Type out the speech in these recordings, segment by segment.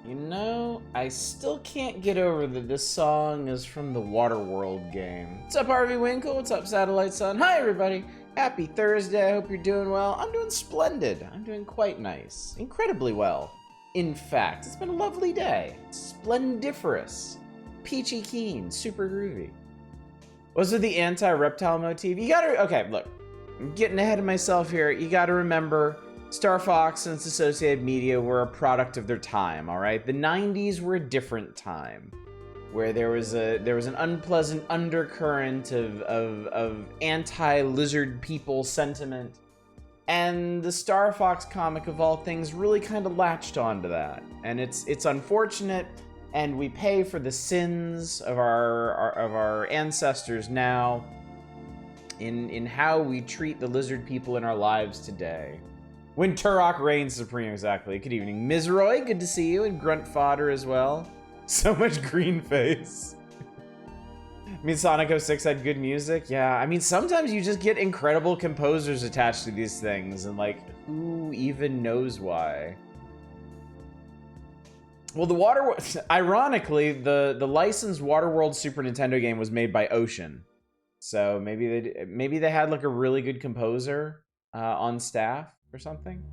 You know, I still can't get over that this song is from the Waterworld game. What's up, Harvey Winkle? What's up, Satellite Sun? Hi, everybody. Happy Thursday. I hope you're doing well. I'm doing splendid. I'm doing quite nice. Incredibly well. In fact, it's been a lovely day. Splendiferous. Peachy keen. Super groovy. Was it the anti-reptile motif? You gotta, okay, look. I'm getting ahead of myself here. You gotta remember, Star Fox and its associated media were a product of their time, all right? The 90s were a different time, where there was an unpleasant undercurrent of anti-lizard people sentiment, and the Star Fox comic, of all things, really kind of latched onto that. And it's unfortunate, and we pay for the sins of our ancestors now in how we treat the lizard people in our lives today. When Turok reigns supreme, exactly. Good evening, Mizroy, good to see you, and Grunt Fodder as well. So much green face. I mean, Sonic 06 had good music, yeah. I mean, sometimes you just get incredible composers attached to these things, and like, who even knows why? Well, ironically, the licensed Waterworld Super Nintendo game was made by Ocean. So maybe they had like a really good composer on staff or something.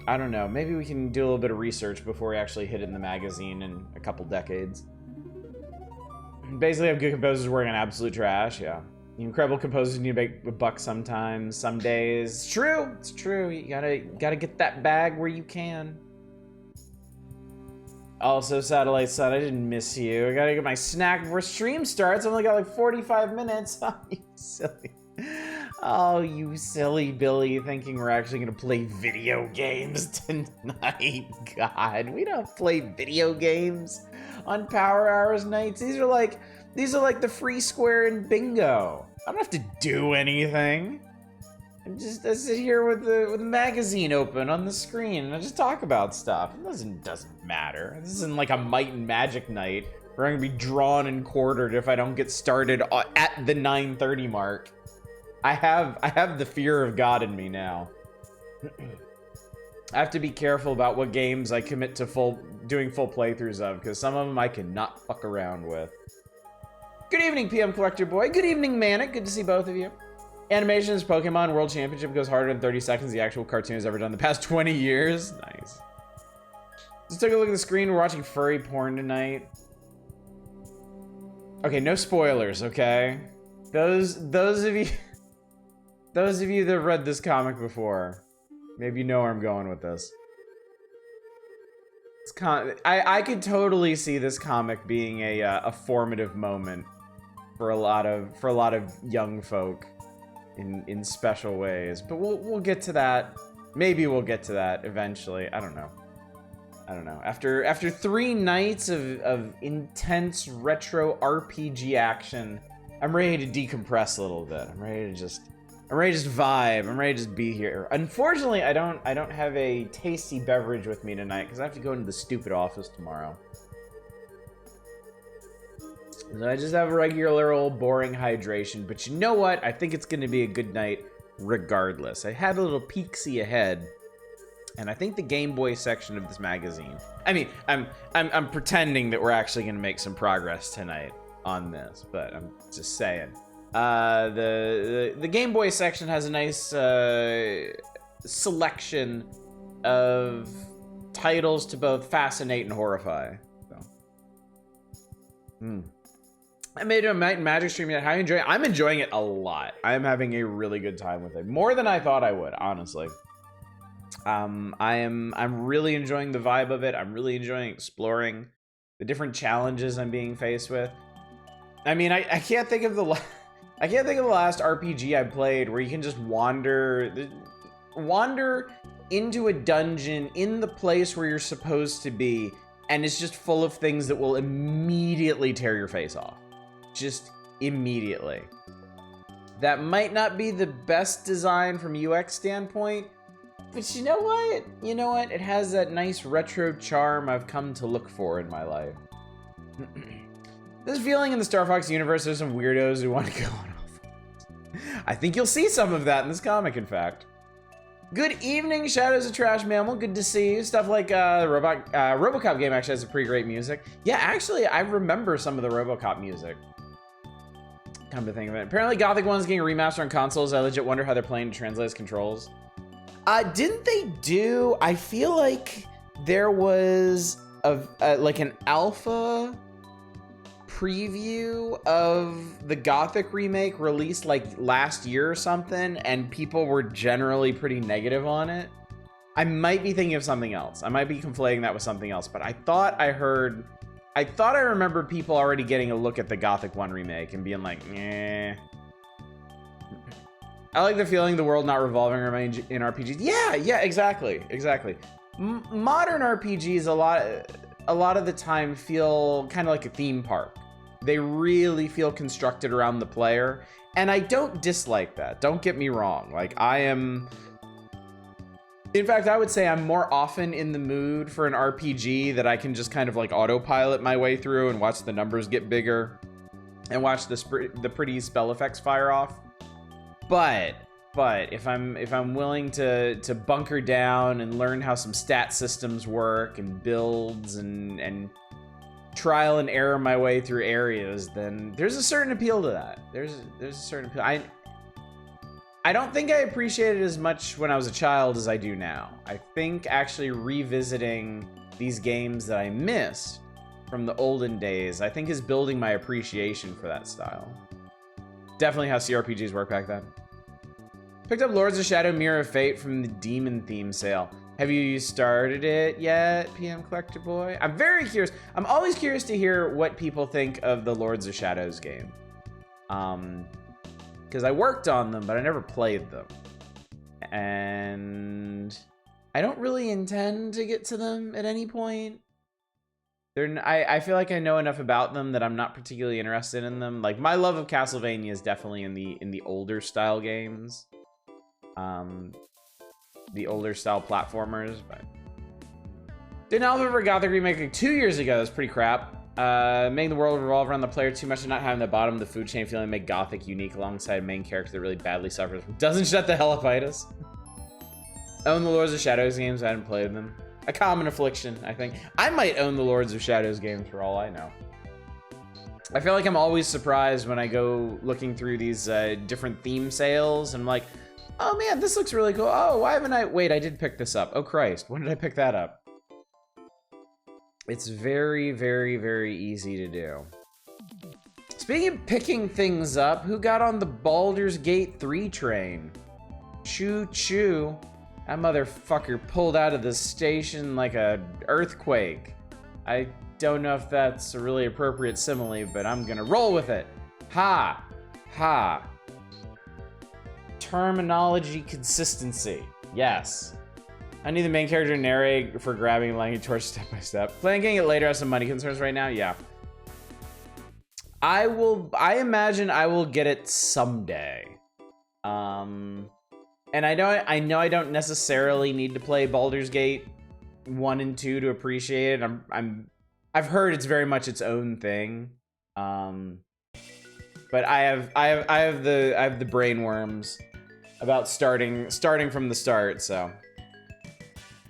I don't know. Maybe we can do a little bit of research before we actually hit it in the magazine in a couple decades. Basically, have good composers working on absolute trash. Yeah, incredible composers need to make a buck sometimes, some days. It's true. It's true. You gotta get that bag where you can. Also, Satellite Sun, I didn't miss you. I gotta get my snack before stream starts. I've only got like 45 minutes. Oh, you silly. Oh, you silly Billy, thinking we're actually gonna play video games tonight. God, we don't play video games on Power Hours nights. These are like the free square and bingo. I don't have to do anything. I sit here with the magazine open on the screen and I just talk about stuff. It doesn't matter. This isn't like a Might and Magic night where I'm gonna be drawn and quartered if I don't get started at the 9:30 mark. I have the fear of God in me now. I have to be careful about what games I commit to doing full playthroughs of, because some of them I cannot fuck around with. Good evening, PM Collector Boy. Good evening, Manic. Good to see both of you. Animation's Pokemon World Championship goes harder in 30 seconds than the actual cartoon has ever done in the past 20 years. Nice. Just took a look at the screen. We're watching furry porn tonight. Okay, no spoilers, okay? Those of you that have read this comic before, maybe you know where I'm going with this. I could totally see this comic being a formative moment for a lot of young folk in special ways. But we'll get to that. Maybe we'll get to that eventually. I don't know. After 3 nights of intense retro RPG action, I'm ready to decompress a little bit. I'm ready to just vibe. I'm ready to just be here. Unfortunately, I don't have a tasty beverage with me tonight because I have to go into the stupid office tomorrow. So I just have a regular old boring hydration. But you know what? I think it's going to be a good night regardless. I had a little peek-see ahead, and I think the Game Boy section of this magazine. I mean, I'm pretending that we're actually going to make some progress tonight on this, but I'm just saying. The Game Boy section has a nice selection of titles to both fascinate and horrify. So. I made a Might and Magic stream yet. How you enjoy it? I'm enjoying it a lot. I'm having a really good time with it. More than I thought I would, honestly. I'm really enjoying the vibe of it. I'm really enjoying exploring the different challenges I'm being faced with. I mean, I can't think of the last RPG I played where you can just wander into a dungeon in the place where you're supposed to be, and it's just full of things that will immediately tear your face off. Just immediately. That might not be the best design from UX standpoint, but you know what? It has that nice retro charm I've come to look for in my life. This feeling in the Star Fox universe, there's some weirdos who want to go on offense. I think you'll see some of that in this comic, in fact. Good evening, Shadows of Trash Mammal. Good to see you. Stuff like the RoboCop game actually has a pretty great music. Yeah, actually, I remember some of the RoboCop music. Come to think of it. Apparently, Gothic 1's getting a remaster on consoles. I legit wonder how they're playing to translate its controls. Didn't they do... I feel like there was like an alpha preview of the Gothic remake released like last year or something, and people were generally pretty negative on it. I might be thinking of something else. I might be conflating that with something else, but I thought I remember people already getting a look at the Gothic 1 remake and being like, eh. I like the feeling the world not revolving around in RPGs. Yeah, exactly. Modern RPGs a lot of the time feel kind of like a theme park. They really feel constructed around the player, and I don't dislike that. Don't get me wrong. Like, in fact, I would say I'm more often in the mood for an RPG that I can just kind of like autopilot my way through and watch the numbers get bigger and watch the pretty spell effects fire off. But if I'm willing to bunker down and learn how some stat systems work and builds and trial and error my way through areas, then there's a certain appeal to that. There's a certain appeal. I don't think I appreciated it as much when I was a child as I do now. I think actually revisiting these games that I missed from the olden days, I think is building my appreciation for that style. Definitely how CRPGs work back then. Picked up Lords of Shadow Mirror of Fate from the Demon theme sale. Have you started it yet, PM Collector Boy? I'm very curious. I'm always curious to hear what people think of the Lords of Shadows game. Because I worked on them, but I never played them. And I don't really intend to get to them at any point. I feel like I know enough about them that I'm not particularly interested in them. Like, my love of Castlevania is definitely in the older style games. The older style platformers, but did an alpha for Gothic remake like 2 years ago. That's pretty crap. Making the world revolve around the player too much and not having the bottom of the food chain feeling make Gothic unique alongside a main character that really badly suffers. Doesn't shut the hell up, itis. Own the Lords of Shadows games. I hadn't played them. A common affliction, I think. I might own the Lords of Shadows games for all I know. I feel like I'm always surprised when I go looking through these different theme sales and I'm like, oh man, this looks really cool. Oh, why haven't I? Wait, I did pick this up. Oh Christ, when did I pick that up? It's very, very, very easy to do. Speaking of picking things up, who got on the Baldur's Gate 3 train? Choo choo. That motherfucker pulled out of the station like a earthquake. I don't know if that's a really appropriate simile, but I'm gonna roll with it. Ha! Ha! Terminology consistency. Yes. I need the main character to narrate for grabbing and lighting a torch step by step. Plan on getting it later. I have some money concerns right now. Yeah. I imagine I will get it someday. And I know I don't necessarily need to play Baldur's Gate 1 and 2 to appreciate it. I've heard it's very much its own thing. But I have the brain worms about starting from the start, so.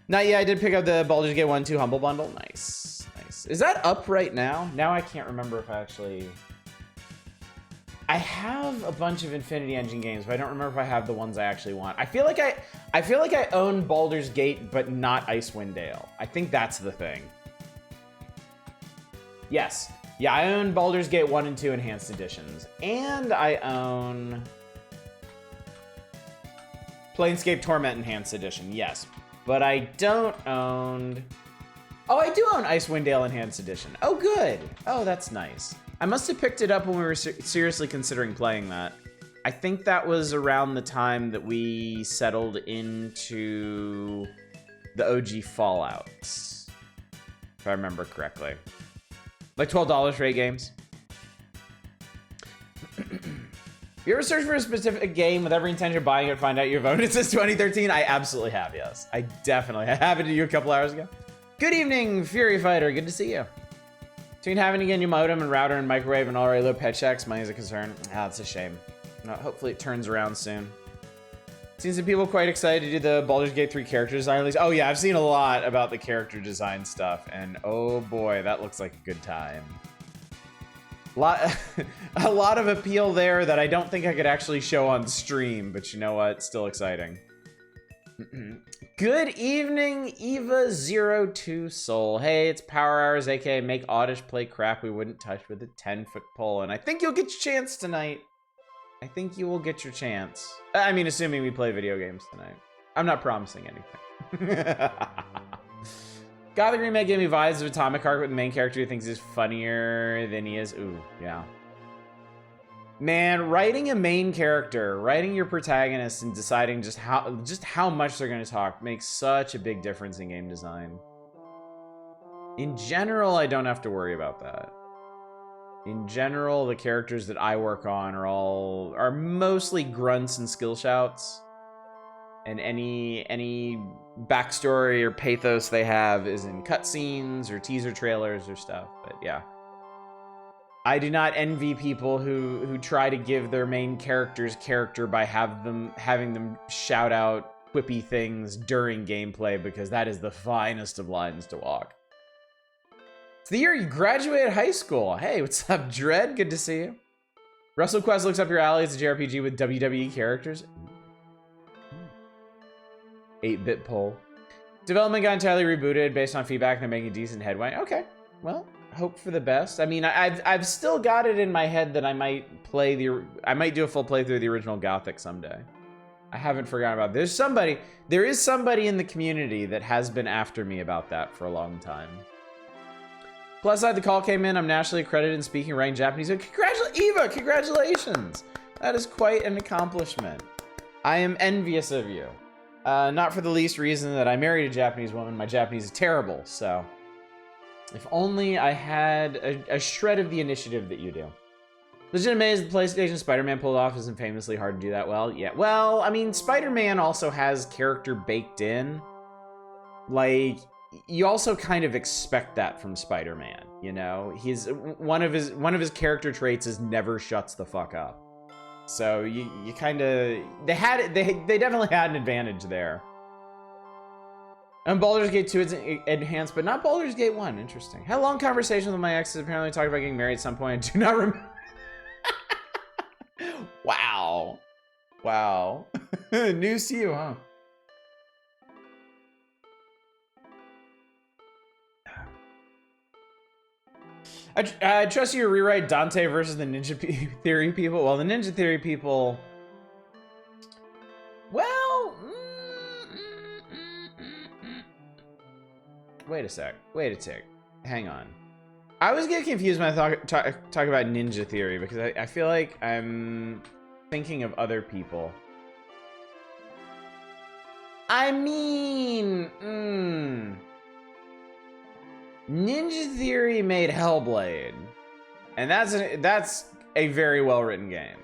Not yet, I did pick up the Baldur's Gate 1 2 Humble Bundle. Nice, nice. Is that up right now? Now I can't remember if I actually... I have a bunch of Infinity Engine games, but I don't remember if I have the ones I actually want. I feel like I own Baldur's Gate, but not Icewind Dale. I think that's the thing. Yes. Yeah, I own Baldur's Gate 1 and 2 Enhanced Editions. And I own Planescape Torment Enhanced Edition, yes. But I don't own... Oh, I do own Icewind Dale Enhanced Edition. Oh, good. Oh, that's nice. I must have picked it up when we were seriously considering playing that. I think that was around the time that we settled into the OG Fallouts, if I remember correctly. Like $12 for 8 games. You ever search for a specific game with every intention of buying it, find out you've owned it since 2013? I absolutely have, yes. I definitely have. Happened to you a couple hours ago. Good evening, Fury Fighter. Good to see you. Between having to get a new modem and router and microwave and already low pet checks, money is a concern. Ah, that's a shame. No, hopefully it turns around soon. Seen some people quite excited to do the Baldur's Gate 3 character design release. Oh yeah, I've seen a lot about the character design stuff, and oh boy, that looks like a good time. A lot of appeal there that I don't think I could actually show on stream, but you know what? Still exciting. Good evening, Eva02 Soul. Hey, it's Power Hours, aka make Oddish play crap we wouldn't touch with a 10-foot pole, and I think you'll get your chance tonight. I think you will get your chance. I mean, assuming we play video games tonight. I'm not promising anything. Gothic Remake gave me vibes of Atomic Heart with the main character who thinks he's funnier than he is. Ooh, yeah. Man, writing a main character, writing your protagonist and deciding just how much they're going to talk makes such a big difference in game design. In general, I don't have to worry about that. In general, the characters that I work on are mostly grunts and skill shouts. And any backstory or pathos they have is in cutscenes or teaser trailers or stuff. But yeah. I do not envy people who try to give their main character's character by having them shout out quippy things during gameplay, because that is the finest of lines to walk. It's the year you graduated high school. Hey, what's up, Dread? Good to see you. WrestleQuest looks up your alley. It's a JRPG with WWE characters. 8-bit poll. Development got entirely rebooted based on feedback and they're making decent headway. Okay, well, hope for the best. I mean, I've still got it in my head that I might do a full playthrough of the original Gothic someday. I haven't forgotten about it. There is somebody in the community that has been after me about that for a long time. Plus side, the call came in. I'm nationally accredited in speaking and writing Japanese. Eva, congratulations! That is quite an accomplishment. I am envious of you. Not for the least reason that I married a Japanese woman. My Japanese is terrible, so if only I had a shred of the initiative that you do. Legit amazed the PlayStation Spider-Man pulled off isn't famously hard to do that well. Yeah, well, I mean, Spider-Man also has character baked in. Like, you also kind of expect that from Spider-Man, you know? One of his character traits is never shuts the fuck up. So you kind of they definitely had an advantage there. And Baldur's Gate 2 is enhanced, but not Baldur's Gate 1. Interesting. Had a long conversation with my exes. Apparently talked about getting married at some point. I do not remember. Wow. Wow. News to you, huh? I trust you to rewrite Dante versus the Ninja Theory people. Well, the Ninja Theory people... Well... Wait a sec. Wait a tick. Hang on. I always get confused when I talk about Ninja Theory, because I feel like I'm thinking of other people. I mean... Ninja Theory made Hellblade, and that's a very well-written game.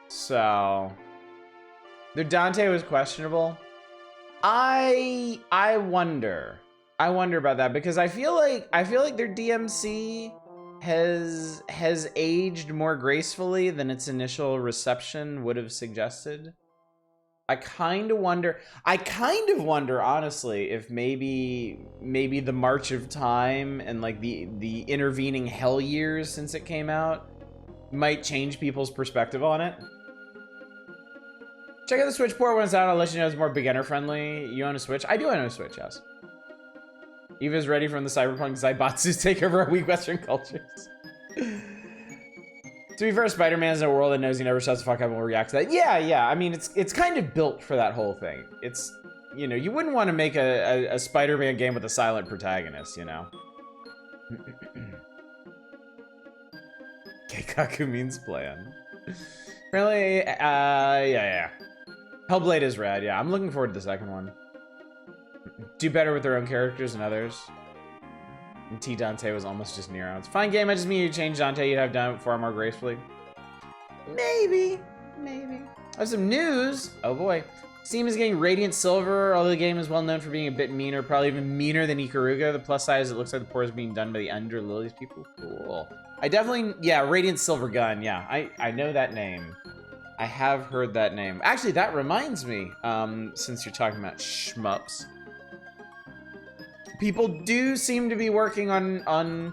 So, their Dante was questionable. I wonder about that, because I feel like their DMC has aged more gracefully than its initial reception would have suggested. I kind of wonder, honestly, if maybe the march of time and like the intervening hell years since it came out might change people's perspective on it. Check out the Switch port when it's out. I'll let you know it's more beginner friendly. You own a Switch? I do own a Switch, yes. Eva's ready from the cyberpunk Zaibatsu take over our weak Western cultures. To be fair, Spider-Man's in a world that knows he never shuts the fuck up and will react to that. Yeah. I mean, it's kind of built for that whole thing. It's, you know, you wouldn't want to make a Spider-Man game with a silent protagonist, you know? Keikaku means plan. Really? Yeah. Hellblade is rad, yeah. I'm looking forward to the second one. Do better with their own characters than others. And T. Dante was almost just Nero. It's a fine game, I just mean you change Dante, you'd have done it far more gracefully. Maybe. I have some news. Oh boy. Steam is getting Radiant Silver, although the game is well known for being a bit meaner, probably even meaner than Ikaruga. The plus side is it looks like the port is being done by the Under Lilies people. Cool. I definitely, yeah, Radiant Silver Gun, yeah. I know that name. I have heard that name. Actually, that reminds me, since you're talking about shmups, people do seem to be working on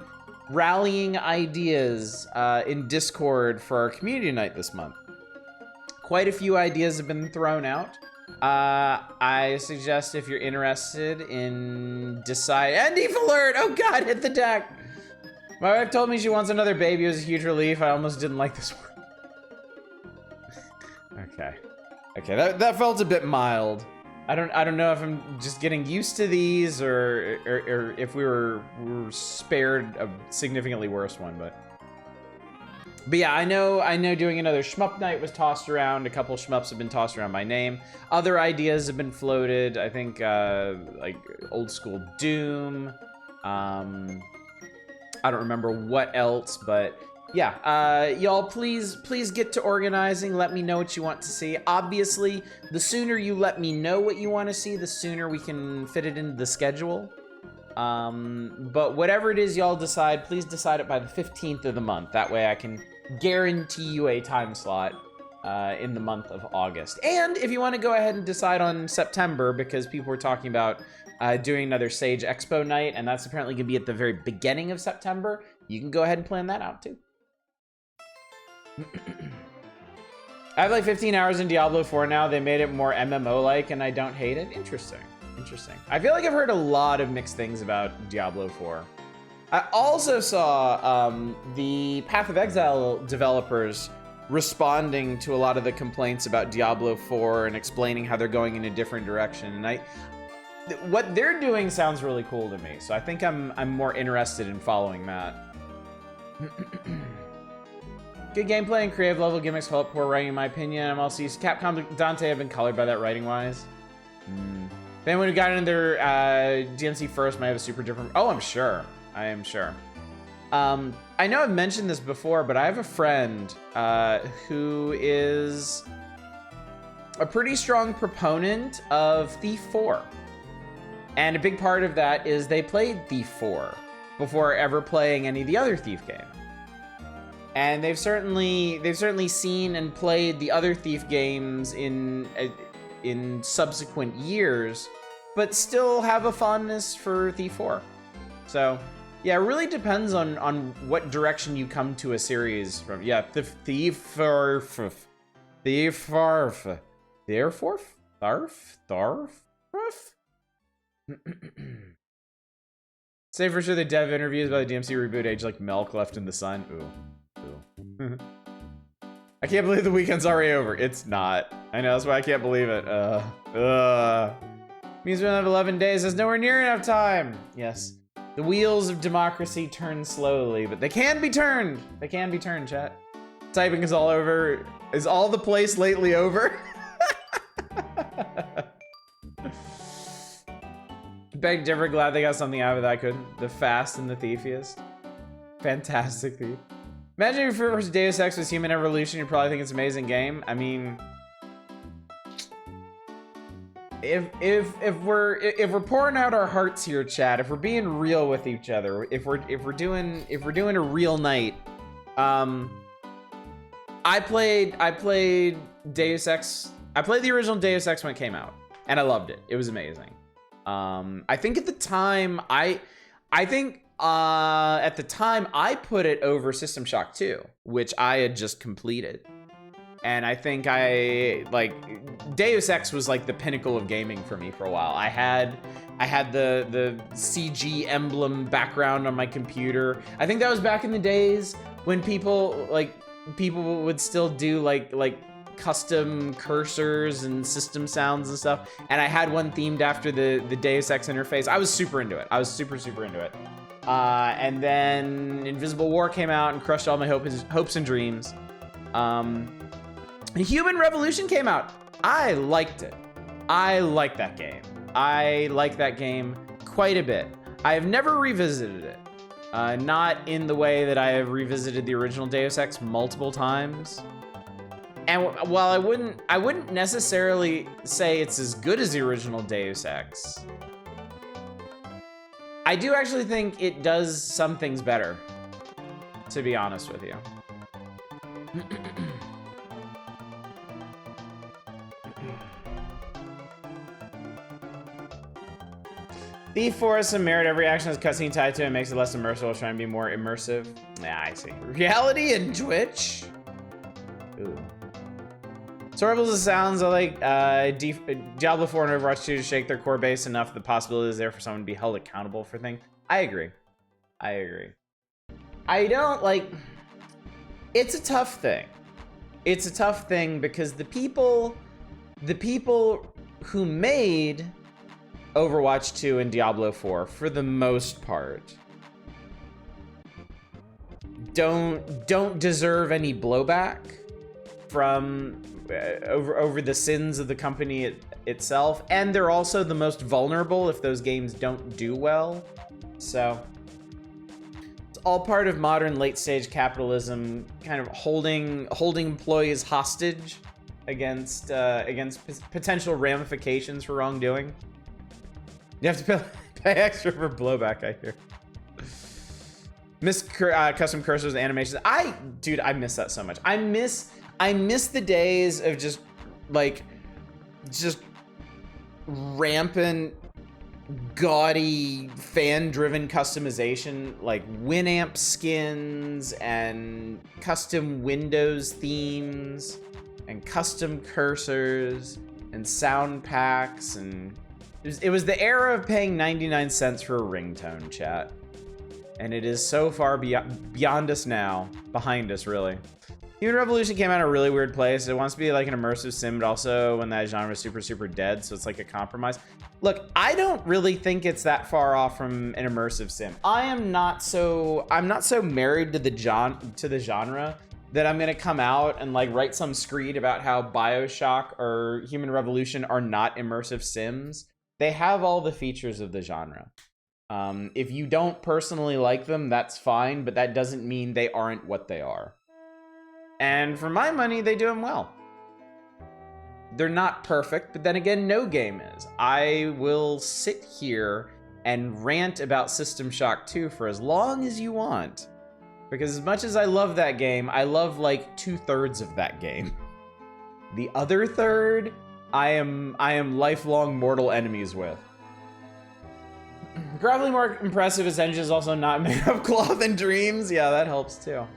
rallying ideas in Discord for our community night this month. Quite a few ideas have been thrown out. I suggest if you're interested in end Eve alert! Oh God, hit the deck! My wife told me she wants another baby. It was a huge relief. I almost didn't like this one. Okay. Okay, that felt a bit mild. I don't know if I'm just getting used to these or if we were spared a significantly worse one, but yeah, I know doing another shmup night was tossed around. A couple shmups have been tossed around by name. Other ideas have been floated. I think like old school Doom. I don't remember what else, but yeah, y'all please get to organizing. Let me know what you want to see. Obviously, the sooner you let me know what you want to see, the sooner we can fit it into the schedule. But whatever it is y'all decide, please decide it by the 15th of the month. That way I can guarantee you a time slot in the month of August. And if you want to go ahead and decide on September, because people were talking about doing another Sage Expo night, and that's apparently going to be at the very beginning of September, you can go ahead and plan that out too. I have like 15 hours in Diablo 4 now. They made it more MMO-like, and I don't hate it. Interesting. Interesting. I feel like I've heard a lot of mixed things about Diablo 4. I also saw the Path of Exile developers responding to a lot of the complaints about Diablo 4 and explaining how they're going in a different direction. And what they're doing sounds really cool to me, so I think I'm more interested in following that. Good gameplay and creative level gimmicks help poor writing, in my opinion. I'm also used to Capcom Dante have been colored by that writing-wise. If anyone who got into their DMC first might have a super different... Oh, I'm sure. I am sure. I know I've mentioned this before, but I have a friend who is a pretty strong proponent of Thief 4. And a big part of that is they played Thief 4 before ever playing any of the other Thief games. And they've certainly seen and played the other Thief games in subsequent years, but still have a fondness for Thief 4. So, yeah, it really depends on what direction you come to a series from. Yeah, Thief 4. Say for sure the dev interviews about the DMC reboot age like milk left in the sun. Ooh. I can't believe the weekend's already over. It's not. I know, that's why I can't believe it. Means we only have 11 days. There's nowhere near enough time. Yes. The wheels of democracy turn slowly, but they can be turned. They can be turned, chat. Typing is all over. Is all the place lately over? Beg Differ, glad they got something out of it that I couldn't. The Fast and the Thiefiest. Fantastic Thief. Imagine if your first Deus Ex was Human Evolution, you'd probably think it's an amazing game. I mean, if we're pouring out our hearts here, chat, if we're being real with each other, if we're doing a real night, I played Deus Ex. I played the original Deus Ex when it came out, and I loved it. It was amazing. I think at the time at the time I put it over System Shock 2, which I had just completed. And I think Deus Ex was like the pinnacle of gaming for me for a while. I had the CG emblem background on my computer. I think that was back in the days when people would still do like custom cursors and system sounds and stuff. And I had one themed after the Deus Ex interface. I was super into it. I was super into it. And then Invisible War came out and crushed all my hopes and dreams. Human Revolution came out. I liked it. I like that game. I like that game quite a bit. I have never revisited it. Not in the way that I have revisited the original Deus Ex multiple times. And while I wouldn't necessarily say it's as good as the original Deus Ex, I do actually think it does some things better, to be honest with you. Thief Forest some merit. Every action has cutscene tied to it, makes it less immersive, trying to be more immersive. Yeah, I see. Reality and Twitch? Ooh. So horrible as it sounds, I like Diablo 4 and Overwatch 2 to shake their core base enough the possibility is there for someone to be held accountable for things. I agree. I agree. I don't like... It's a tough thing. It's a tough thing because the people who made Overwatch 2 and Diablo 4, for the most part, don't deserve any blowback from over the sins of the company itself, and they're also the most vulnerable if those games don't do well. So it's all part of modern late-stage capitalism, kind of holding employees hostage against potential ramifications for wrongdoing. You have to pay extra for blowback, I hear. Miss custom cursors and animations. Dude, I miss that so much. I miss the days of just rampant, gaudy, fan-driven customization, like Winamp skins and custom Windows themes and custom cursors and sound packs, and it was the era of paying 99 cents for a ringtone, chat. And it is so far beyond us now, behind us, really. Human Revolution came out in a really weird place. It wants to be like an immersive sim, but also when that genre is super, super dead, so it's like a compromise. Look, I don't really think it's that far off from an immersive sim. I'm not so married to the genre that I'm gonna come out and like write some screed about how BioShock or Human Revolution are not immersive sims. They have all the features of the genre. If you don't personally like them, that's fine, but that doesn't mean they aren't what they are. And for my money, they do them well. They're not perfect, but then again, no game is. I will sit here and rant about System Shock 2 for as long as you want. Because as much as I love that game, I love like 2/3 of that game. The other third, I am lifelong mortal enemies with. Graphically more impressive, his engine is also not made of cloth and dreams. Yeah, that helps too.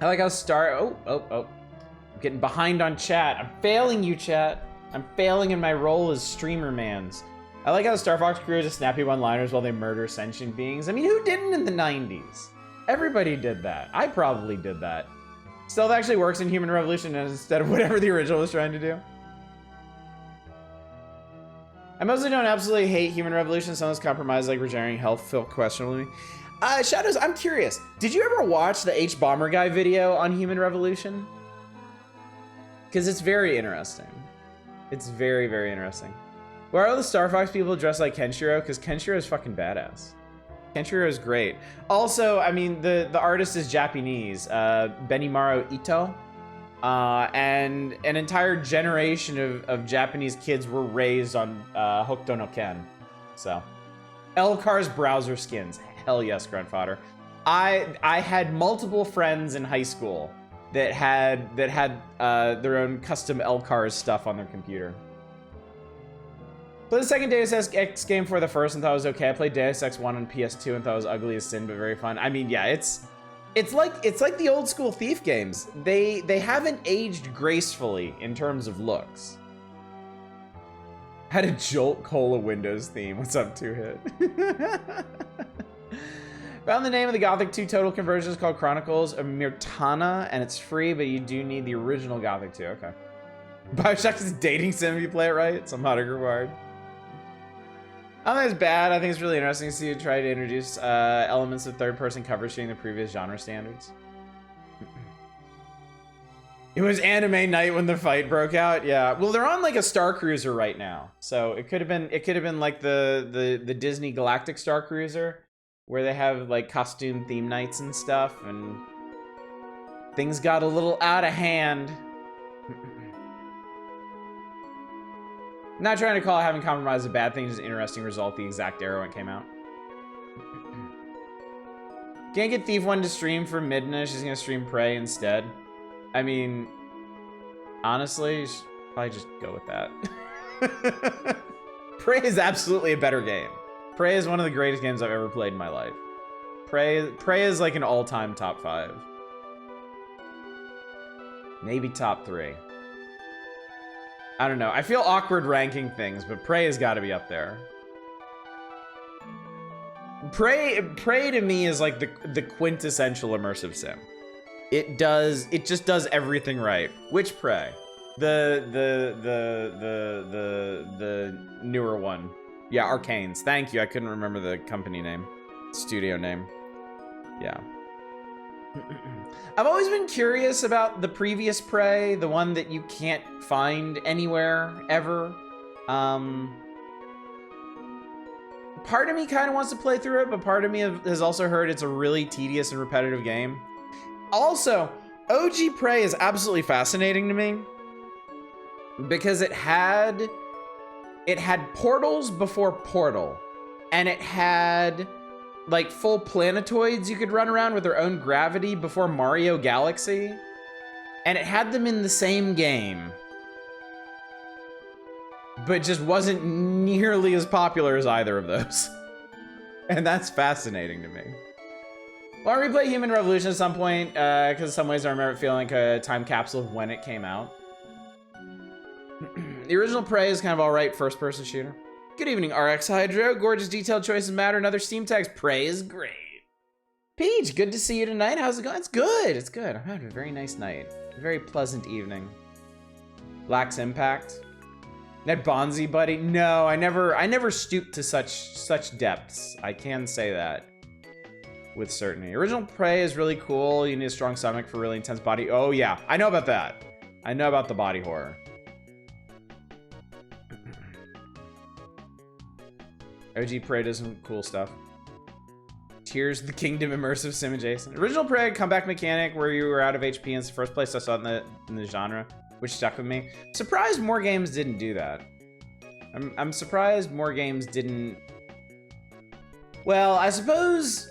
I like how I'm getting behind on chat. I'm failing you, chat. I'm failing in my role as streamer mans. I like how the Star Fox crew just snappy one-liners while they murder sentient beings. I mean, who didn't in the 90s? Everybody did that. I probably did that. Stealth actually works in Human Revolution instead of whatever the original was trying to do. I mostly don't absolutely hate Human Revolution. Some of those compromises like regenerating health feel questionable to me. Shadows, I'm curious. Did you ever watch the H Bomber Guy video on Human Revolution? Because it's very interesting. It's very, very interesting. Why are all the Star Fox people dressed like Kenshiro? Because Kenshiro is fucking badass. Kenshiro is great. Also, I mean, the artist is Japanese. Benimaru Ito. And an entire generation of Japanese kids were raised on Hokuto no Ken. So, Elcar's browser skins. Hell yes, grunt fodder. I had multiple friends in high school that had their own custom Elcar's stuff on their computer. Played the second Deus Ex game for the first and thought it was okay. I played Deus Ex 1 on PS2 and thought it was ugly as sin, but very fun. I mean, yeah, it's like the old school Thief games. They haven't aged gracefully in terms of looks. Had a Jolt Cola Windows theme. What's up, 2-Hit? Found the name of the Gothic 2 total conversion is called Chronicles of Mirtana, and it's free, but you do need the original Gothic 2. Okay. BioShock is dating sim if you play it right. Some hot required. I don't think it's bad. I think it's really interesting to see you try to introduce elements of third-person cover shooting the previous genre standards. It was anime night when the fight broke out. Yeah. Well, they're on like a Star Cruiser right now, so it could have been like the Disney Galactic Star Cruiser, where they have like costume theme nights and stuff, and things got a little out of hand. Not trying to call having compromise a bad thing, just an interesting result, the exact era when it came out. Can't get Thief 1 to stream for Midna, she's gonna stream Prey instead. I mean, honestly, you should probably just go with that. Prey is absolutely a better game. Prey is one of the greatest games I've ever played in my life. Prey is like an all-time top 5. Maybe top 3. I don't know. I feel awkward ranking things, but Prey has got to be up there. Prey to me is like the quintessential immersive sim. It just does everything right. Which Prey? The newer one. Yeah, Arcane's. Thank you. I couldn't remember the company name. Studio name. Yeah. I've always been curious about the previous Prey, the one that you can't find anywhere, ever. Part of me kind of wants to play through it, but part of me has also heard it's a really tedious and repetitive game. Also, OG Prey is absolutely fascinating to me because it had portals before Portal, and it had like full planetoids you could run around with their own gravity before Mario Galaxy, and it had them in the same game, but just wasn't nearly as popular as either of those. And that's fascinating to me. Well, I replay Human Revolution at some point, because in some ways I remember it feeling like a time capsule of when it came out. The original Prey is kind of alright first-person shooter. Good evening, RX Hydro. Gorgeous detailed choices matter and other Steam tags. Prey is great. Peach, good to see you tonight. How's it going? It's good. It's good. I'm having a very nice night. A very pleasant evening. Lacks impact. That Bonzi buddy? No, I never stooped to such depths. I can say that with certainty. Original Prey is really cool. You need a strong stomach for really intense body. Oh yeah, I know about that. I know about the body horror. OG Prey does some cool stuff. Tears of the Kingdom immersive sim adjacent. Original Prey comeback mechanic where you were out of HP in the first place I saw in the genre, which stuck with me. Surprised more games didn't do that. I'm surprised more games didn't. Well, I suppose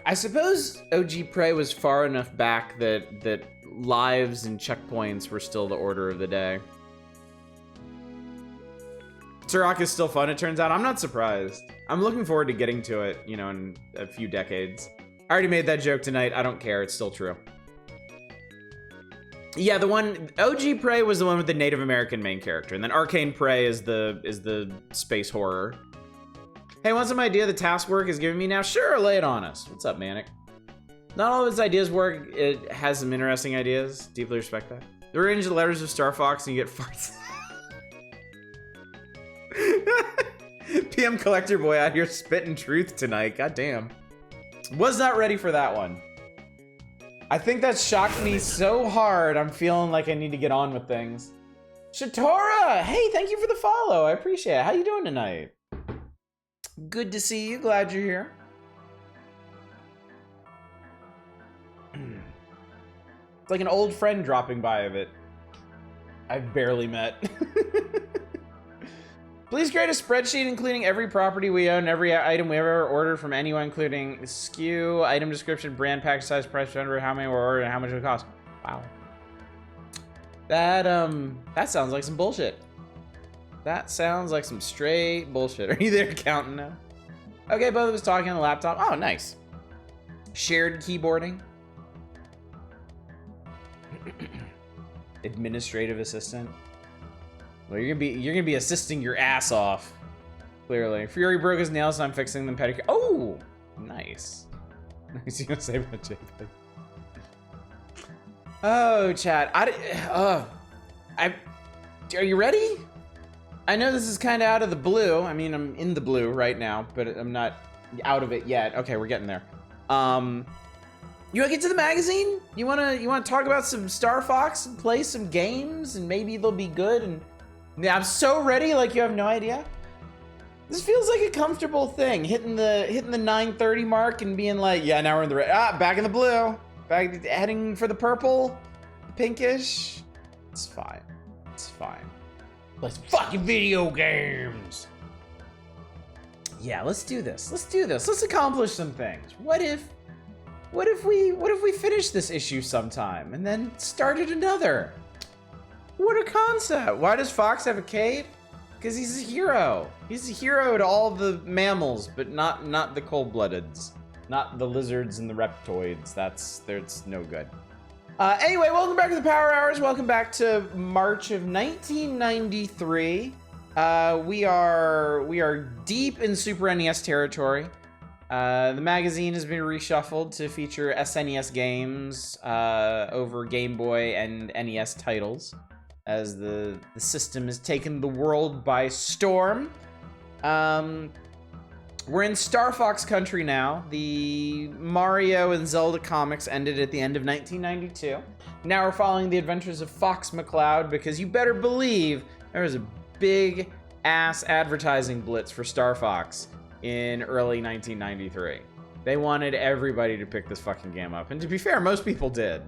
OG Prey was far enough back that lives and checkpoints were still the order of the day. Turok is still fun, it turns out. I'm not surprised. I'm looking forward to getting to it, you know, in a few decades. I already made that joke tonight. I don't care. It's still true. Yeah, the one OG Prey was the one with the Native American main character, and then Arcane Prey is the space horror. Hey, want some idea the task work is giving me now? Sure, lay it on us. What's up, Manic? Not all of its ideas work. It has some interesting ideas. Deeply respect that. Arrange the letters of Star Fox and you get farts. PM Collector Boy out here spitting truth tonight. God damn. Was not ready for that one. I think that shocked me so hard, I'm feeling like I need to get on with things. Shatora! Hey, thank you for the follow. I appreciate it. How you doing tonight? Good to see you. Glad you're here. It's like an old friend dropping by of it. I've barely met. Please create a spreadsheet including every property we own, every item we ever ordered from anyone, including SKU, item description, brand, package size, price, vendor, how many we ordered, and how much it would cost. Wow. That sounds like some bullshit. That sounds like some straight bullshit. Are you there counting now? Okay, both of us talking on the laptop. Oh, nice. Shared keyboarding. Administrative assistant. Well, you're gonna be assisting your ass off. Clearly. Fury broke his nails, so I'm fixing them pedicure. Oh, nice. Nice. You gonna say about JPEG? Oh, chat. Are you ready? I know this is kind of out of the blue. I mean, I'm in the blue right now, but I'm not out of it yet. Okay, we're getting there. You wanna get to the magazine? You wanna talk about some Star Fox and play some games and maybe they'll be good? And yeah, I'm so ready, like you have no idea. This feels like a comfortable thing, hitting the 9:30 mark and being like, yeah, now we're in the red. Ah, back in the blue. Back heading for the purple, the pinkish. It's fine. It's fine. Let's fucking video games. Yeah, let's do this. Let's do this. Let's accomplish some things. What if we finish this issue sometime and then started another? What a concept. Why does Fox have a cape? Because he's a hero. He's a hero to all the mammals, but not the cold-bloodeds. Not the lizards and the reptoids. That's no good. Anyway, welcome back to the Power Hours. Welcome back to March of 1993. We are deep in Super NES territory. The magazine has been reshuffled to feature SNES games over Game Boy and NES titles, as the system has taken the world by storm. We're in Star Fox country now. The Mario and Zelda comics ended at the end of 1992. Now we're following the adventures of Fox McCloud, because you better believe there was a big ass advertising blitz for Star Fox in early 1993. They wanted everybody to pick this fucking game up, and to be fair, most people did.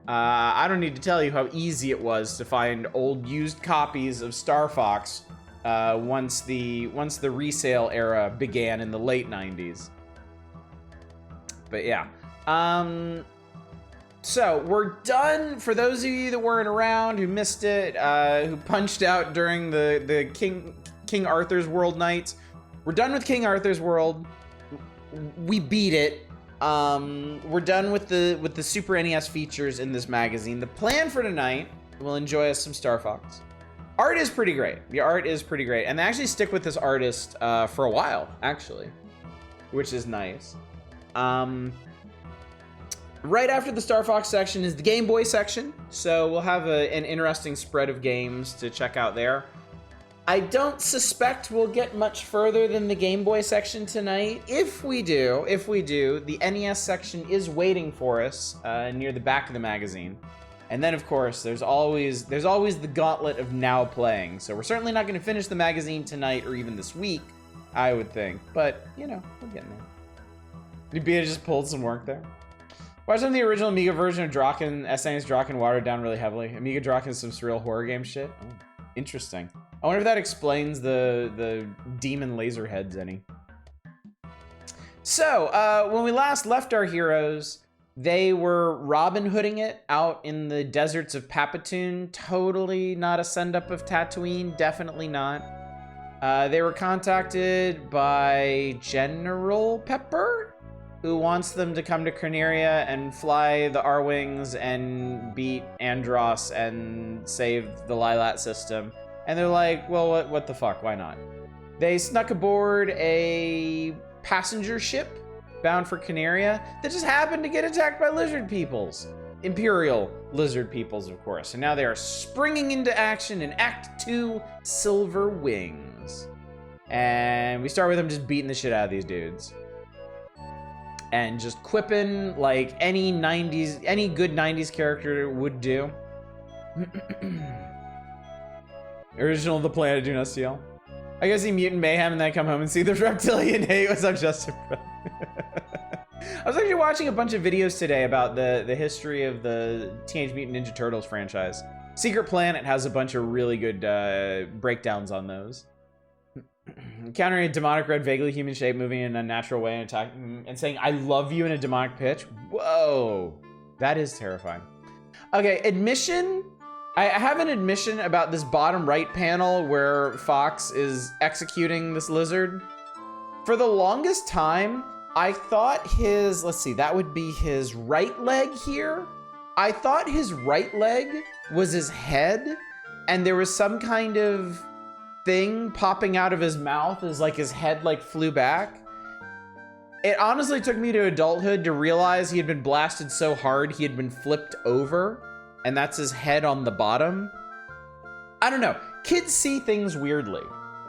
I don't need to tell you how easy it was to find old used copies of Star Fox once the resale era began in the late 90s. But yeah. So we're done. For those of you that weren't around, who missed it, who punched out during the King Arthur's World nights, we're done with King Arthur's World. We beat it. We're done with the Super NES features in this magazine. The plan for tonight, we'll enjoy us some Star Fox. Art is pretty great. The art is pretty great. And they actually stick with this artist for a while, actually, which is nice. Right after the Star Fox section is the Game Boy section. So we'll have an interesting spread of games to check out there. I don't suspect we'll get much further than the Game Boy section tonight. If we do, the NES section is waiting for us near the back of the magazine. And then, of course, there's always the gauntlet of now playing. So we're certainly not going to finish the magazine tonight or even this week, I would think. But, you know, we're getting there. Bia just pulled some work there. Watch on the original Amiga version of Draken, SNES Draken watered down really heavily. Amiga Draken is some surreal horror game shit. Oh, interesting. I wonder if that explains the demon laser heads any. So, when we last left our heroes, they were Robin Hooding it out in the deserts of Papatoon. Totally not a send-up of Tatooine. Definitely not. They were contacted by General Pepper, who wants them to come to Corneria and fly the R-Wings and beat Andross and save the Lilat system. And they're like, well, what the fuck? Why not? They snuck aboard a passenger ship bound for Corneria that just happened to get attacked by lizard peoples. Imperial lizard peoples, of course. And now they are springing into action in Act 2, Silver Wings. And we start with them just beating the shit out of these dudes. And just quipping like any good 90s character would do. Original The Planet Do Not Steal. I guess see Mutant Mayhem and then come home and see the Reptilian Hate. What's up, Justin? I was actually watching a bunch of videos today about the history of the Teenage Mutant Ninja Turtles franchise. Secret Planet has a bunch of really good breakdowns on those. Encountering a demonic red, vaguely human shape moving in an unnatural way and attacking and saying, I love you in a demonic pitch. Whoa. That is terrifying. Okay, admission. I have an admission about this bottom right panel where Fox is executing this lizard. For the longest time, I thought his, let's see, that would be his right leg here. I thought his right leg was his head, and there was some kind of thing popping out of his mouth as like his head like flew back. It honestly took me to adulthood to realize he had been blasted so hard he had been flipped over, and that's his head on the bottom. I don't know. Kids see things weirdly.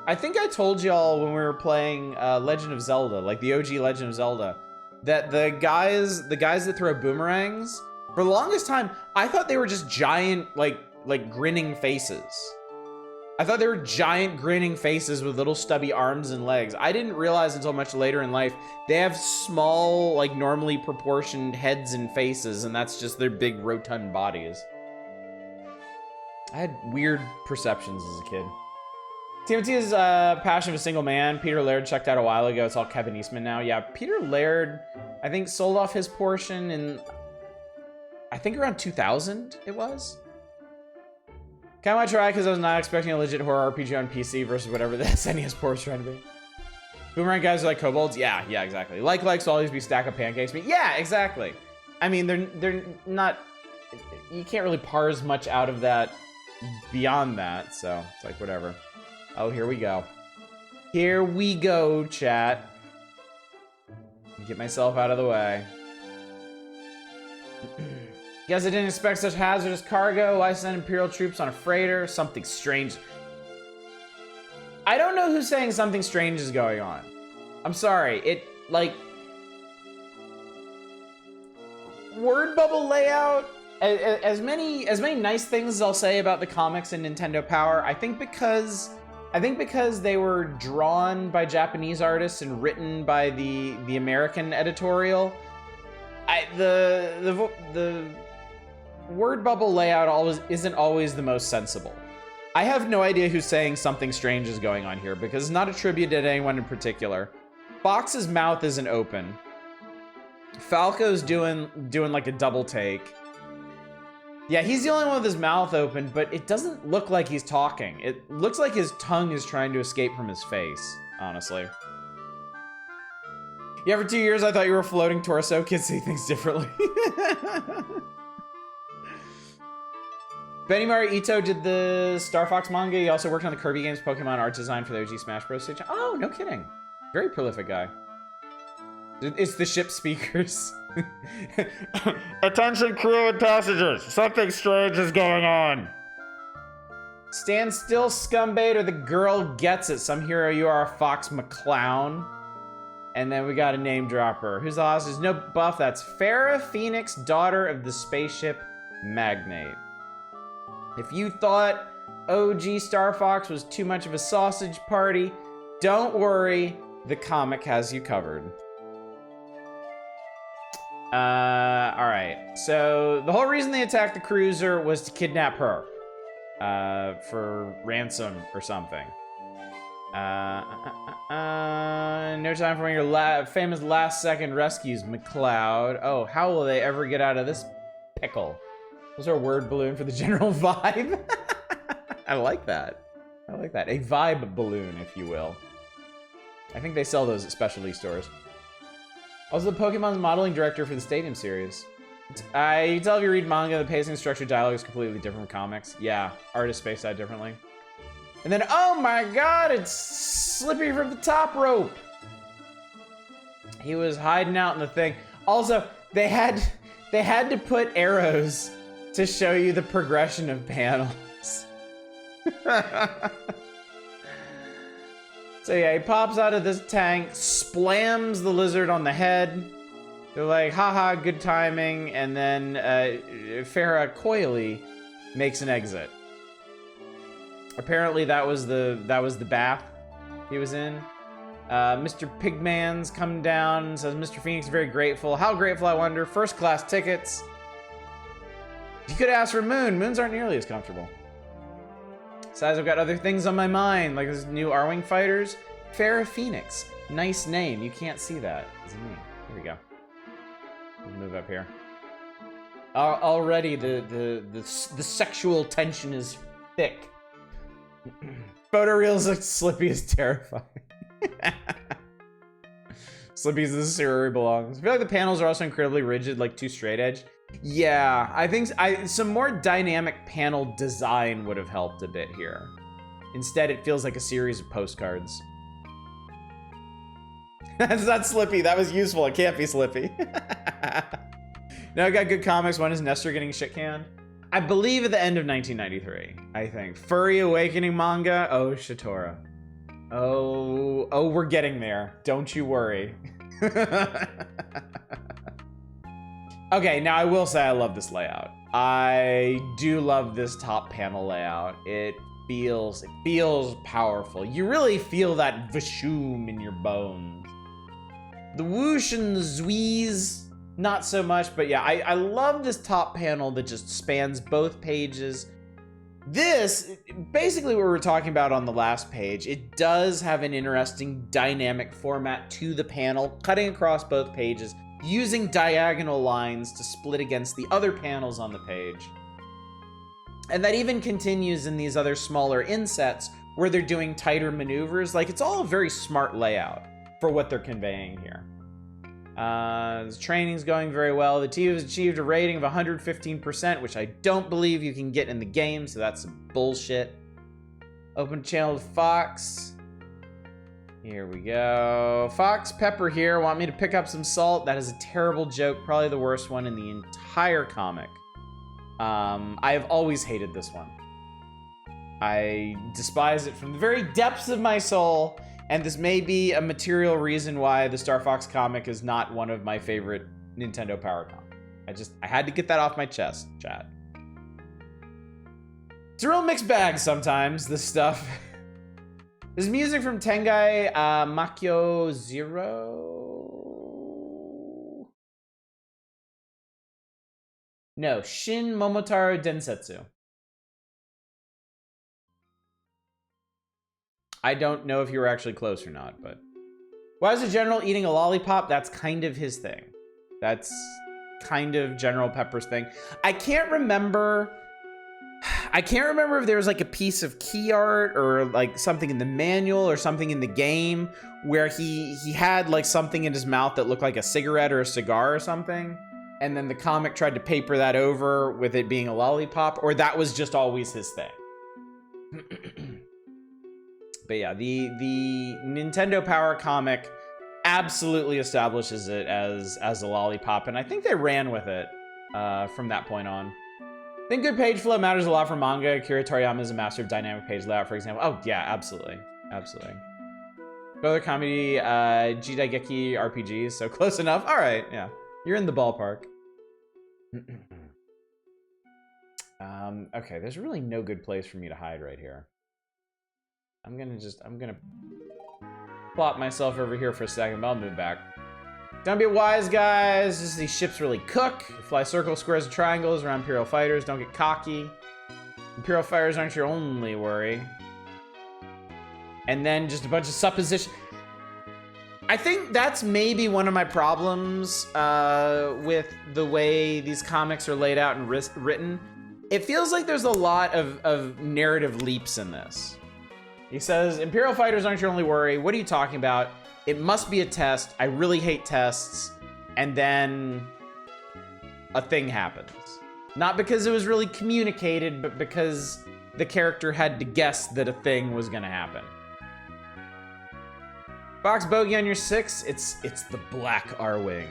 I think I told y'all when we were playing Legend of Zelda, like the OG Legend of Zelda, that the guys that throw boomerangs, for the longest time, I thought they were just giant, like grinning faces. I thought they were giant grinning faces with little stubby arms and legs. I didn't realize until much later in life, they have small, like normally proportioned heads and faces, and that's just their big rotund bodies. I had weird perceptions as a kid. TMT's Passion of a Single Man, Peter Laird checked out a while ago. It's all Kevin Eastman now. Yeah, Peter Laird, I think, sold off his portion in, I think around 2000 it was. Kinda wanna try because I was not expecting a legit horror RPG on PC versus whatever the SNES port's trying to be. Boomerang guys are like kobolds? Yeah, exactly. Likes will always be stack of pancakes. But yeah, exactly. I mean, they're not... You can't really parse much out of that beyond that, so it's like, whatever. Oh, here we go. Here we go, chat. Get myself out of the way. Guess I didn't expect such hazardous cargo. Why send Imperial troops on a freighter? Something strange. I don't know who's saying something strange is going on. I'm sorry. It, like... Word bubble layout? As many nice things as I'll say about the comics and Nintendo Power, I think because they were drawn by Japanese artists and written by the American editorial, the word bubble layout isn't always the most sensible. I have no idea who's saying something strange is going on here because it's not attributed to anyone in particular. Fox's mouth isn't open. Falco's doing like a double take. Yeah, he's the only one with his mouth open, but it doesn't look like he's talking. It looks like his tongue is trying to escape from his face, honestly. Yeah, for 2 years I thought you were a floating torso. Kids see things differently. Benimaru Ito did the Star Fox manga. He also worked on the Kirby games, Pokemon art design for the OG Smash Bros. Stage. Oh, no kidding. Very prolific guy. It's the ship speakers. Attention crew and passengers. Something strange is going on. Stand still, scumbait, or the girl gets it. Some hero, you are a Fox McClown. And then we got a name dropper. Who's the host? There's no buff. That's Farrah Phoenix, daughter of the spaceship magnate. If you thought OG Star Fox was too much of a sausage party, don't worry. The comic has you covered. Alright. So, the whole reason they attacked the cruiser was to kidnap her. For ransom or something. No time for your famous last-second rescues, McCloud. Oh, how will they ever get out of this pickle? Was there a word balloon for the general vibe? I like that. I like that. A vibe balloon, if you will. I think they sell those at specialty stores. Also, the Pokemon's modeling director for the Stadium series. You can tell if you read manga, the pacing, structure, dialogue is completely different from comics. Yeah, artists spaced out differently. And then, oh my god, it's Slippy from the top rope. He was hiding out in the thing. Also, they had to put arrows to show you the progression of panels. So yeah, he pops out of this tank, splams the lizard on the head. They're like, haha, good timing. And then Farrah coyly makes an exit. Apparently that was the bath he was in. Mr. Pigman's come down and says, Mr. Phoenix is very grateful. How grateful, I wonder. First class tickets. You could ask for Moon. Moons aren't nearly as comfortable. Besides, I've got other things on my mind, like this new R-Wing fighters. Farrah Phoenix. Nice name. You can't see that. It's me. Here we go. We'll move up here. Already the sexual tension is thick. Photoreals like Slippy is terrifying. Slippy's the sewer he belongs. I feel like the panels are also incredibly rigid, like too straight edge. Yeah, I think some more dynamic panel design would have helped a bit here. Instead, it feels like a series of postcards. That's not Slippy. That was useful. It can't be Slippy. Now I got good comics. When is Nestor getting shit canned? I believe at the end of 1993, I think. Furry Awakening manga. Oh, Shatora. Oh, we're getting there. Don't you worry. Okay, now I will say I love this layout. I do love this top panel layout. It feels powerful. You really feel that vashoom in your bones. The whoosh and the zweeze, not so much, but yeah, I love this top panel that just spans both pages. This, basically what we were talking about on the last page, it does have an interesting dynamic format to the panel, cutting across both pages, using diagonal lines to split against the other panels on the page. And that even continues in these other smaller insets where they're doing tighter maneuvers. Like, it's all a very smart layout for what they're conveying here. The training's going very well. The team has achieved a rating of 115%, which I don't believe you can get in the game, so that's some bullshit. Open channel to Fox. Here we go. Fox, Pepper here. Want me to pick up some salt? That is a terrible joke. Probably the worst one in the entire comic. I have always hated this one. I despise it from the very depths of my soul, and this may be a material reason why the Star Fox comic is not one of my favorite Nintendo Power comics. I had to get that off my chest, chat. It's a real mixed bag sometimes, this stuff. This is music from Tengai Makyo Zero. No, Shin Momotaro Densetsu. I don't know if you were actually close or not, but... Why is the General eating a lollipop? That's kind of his thing. That's kind of General Pepper's thing. I can't remember if there was like a piece of key art or like something in the manual or something in the game where he had like something in his mouth that looked like a cigarette or a cigar or something. And then the comic tried to paper that over with it being a lollipop, or that was just always his thing. But yeah, the Nintendo Power comic absolutely establishes it as a lollipop, and I think they ran with it from that point on. I think good page flow matters a lot for manga. Akira Toriyama is a master of dynamic page layout, for example. Oh yeah, absolutely, absolutely. Other comedy, Jidaigeki RPGs, so close enough. All right, yeah, you're in the ballpark. Okay, there's really no good place for me to hide right here. I'm gonna plop myself over here for a second, but I'll move back. Don't be wise, guys. Just these ships really cook. You fly circles, squares, and triangles around Imperial fighters. Don't get cocky. Imperial fighters aren't your only worry. And then just a bunch of supposition. I think that's maybe one of my problems with the way these comics are laid out and written. It feels like there's a lot of narrative leaps in this. He says, Imperial fighters aren't your only worry. What are you talking about? It must be a test. I really hate tests. And then a thing happens. Not because it was really communicated, but because the character had to guess that a thing was gonna happen. Fox bogey on your 6. It's the black R-wing.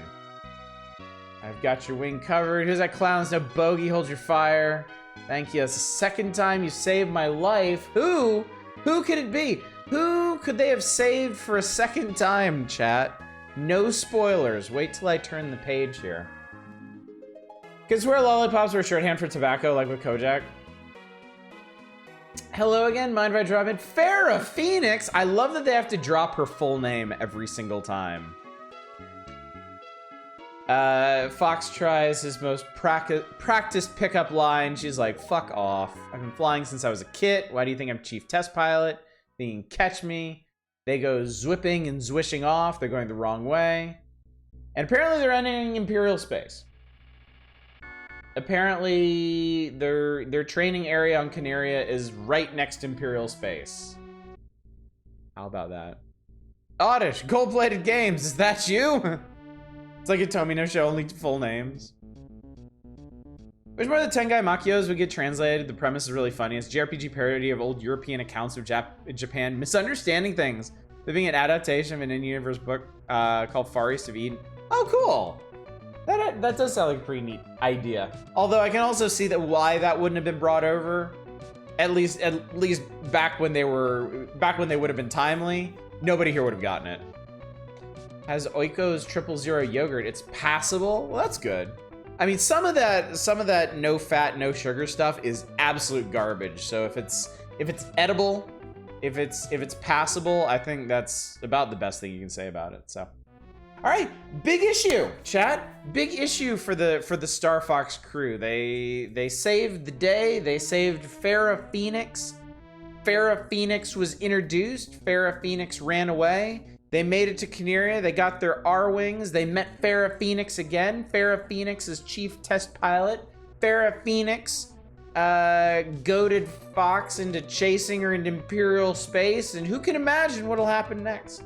I've got your wing covered. Who's that clown? No bogey. Hold your fire. Thank you. That's the second time you saved my life. Who? Who could it be? Who could they have saved for a second time, chat? No spoilers. Wait till I turn the page here. Kids wear lollipops or shorthand for tobacco, like with Kojak. Hello again, mind if I drop in? Farrah Phoenix! I love that they have to drop her full name every single time. Fox tries his most practiced pickup line. She's like, fuck off. I've been flying since I was a kid. Why do you think I'm chief test pilot? They can catch me. They go zwipping and zwishing off. They're going the wrong way. And apparently they're entering Imperial space. Apparently their training area on Canaria is right next to Imperial space. How about that? Oddish, gold-plated games, is that you? It's like a Tomino show, only full names. Wish more of the Tengai Makyos would get translated. The premise is really funny. It's a JRPG parody of old European accounts of Japan misunderstanding things. Living an adaptation of an in-universe book called Far East of Eden. Oh, cool. That does sound like a pretty neat idea. Although I can also see that why that wouldn't have been brought over. At least back when they would have been timely. Nobody here would have gotten it. Has Oiko's 000 yogurt. It's passable. Well, that's good. I mean, some of that no fat, no sugar stuff is absolute garbage. So if it's edible, if it's passable, I think that's about the best thing you can say about it. So, all right, big issue, chat. Big issue for the Star Fox crew. They saved the day. They saved Farrah Phoenix. Farrah Phoenix was introduced. Farrah Phoenix ran away. They made it to Canaria. They got their R-Wings. They met Farrah Phoenix again. Farrah Phoenix is chief test pilot. Farrah Phoenix goaded Fox into chasing her into Imperial space, and who can imagine what'll happen next?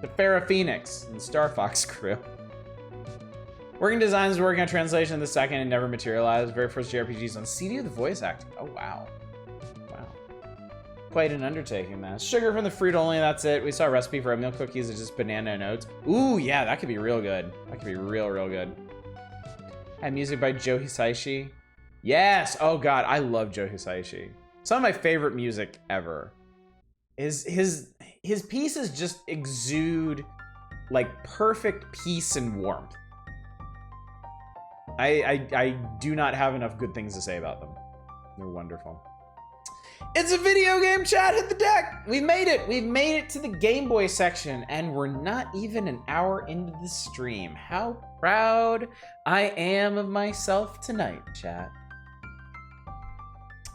The Farrah Phoenix and Star Fox crew. Working designs, working on translation the second and never materialized. Very first JRPGs on CD with the voice acting. Oh, wow. Wow. Quite an undertaking, man. Sugar from the fruit only, that's it. We saw a recipe for oatmeal cookies. It's just banana and oats. Ooh, yeah, that could be real good. That could be real, real good. Had music by Joe Hisaishi. Yes! Oh, God, I love Joe Hisaishi. Some of my favorite music ever. His pieces just exude, like, perfect peace and warmth. I do not have enough good things to say about them. They're wonderful. It's a video game, chat. Hit the deck. We've made it. We've made it to the Game Boy section, and we're not even an hour into the stream. How proud I am of myself tonight, chat.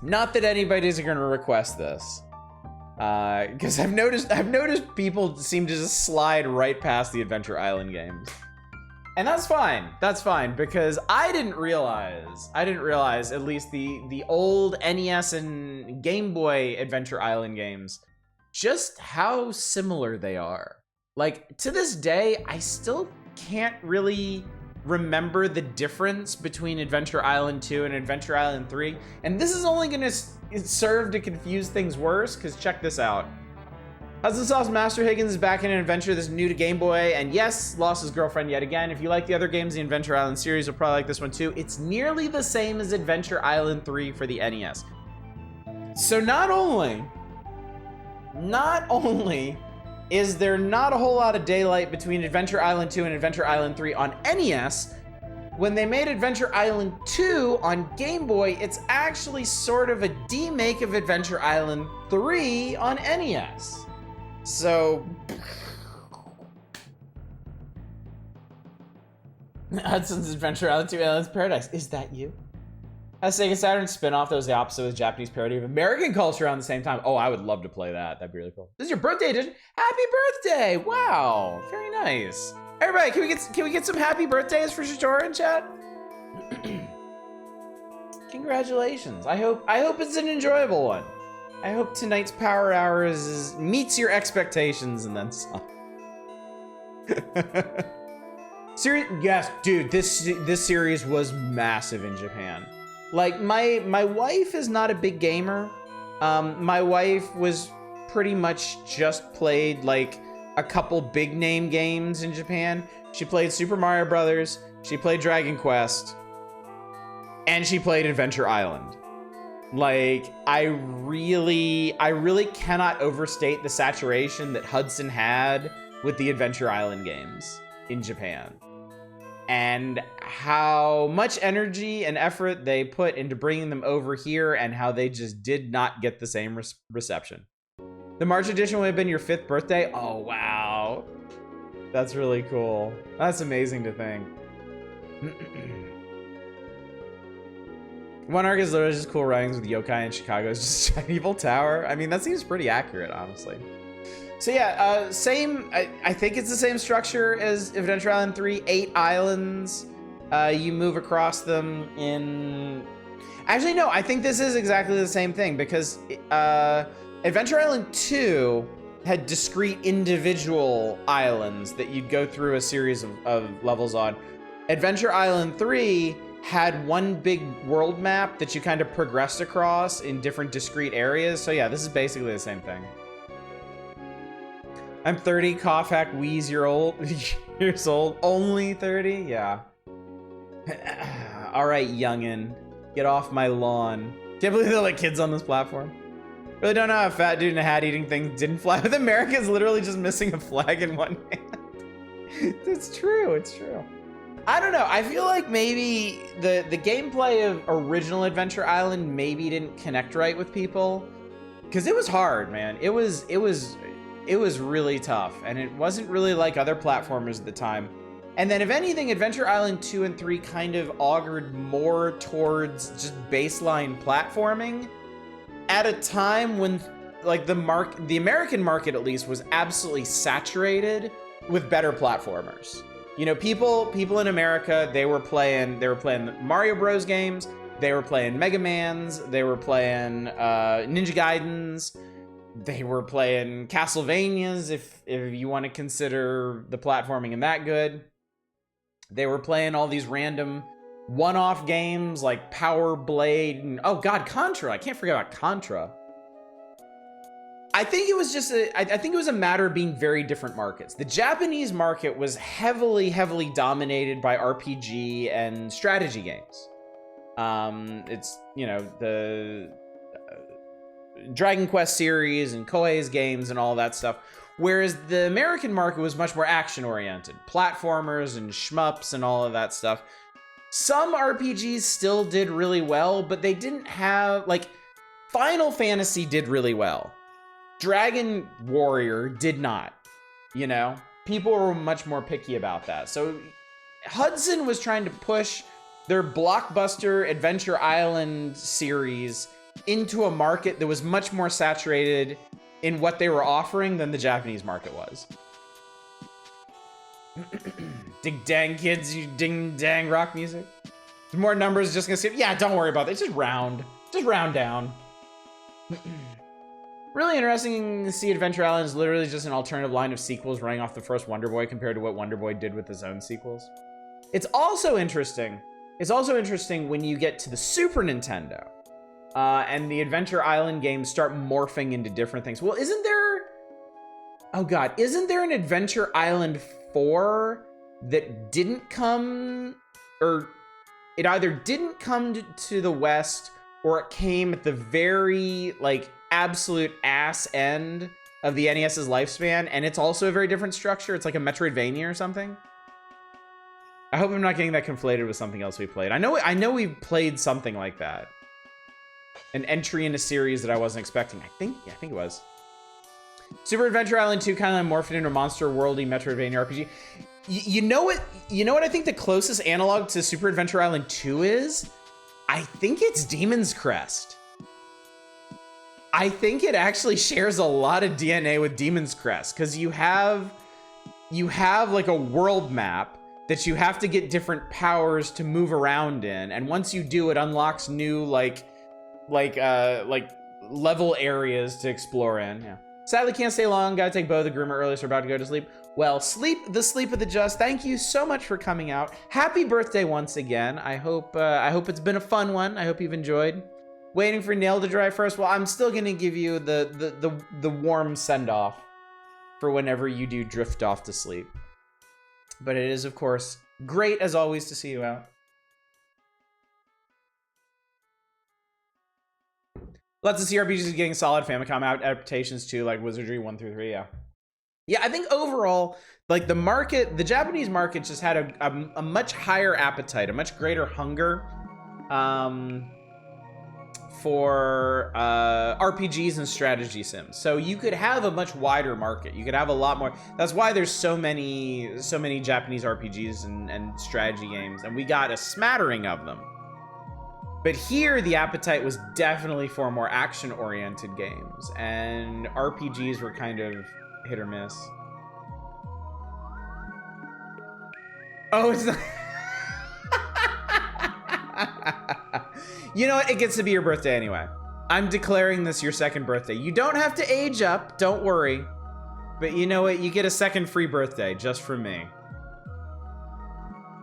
Not that anybody's gonna request this, because I've noticed people seem to just slide right past the Adventure Island games. And that's fine, because I didn't realize, at least the old NES and Game Boy Adventure Island games, just how similar they are. Like, to this day, I still can't really remember the difference between Adventure Island 2 and Adventure Island 3. And this is only gonna serve to confuse things worse, because check this out. Hudson Soft's Master Higgins is back in an adventure that's new to Game Boy, and yes, lost his girlfriend yet again. If you like the other games in the Adventure Island series, you'll probably like this one too. It's nearly the same as Adventure Island 3 for the NES. So not only is there not a whole lot of daylight between Adventure Island 2 and Adventure Island 3 on NES, when they made Adventure Island 2 on Game Boy, it's actually sort of a demake of Adventure Island 3 on NES. So, Hudson's Adventure Island 2 Aliens Paradise. Is that you? A Sega Saturn spin-off that was the opposite with Japanese parody of American culture around the same time. Oh, I would love to play that. That'd be really cool. This is your birthday edition. Happy birthday! Wow, very nice. Everybody, can we get some happy birthdays for Shitora in chat? Congratulations. I hope it's an enjoyable one. I hope tonight's Power Hours meets your expectations and then some. Yes, dude, this series was massive in Japan. Like, my wife is not a big gamer. My wife was pretty much just played like a couple big name games in Japan. She played Super Mario Brothers, she played Dragon Quest, and she played Adventure Island. Like, I really cannot overstate the saturation that Hudson had with the Adventure Island games in Japan. And how much energy and effort they put into bringing them over here, and how they just did not get the same reception. The March edition would have been your 5th birthday? Oh, wow. That's really cool. That's amazing to think. One arc is literally just cool writings with yokai in Chicago's just an evil tower. I mean, that seems pretty accurate, honestly. So yeah, same, I think it's the same structure as Adventure Island 3, 8 islands. You move across them in... Actually, no, I think this is exactly the same thing, because Adventure Island 2 had discrete individual islands that you'd go through a series of levels on. Adventure Island 3 had one big world map that you kind of progressed across in different discrete areas. So yeah, this is basically the same thing. I'm 30, cough hack, wheeze years old, only 30? Yeah. All right, youngin', get off my lawn. Can't believe they're like kids on this platform. Really don't know how a fat dude in a hat eating thing didn't fly with America is literally just missing a flag in one hand. It's true, it's true. I don't know, I feel like maybe the gameplay of original Adventure Island maybe didn't connect right with people. Because it was hard, man. It was really tough, and it wasn't really like other platformers at the time. And then if anything, Adventure Island 2 and 3 kind of augured more towards just baseline platforming at a time when like the American market at least was absolutely saturated with better platformers. You know, people in America, they were playing the Mario Bros games, They were playing Mega Mans, they were playing Ninja Gaidens, they were playing Castlevanias, if you want to consider the platforming and that good. They were playing all these random one-off games like Power Blade and, oh god, Contra. I can't forget about Contra. I think it was just I think it was a matter of being very different markets. The Japanese market was heavily dominated by RPG and strategy games. It's, you know, the Dragon Quest series and Koei's games and all that stuff. Whereas the American market was much more action-oriented. Platformers and shmups and all of that stuff. Some RPGs still did really well, but they didn't have, like, Final Fantasy did really well. Dragon Warrior did not, you know? People were much more picky about that. So Hudson was trying to push their blockbuster Adventure Island series into a market that was much more saturated in what they were offering than the Japanese market was. Ding dang kids, you ding dang rock music. More numbers just gonna skip. Yeah, don't worry about that. It's just round. Just round down. Really interesting to see Adventure Island is literally just an alternative line of sequels running off the first Wonder Boy compared to what Wonder Boy did with his own sequels. It's also interesting. It's also interesting when you get to the Super Nintendo. And the Adventure Island games start morphing into different things. Well, isn't there... Oh god, isn't there an Adventure Island 4 that didn't come... Or it either didn't come to the West, or it came at the very, like, absolute ass end of the NES's lifespan, and it's also a very different structure. It's like a Metroidvania or something. I hope I'm not getting that conflated with something else we played. I know we've played something like that. An entry in a series that I wasn't expecting. I think it was. Super Adventure Island 2 kind of morphed into a monster worldy Metroidvania RPG. You know what I think the closest analog to Super Adventure Island 2 is? I think it's Demon's Crest. I think it actually shares a lot of DNA with Demon's Crest, because you have like a world map that you have to get different powers to move around in, and once you do, it unlocks new like level areas to explore in. Yeah. Sadly, can't stay long. Gotta take Bo the groomer early, so we're about to go to sleep. Well, the sleep of the just. Thank you so much for coming out. Happy birthday once again. I hope it's been a fun one. I hope you've enjoyed. Waiting for nail to dry first. Well, I'm still gonna give you the warm send off for whenever you do drift off to sleep. But it is, of course, great as always to see you out. Lots of CRPGs getting solid Famicom adaptations too, like Wizardry 1 through 3. Yeah. Yeah, I think overall, like the Japanese market just had a much higher appetite, a much greater hunger for RPGs and strategy sims. So you could have a much wider market. You could have a lot more. That's why there's so many Japanese RPGs and strategy games, and we got a smattering of them. But here, the appetite was definitely for more action-oriented games, and RPGs were kind of hit or miss. Oh, it's not... You know what? It gets to be your birthday anyway. I'm declaring this your second birthday. You don't have to age up, don't worry. But you know what? You get a second free birthday just for me.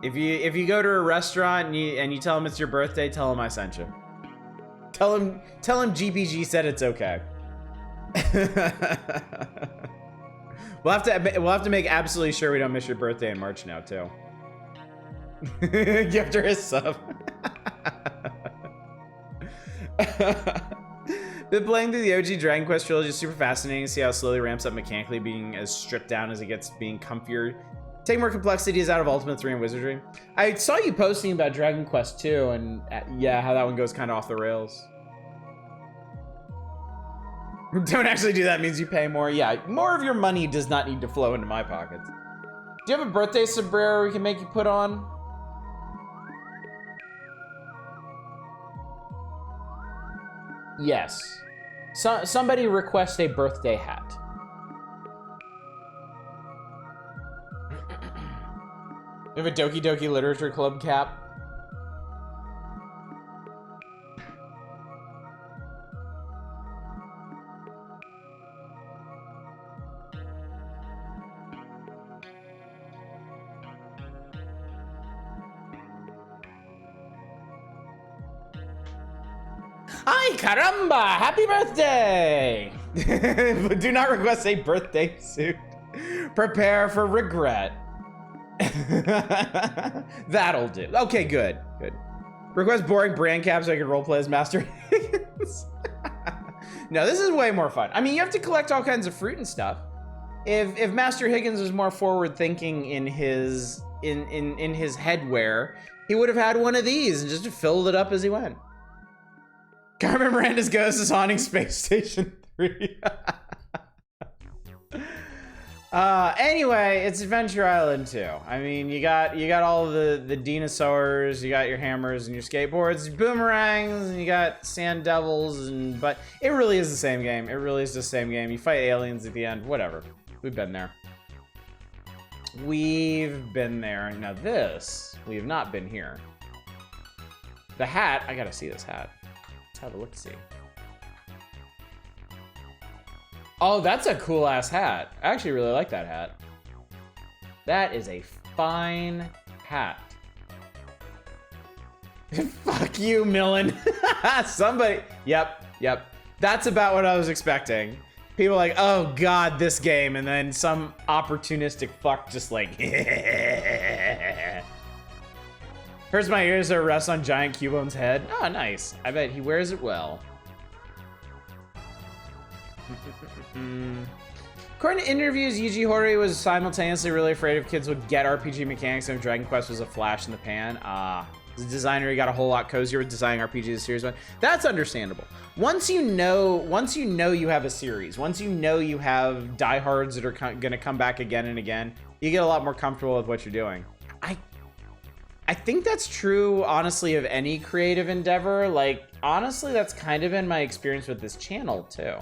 If you go to a restaurant and you tell them it's your birthday, tell them I sent you. Tell them GPG said it's okay. We'll have to make absolutely sure we don't miss your birthday in March now too. Gift her a sub. Been playing through the OG Dragon Quest trilogy. Super fascinating to see how it slowly ramps up mechanically, being as stripped down as it gets, being comfier. Take more complexities out of Ultimate 3 and Wizardry. I saw you posting about Dragon Quest 2 and yeah, how that one goes kind of off the rails. Don't actually do that means you pay more. Yeah, more of your money does not need to flow into my pockets. Do you have a birthday sombrero we can make you put on? Yes. Somebody request a birthday hat. You have a Doki Doki Literature Club cap? Ay, caramba! Happy birthday! But do not request a birthday suit. Prepare for regret. That'll do. Okay, good. Good. Request boring brand cap so I can roleplay as Master Higgins. No, this is way more fun. I mean, you have to collect all kinds of fruit and stuff. If Master Higgins was more forward thinking in his his headwear, he would have had one of these and just filled it up as he went. Carmen Miranda's ghost is haunting Space Station 3. Anyway, it's Adventure Island 2. I mean, you got all the dinosaurs, you got your hammers and your skateboards, boomerangs, and you got sand devils, but it really is the same game. It really is the same game. You fight aliens at the end, whatever. We've been there. We've been there. Now this, we have not been here. The hat, I gotta see this hat. Let's have a look-see. Oh, that's a cool-ass hat. I actually really like that hat. That is a fine hat. Fuck you, Milon. Somebody, yep. That's about what I was expecting. People are like, oh God, this game, and then some opportunistic fuck just like, hurts my ears to rest on giant Cubone's head. Oh, nice. I bet he wears it well. According to interviews, Yuji Horii was simultaneously really afraid if kids would get RPG mechanics and if Dragon Quest was a flash in the pan. As a designer, he got a whole lot cozier with designing RPGs as Series 1. That's understandable. Once you know you have a series, once you know you have diehards that are gonna come back again and again, you get a lot more comfortable with what you're doing. I think that's true, honestly, of any creative endeavor. Like, honestly, that's kind of been my experience with this channel, too.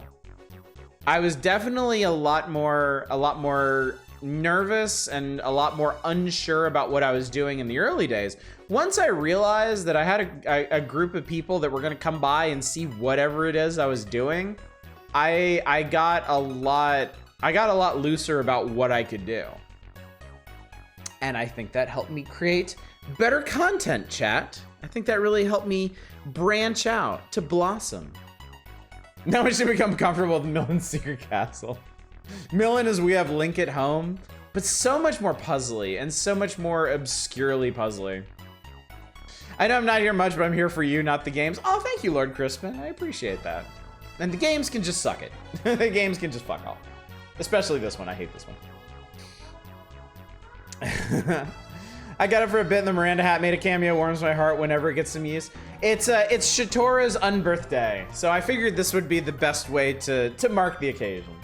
I was definitely a lot more nervous and a lot more unsure about what I was doing in the early days. Once I realized that I had a group of people that were gonna come by and see whatever it is I was doing, I got a lot looser about what I could do. And I think that helped me create better content, chat. I think that really helped me branch out to blossom. Now we should become comfortable with Milon's secret castle. Milon is We Have Link at Home, but so much more puzzly and so much more obscurely puzzly. I know I'm not here much, but I'm here for you, not the games. Oh, thank you, Lord Crispin. I appreciate that. And the games can just suck it. The games can just fuck off. Especially this one. I hate this one. I got it for a bit, and the Miranda hat made a cameo, warms my heart whenever it gets some use. It's Shatora's unbirthday, so I figured this would be the best way to mark the occasion.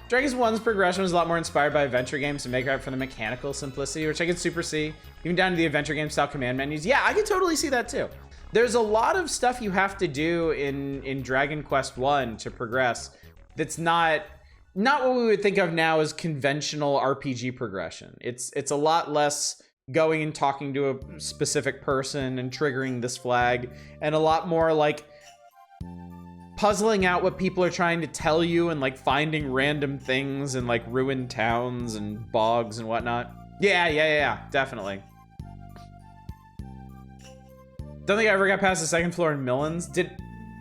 Dragon's 1's progression was a lot more inspired by adventure games to make up for the mechanical simplicity, which I could super see, even down to the adventure game style command menus. Yeah, I could totally see that too. There's a lot of stuff you have to do in Dragon Quest 1 to progress that's not what we would think of now as conventional RPG progression. It's a lot less going and talking to a specific person and triggering this flag, and a lot more like puzzling out what people are trying to tell you and like finding random things in like ruined towns and bogs and whatnot. Yeah, definitely. Don't think I ever got past the second floor in Milon's.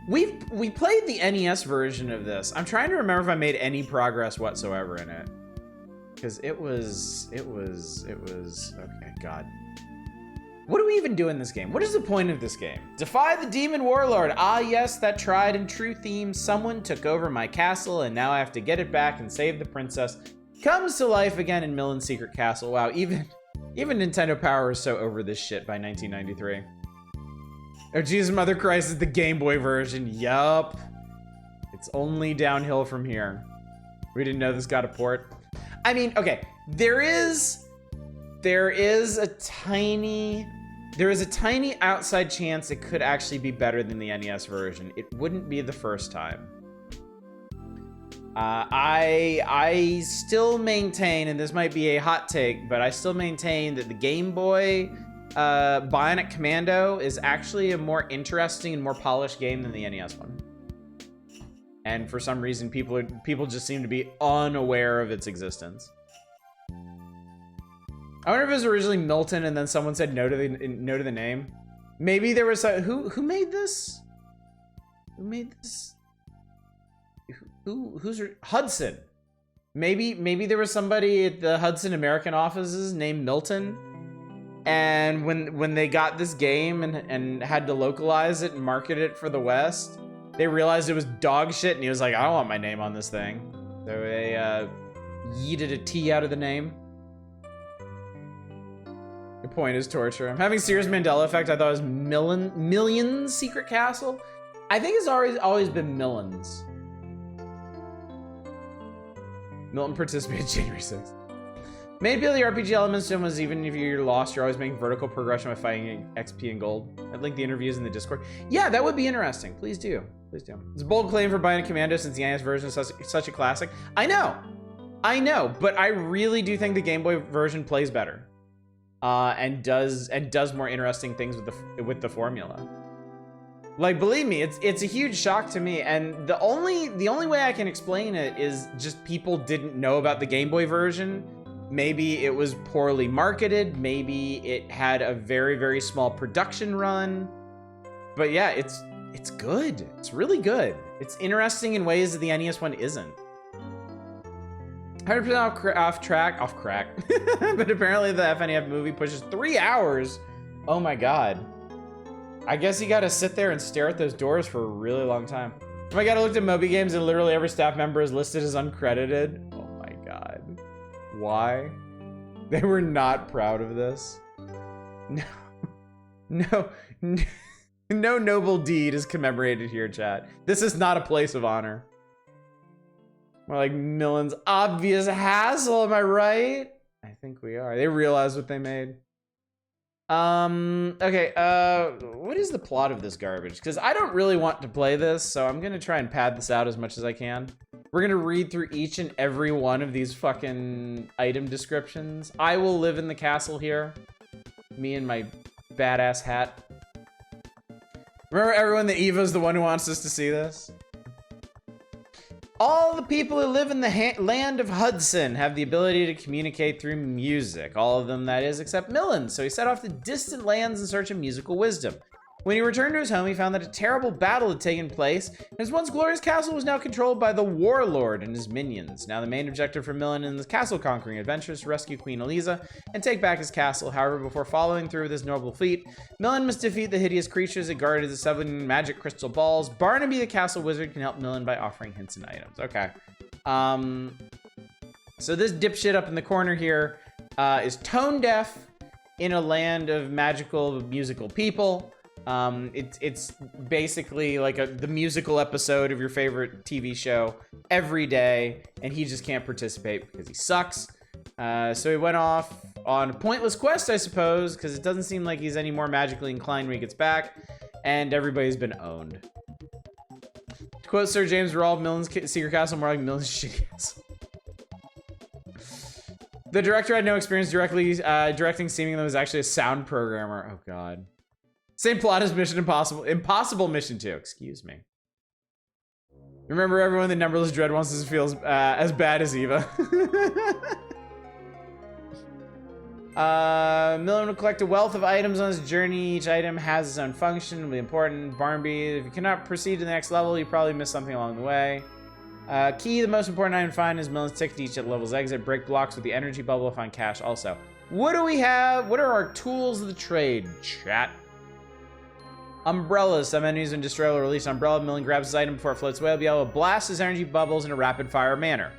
We played the NES version of this. I'm trying to remember if I made any progress whatsoever in it. Because it was, okay, God. What do we even do in this game? What is the point of this game? Defy the demon warlord. Ah, yes, that tried and true theme. Someone took over my castle and now I have to get it back and save the princess. Comes to life again in Milon's secret castle. Wow, even Nintendo Power is so over this shit by 1993. Oh, Jesus, Mother Christ is the Game Boy version. Yup. It's only downhill from here. We didn't know this got a port. I mean, okay, there is a tiny outside chance it could actually be better than the NES version. It wouldn't be the first time. I still maintain, and this might be a hot take, but I still maintain that the Game Boy Bionic Commando is actually a more interesting and more polished game than the NES one. And for some reason, people just seem to be unaware of its existence. I wonder if it was originally Milton and then someone said no to the name. Maybe there was a, who made this? Who made this? Who's Hudson? Maybe there was somebody at the Hudson American offices named Milton, and when they got this game and had to localize it and market it for the West, they realized it was dog shit, and he was like, I don't want my name on this thing. So they yeeted a T out of the name. The point is torture. I'm having Sears Mandela effect. I thought it was Million's Secret Castle. I think it's always been Milon's. Milton participated January 6th. Main appeal of the RPG elements to him was even if you're lost, you're always making vertical progression by fighting XP and gold. I'd link the interviews in the Discord. Yeah, that would be interesting. Please do. Please do. It's a bold claim for Bionic Commando since the NES version is such a classic. I know, but I really do think the Game Boy version plays better. And does more interesting things with the formula. Like, believe me, it's a huge shock to me, and the only way I can explain it is just people didn't know about the Game Boy version. Maybe it was poorly marketed, maybe it had a very, very small production run. But yeah, it's good. It's really good. It's interesting in ways that the NES one isn't. 100% off crack. But apparently the FNAF movie pushes 3 hours. Oh my god. I guess you gotta sit there and stare at those doors for a really long time. Oh my god, I looked at Moby Games and literally every staff member is listed as uncredited. Oh my god. Why? They were not proud of this. No noble deed is commemorated here, chat. This is not a place of honor. More like Milon's obvious hassle, am I right? I think we are. They realized what they made. Okay, what is the plot of this garbage? Because I don't really want to play this, so I'm gonna try and pad this out as much as I can. We're gonna read through each and every one of these fucking item descriptions. I will live in the castle here. Me and my badass hat. Remember everyone that Eva's the one who wants us to see this? All the people who live in the land of Hudson have the ability to communicate through music. All of them, that is, except Milon. So he set off to distant lands in search of musical wisdom. When he returned to his home, he found that a terrible battle had taken place, and his once glorious castle was now controlled by the warlord and his minions. Now the main objective for Milon in the castle-conquering adventure is to rescue Queen Eliza and take back his castle. However, before following through with his noble feat, Milon must defeat the hideous creatures that guarded the 7 magic crystal balls. Barnaby, the castle wizard, can help Milon by offering hints and items. Okay. So this dipshit up in the corner here is tone deaf in a land of magical musical people. It's basically like the musical episode of your favorite TV show every day, and he just can't participate because he sucks. So he went off on a pointless quest, I suppose, because it doesn't seem like he's any more magically inclined when he gets back, and everybody's been owned. To quote Sir James Rolfe, Milon's secret castle more like Milon's shitty castle. The director had no experience directing, seeming that was actually a sound programmer. Oh god. Same plot as Mission Impossible. Impossible Mission 2, excuse me. Remember everyone that Numberless Dread wants us to feel as bad as Eva. Milon will collect a wealth of items on his journey. Each item has its own function, will be important. Barnaby, if you cannot proceed to the next level, you probably missed something along the way. Key, the most important item to find is Milon's ticket to each level's exit. Break blocks with the energy bubble, find cash also. What do we have? What are our tools of the trade, chat? Umbrellas. Some enemies when destroyed will release an umbrella. Milon grabs his item before it floats away. He'll be able to blast his energy bubbles in a rapid-fire manner.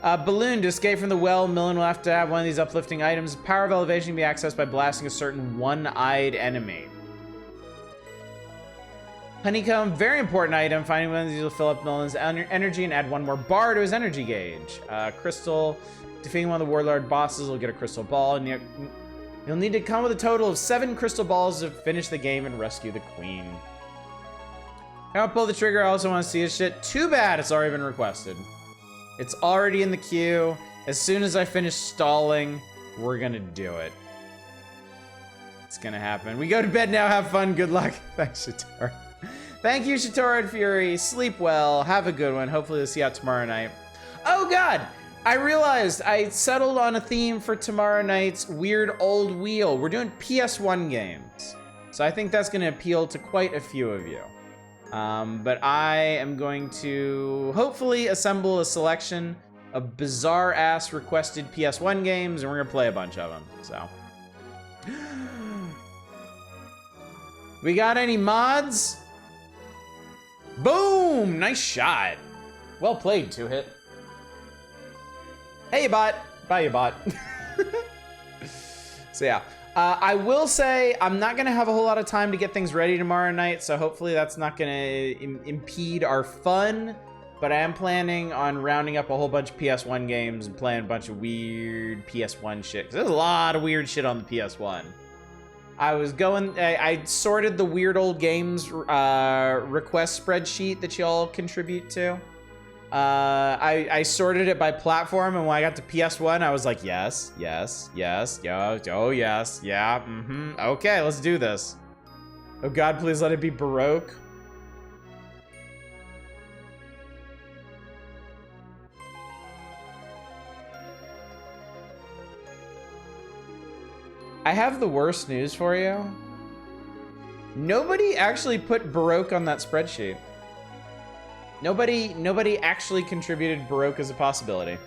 Balloon. To escape from the well, Milon will have to have one of these uplifting items. Power of elevation can be accessed by blasting a certain one-eyed enemy. Honeycomb. Very important item. Finding one of these will fill up Milon's energy and add one more bar to his energy gauge. Crystal. Defeating one of the warlord bosses will get a crystal ball, and you'll need to come with a total of 7 crystal balls to finish the game and rescue the queen. I'll pull the trigger. I also want to see his shit. Too bad it's already been requested. It's already in the queue. As soon as I finish stalling, we're gonna do it. It's gonna happen. We go to bed now. Have fun. Good luck. Thanks, Shator. Thank you, Shator and Fury. Sleep well. Have a good one. Hopefully we'll see you out tomorrow night. Oh god! I realized I settled on a theme for tomorrow night's Weird Old Wheel. We're doing PS1 games. So I think that's going to appeal to quite a few of you. But I am going to hopefully assemble a selection of bizarre-ass requested PS1 games, and we're going to play a bunch of them, so. We got any mods? Boom! Nice shot. Well played, 2-hit. Hey, bot. Bye, you bot. So yeah, I will say I'm not gonna have a whole lot of time to get things ready tomorrow night, so hopefully that's not gonna impede our fun. But I am planning on rounding up a whole bunch of PS1 games and playing a bunch of weird PS1 shit. 'Cause there's a lot of weird shit on the PS1. I sorted the weird old games request spreadsheet that y'all contribute to. I sorted it by platform, and when I got to PS1, I was like, yes, yes, yes, yes, oh yes, yeah, okay, let's do this. Oh God, please let it be Baroque. I have the worst news for you. Nobody actually put Baroque on that spreadsheet. Nobody actually contributed Baroque as a possibility.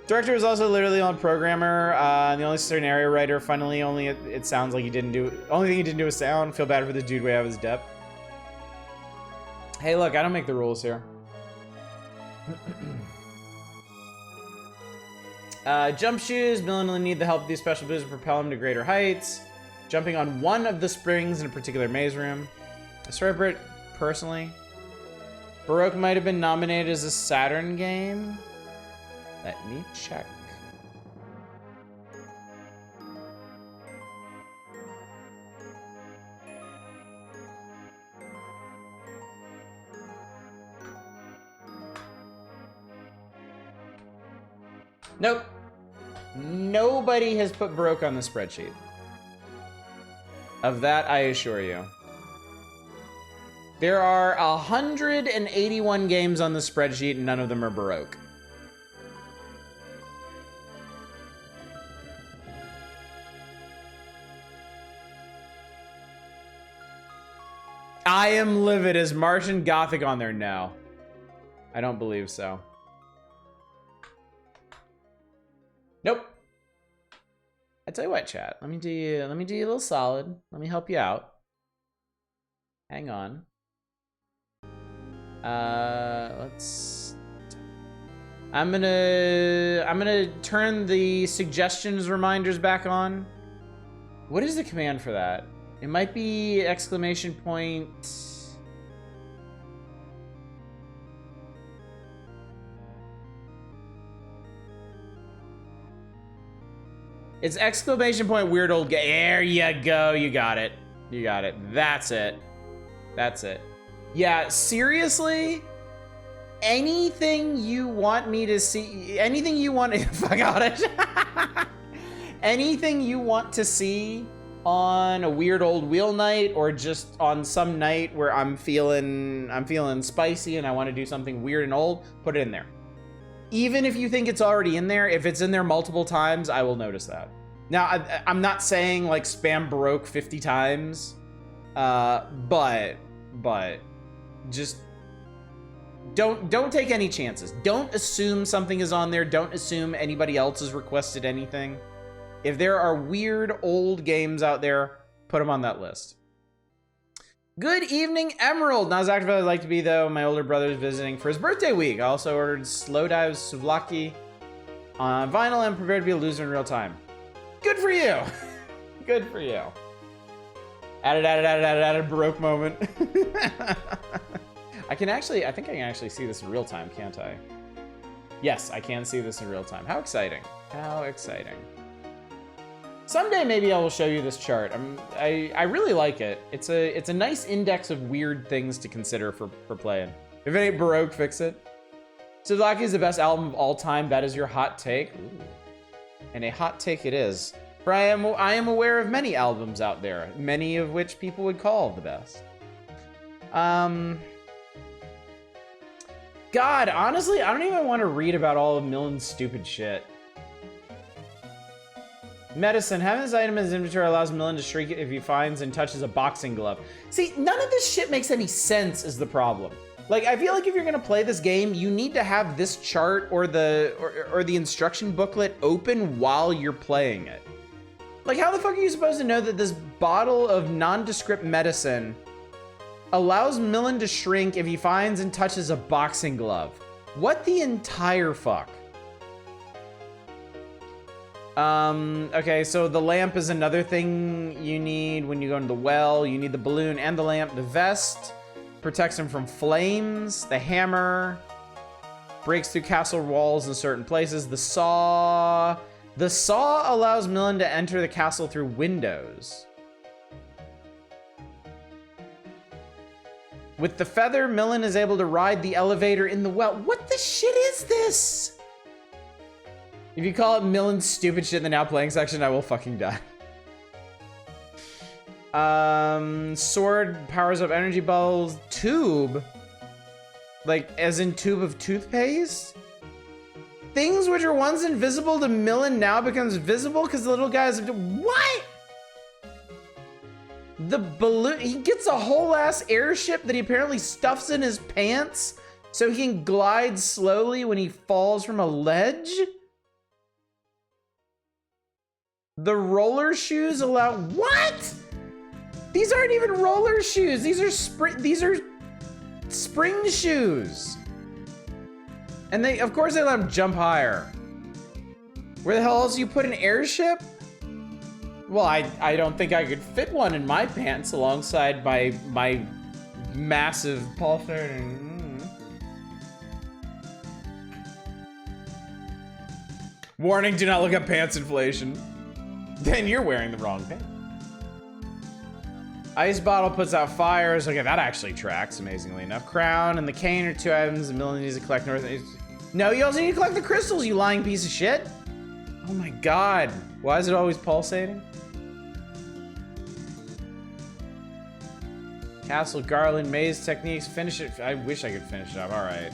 Director was also literally on programmer, and the only scenario writer. Finally, it sounds like he didn't do. Only thing he didn't do was sound. Feel bad for the dude way out of his depth. Hey, look, I don't make the rules here. Jump shoes. Milon will need the help of these special boosts to propel him to greater heights. Jumping on one of the springs in a particular maze room. I swear, it personally. Baroque might have been nominated as a Saturn game. Let me check. Nope. Nobody has put Baroque on the spreadsheet. Of that, I assure you. There are 181 games on the spreadsheet, and none of them are Baroque. I am livid. Is Martian Gothic on there? No. I don't believe so. Nope. I tell you what, chat. Let me do you a little solid. Let me help you out. Hang on. I'm gonna turn the suggestions reminders back on. What is the command for that? It might be exclamation point. It's exclamation point weird old game. There you go. You got it. You got it. That's it. That's it. Yeah, seriously? Anything you want me to see, anything you want, fuck out it. Anything you want to see on a weird old wheel night, or just on some night where I'm feeling spicy and I want to do something weird and old, put it in there. Even if you think it's already in there, if it's in there multiple times, I will notice that. Now, I'm not saying like spam Baroque 50 times, but just don't take any chances. Don't assume something is on there. Don't assume anybody else has requested anything. If there are weird old games out there, put them on that list. Good evening, Emerald. Not as active as I'd like to be, though. My older brother is visiting for his birthday week. I also ordered Slowdive's Souvlaki on vinyl and prepared to be a loser in real time. Good for you. Good for you. Added Baroque moment. I think I can actually see this in real time, can't I? Yes, I can see this in real time. How exciting. How exciting. Someday maybe I will show you this chart. I really like it. It's a nice index of weird things to consider for playing. If it ain't Baroque, fix it. Souvlaki is the best album of all time. That is your hot take. Ooh. And a hot take it is. For I am aware of many albums out there, many of which people would call the best. God, honestly, I don't even want to read about all of Milon's stupid shit. Medicine. Having this item in his inventory allows Milon to shriek if he finds and touches a boxing glove. See, none of this shit makes any sense is the problem. Like, I feel like if you're gonna play this game, you need to have this chart or the instruction booklet open while you're playing it. Like, how the fuck are you supposed to know that this bottle of nondescript medicine allows Milon to shrink if he finds and touches a boxing glove? What the entire fuck? Okay, so the lamp is another thing you need when you go into the well. You need the balloon and the lamp. The vest protects him from flames. The hammer breaks through castle walls in certain places. The saw allows Milon to enter the castle through windows. With the feather, Milon is able to ride the elevator in the well. What the shit is this? If you call it Milon's stupid shit in the now playing section, I will fucking die. Sword powers up energy balls. Tube? Like, as in tube of toothpaste? Things which are once invisible to Milon now becomes visible because the little guys have to... What? The balloon... He gets a whole ass airship that he apparently stuffs in his pants so he can glide slowly when he falls from a ledge? The roller shoes allow... What? These aren't even roller shoes. These are spring shoes. And they, of course, they let him jump higher. Where the hell else do you put an airship? Well, I don't think I could fit one in my pants alongside my massive pulsating. Warning, do not look up pants inflation. Then you're wearing the wrong pants. Ice bottle puts out fires. Okay, that actually tracks, amazingly enough. Crown and the cane are two items the Milon needs to collect. No, you also need to collect the crystals, you lying piece of shit. Oh my god. Why is it always pulsating? Castle Garland, maze techniques. Finish it. I wish I could finish it up. All right.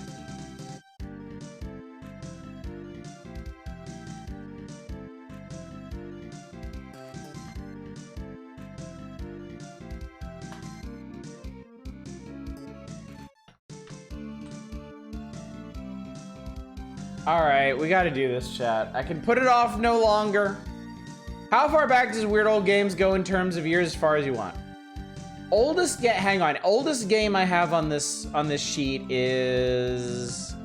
All right, we gotta do this, chat. I can put it off no longer. How far back does Weird Old Games go in terms of years? As far as you want. Oldest game I have on this sheet is,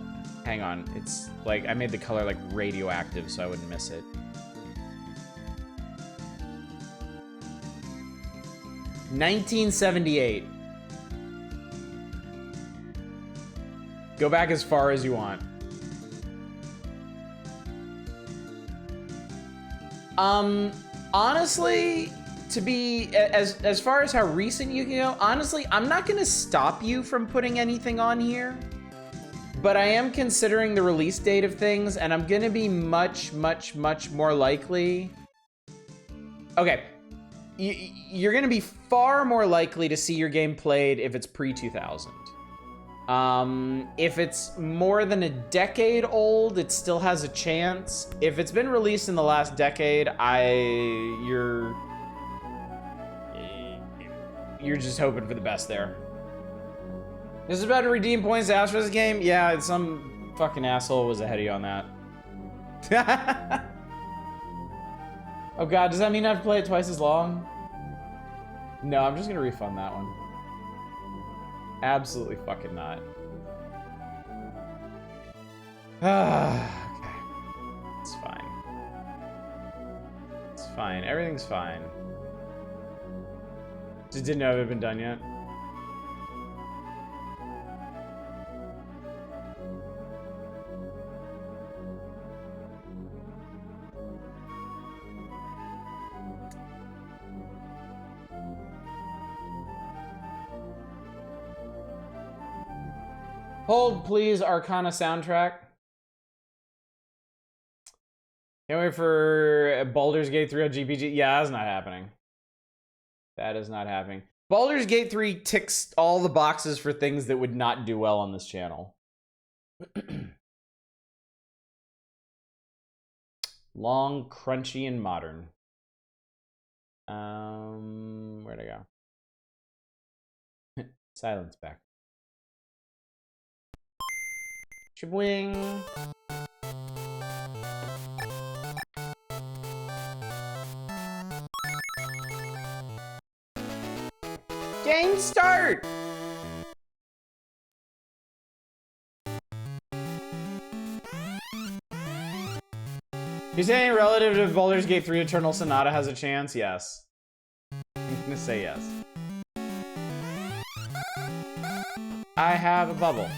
hang on, it's like, I made the color like radioactive so I wouldn't miss it. $1978. Go back as far as you want. Honestly, to be as far as how recent you can go, honestly, I'm not gonna stop you from putting anything on here, but I am considering the release date of things, and I'm gonna be much more likely. Okay, you're gonna be far more likely to see your game played if it's pre-2000. If it's more than a decade old, it still has a chance. If it's been released in the last decade, you're just hoping for the best there. This is about to redeem points to ask for this game? Yeah, some fucking asshole was ahead of you on that. Oh god, does that mean I have to play it twice as long? No, I'm just gonna refund that one. Absolutely fucking not. Okay. It's fine. It's fine. Everything's fine. Just didn't know it had been done yet. Hold, please, Arcana soundtrack. Can't wait for Baldur's Gate 3 on GPG. Yeah, that's not happening. That is not happening. Baldur's Gate 3 ticks all the boxes for things that would not do well on this channel. Long, crunchy, and modern. Where'd I go? Silence back. Shabwing. Game start! You're saying relative to Baldur's Gate 3 Eternal Sonata has a chance? Yes. I'm gonna say yes. I have a bubble.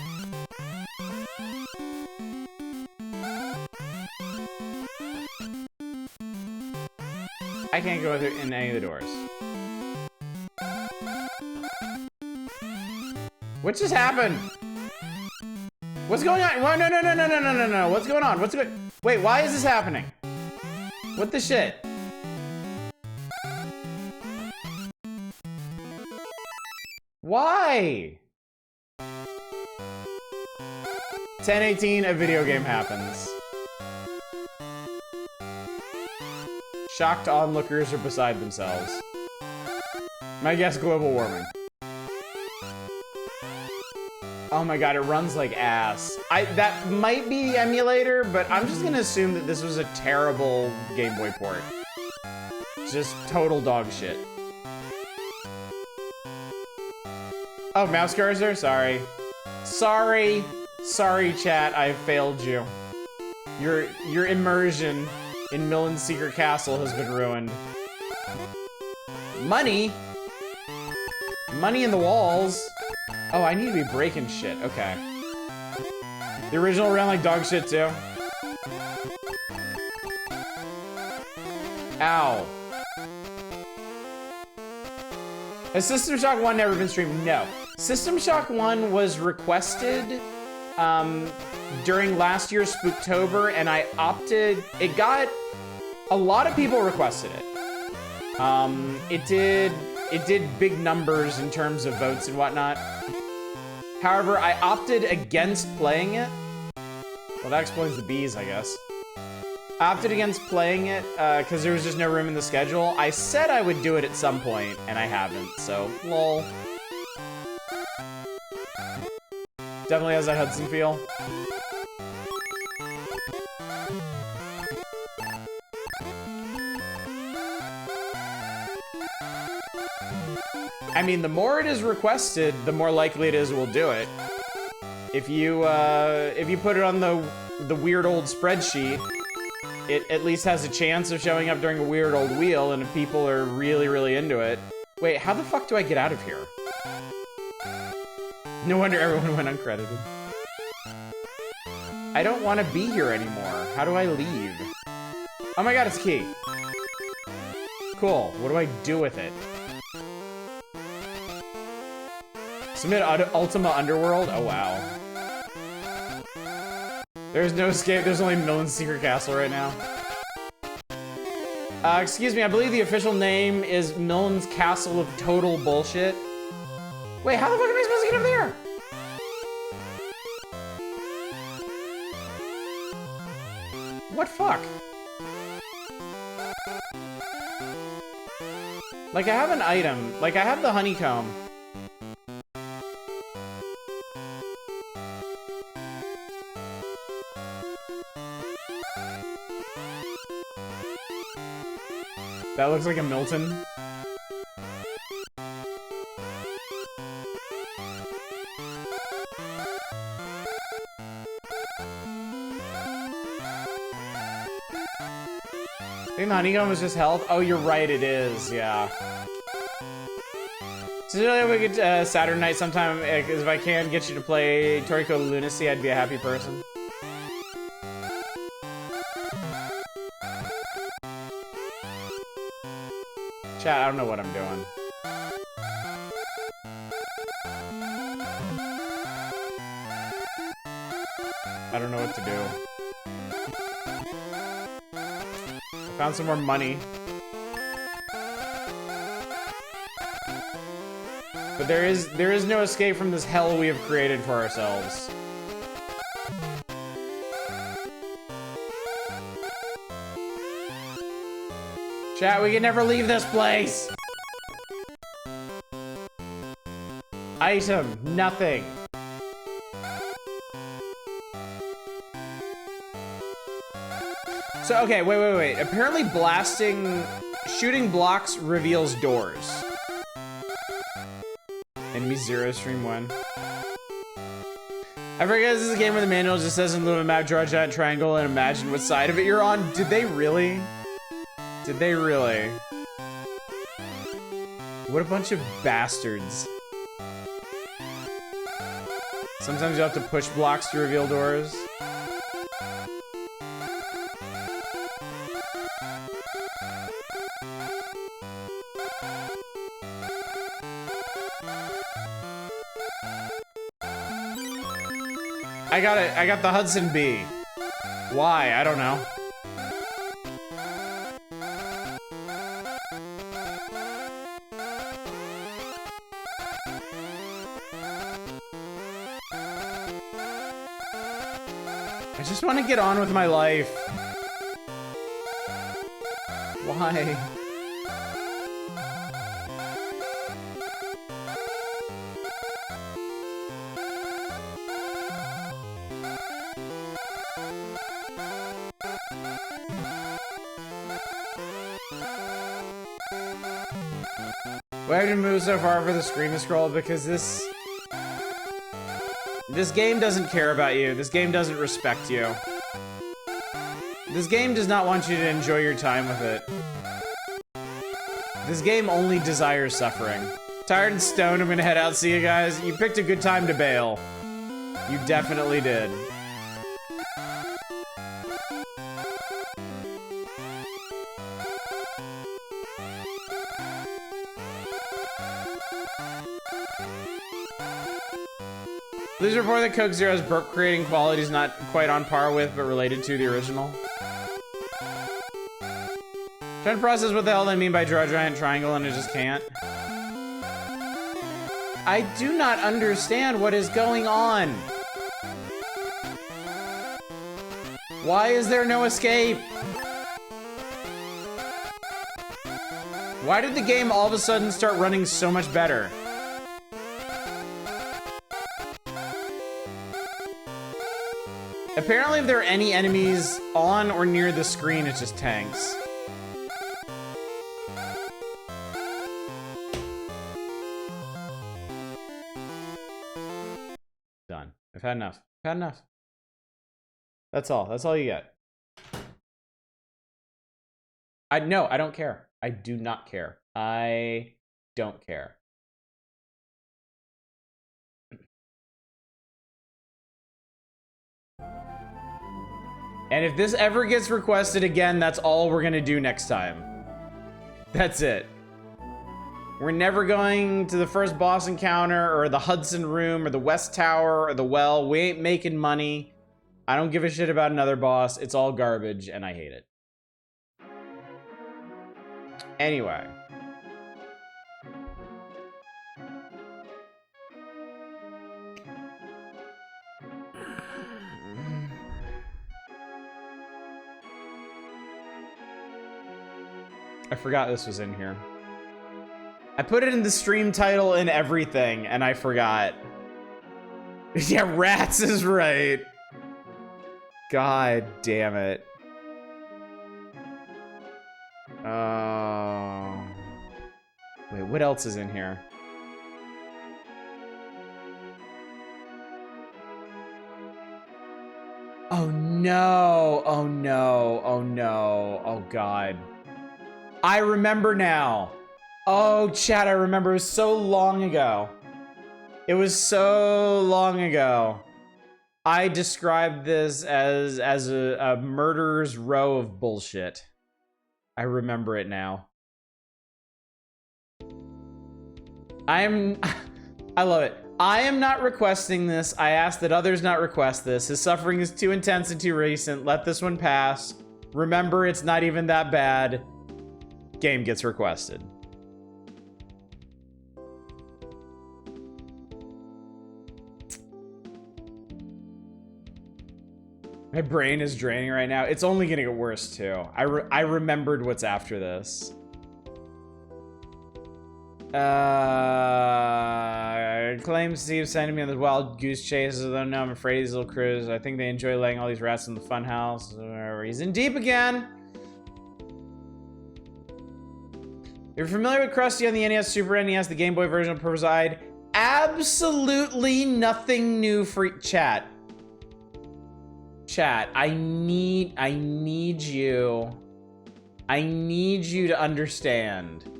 I can't go in any of the doors. What just happened? What's going on? No. What's going on? Wait, why is this happening? What the shit? Why? 10:18, a video game happens. Shocked onlookers are beside themselves. My guess, global warming. Oh my god, it runs like ass. That might be the emulator, but I'm just gonna assume that this was a terrible Game Boy port. Just total dog shit. Oh, mouse cursor? Sorry. Sorry, chat, I failed you. Your immersion in Milon's secret castle has been ruined. Money? Money in the walls? Oh, I need to be breaking shit. Okay. The original ran like dog shit too. Ow. Has System Shock 1 never been streamed? No. System Shock 1 was requested during last year's Spooktober, and I opted. It got a lot of people requested it. It did big numbers in terms of votes and whatnot. However, I opted against playing it. Well, that explains the bees, I guess. I opted against playing it because there was just no room in the schedule. I said I would do it at some point, and I haven't, so lol. Definitely has that Hudson feel. I mean, the more it is requested, the more likely it is we'll do it. If you put it on the weird old spreadsheet, it at least has a chance of showing up during a weird old wheel, and if people are really, really into it. Wait, how the fuck do I get out of here? No wonder everyone went uncredited. I don't want to be here anymore. How do I leave? Oh my god, it's a key. Cool. What do I do with it? Submit Ultima Underworld? Oh, wow. There's no escape. There's only Milon's secret castle right now. Excuse me, I believe the official name is Milon's Castle of Total Bullshit. Wait, how the fuck am I supposed to get up there? What fuck? Like, I have an item. Like, I have the honeycomb. That looks like a Milton. I think the honeycomb was just health. Oh, you're right, it is, yeah. So we could Saturday night sometime, because if I can get you to play Toriko Lunacy, I'd be a happy person. Chat, I don't know what I'm doing. I don't know what to do. I found some more money. But there is no escape from this hell we have created for ourselves. Chat, we can never leave this place. Item, nothing. So, okay, wait. Apparently shooting blocks reveals doors. Enemy 0, stream 1. I forget this is a game where the manual just says in the map, draw a giant triangle and imagine what side of it you're on. Did they really? Did they really? What a bunch of bastards. Sometimes you have to push blocks to reveal doors. I got it. I got the Hudson Bee. Why? I don't know. I just want to get on with my life. Why? Why did you move so far for the screen to scroll? Because this game doesn't care about you. This game doesn't respect you. This game does not want you to enjoy your time with it. This game only desires suffering. Tired and stoned, I'm gonna head out. See you guys. You picked a good time to bail. You definitely did. Please report that Coke Zero's burp creating quality is not quite on par with, but related to the original. Trying to process what the hell they mean by draw a giant triangle and I just can't. I do not understand what is going on. Why is there no escape? Why did the game all of a sudden start running so much better? Apparently, if there are any enemies on or near the screen, it's just tanks. Done. I've had enough. I've had enough. That's all. That's all you get. No, I don't care. I do not care. I don't care. And if this ever gets requested again, that's all we're gonna do next time. That's it. We're never going to the first boss encounter or the Hudson Room or the West Tower or the well. We ain't making money. I don't give a shit about another boss. It's all garbage and I hate it. Anyway. I forgot this was in here. I put it in the stream title and everything, and I forgot. Yeah, rats is right. God damn it. Wait, what else is in here? Oh no, oh no, oh no, oh god. I remember now. Oh, chat, I remember. It was so long ago. It was so long ago. I described this as a murderer's row of bullshit. I remember it now. I love it. I am not requesting this. I ask that others not request this. His suffering is too intense and too recent. Let this one pass. Remember, it's not even that bad. Game gets requested. My brain is draining right now. It's only gonna get worse too. I remembered what's after this. Claims Steve sending me on the wild goose chases, though no, I'm afraid he's a little cruise. I think they enjoy laying all these rats in the fun house. He's in deep again. You're familiar with Krusty on the NES, Super NES, the Game Boy version will provide absolutely nothing new for chat. Chat, I need you to understand.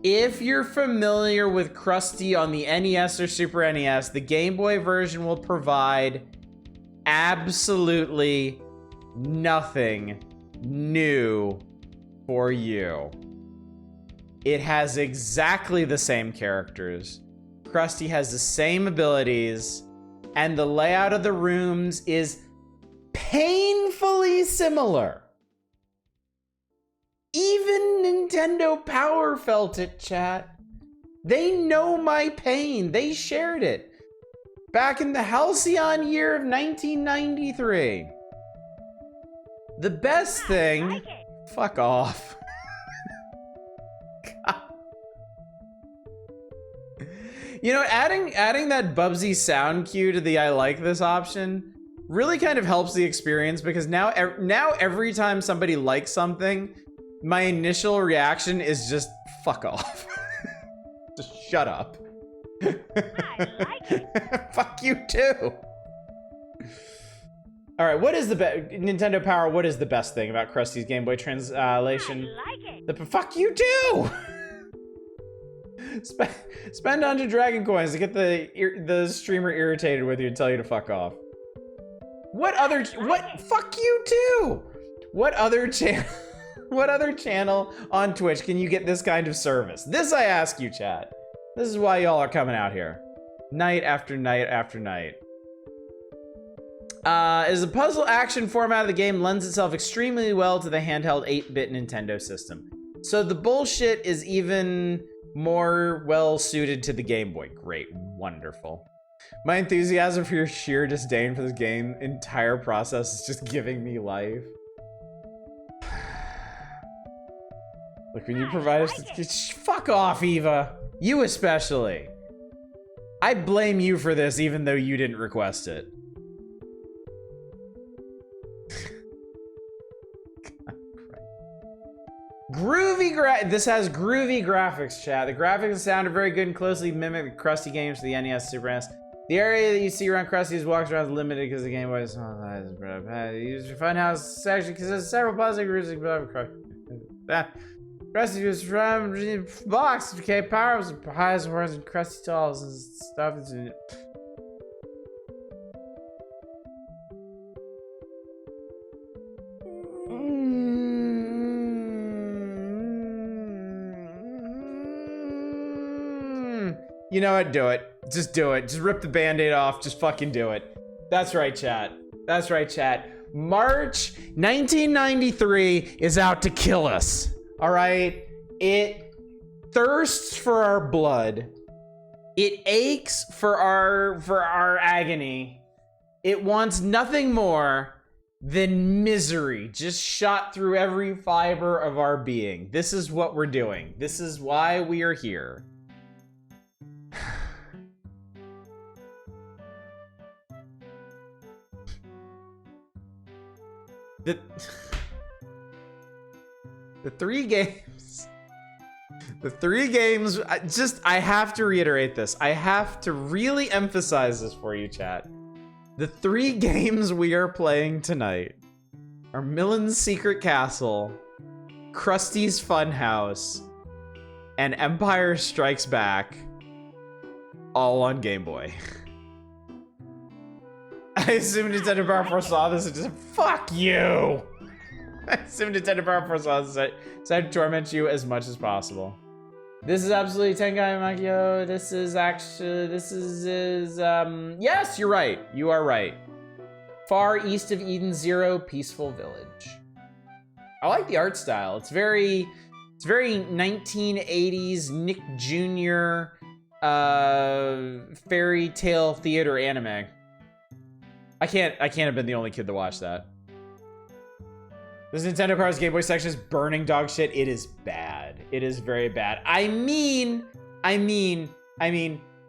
If you're familiar with Krusty on the NES or Super NES, the Game Boy version will provide absolutely nothing new for you. It has exactly the same characters. Krusty has the same abilities, and the layout of the rooms is painfully similar. Even Nintendo Power felt it, chat. They know my pain. They shared it. Back in the halcyon year of 1993. The best thing... Like fuck off. You know, adding that Bubsy sound cue to the I like this option really kind of helps the experience, because now every time somebody likes something, my initial reaction is just fuck off. Just shut up. I like it. Fuck you too. All right, what is the Nintendo Power? What is the best thing about Krusty's Game Boy translation? I like it. Fuck you too. Spend 100 dragon coins to get the streamer irritated with you and tell you to fuck off. What fuck you too. What other channel on Twitch can you get this kind of service? This I ask you, chat. This is why y'all are coming out here. Night after night after night. Is the puzzle action format of the game lends itself extremely well to the handheld 8-bit Nintendo system. So the bullshit is even more well suited to the Game Boy. Great, wonderful. My enthusiasm for your sheer disdain for this game entire process is just giving me life. Look, when you provide us, fuck off, Eva. You especially. I blame you for this, even though you didn't request it. This has groovy graphics, chat. The graphics and sound are very good and closely mimic the Krusty games for the NES, Super NES. The area that you see around Krusty's walks around is limited because the Game Boy is small size. Use your funhouse section because there's several puzzle groups. Krusty was from box. Okay, powers, highest horns, and Krusty dolls and stuff. You know what? Do it. Just do it. Just rip the band-aid off. Just fucking do it. That's right, chat. That's right, chat. March 1993 is out to kill us. All right? It thirsts for our blood. It aches for our agony. It wants nothing more than misery just shot through every fiber of our being. This is what we're doing. This is why we are here. The three games, I have to reiterate this. I have to really emphasize this for you, chat. The 3 games we are playing tonight are Milon's Secret Castle, Krusty's Funhouse, and Empire Strikes Back, all on Game Boy. I assume Nintendo Power foresaw this and just fuck you. I assume Nintendo Power foresaw this and decided to torment you as much as possible. This is absolutely Tengai Makio. This is yes, you're right. You are right. Far east of Eden Zero, peaceful village. I like the art style. It's very 1980s Nick Jr. Fairy tale theater anime. I can't have been the only kid to watch that. This Nintendo Power's Game Boy section is burning dog shit. It is bad. It is very bad. I mean,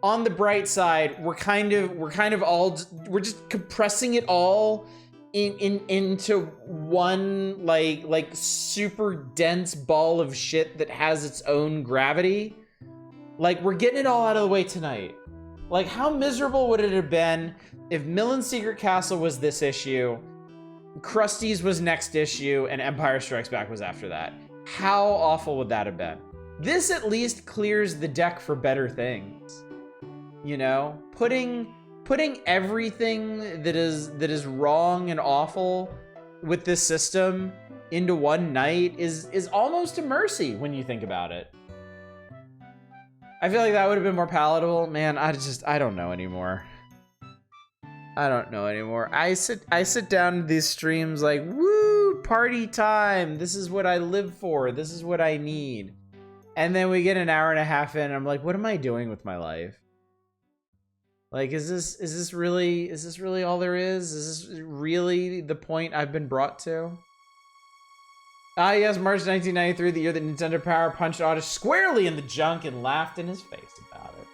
on the bright side, we're just compressing it all into one like super dense ball of shit that has its own gravity. Like, we're getting it all out of the way tonight. Like, how miserable would it have been if Milon's Secret Castle was this issue, Krusty's was next issue, and Empire Strikes Back was after that? How awful would that have been? This at least clears the deck for better things. You know? Putting everything that is wrong and awful with this system into one night is almost a mercy when you think about it. I feel like that would have been more palatable. Man, I don't know anymore. I don't know anymore. I sit down to these streams like, woo, party time. This is what I live for. This is what I need. And then we get an hour and a half in and I'm like, what am I doing with my life? Like, is this really all there is? Is this really the point I've been brought to? Ah, yes, March 1993, the year that Nintendo Power punched Otis squarely in the junk and laughed in his face about it.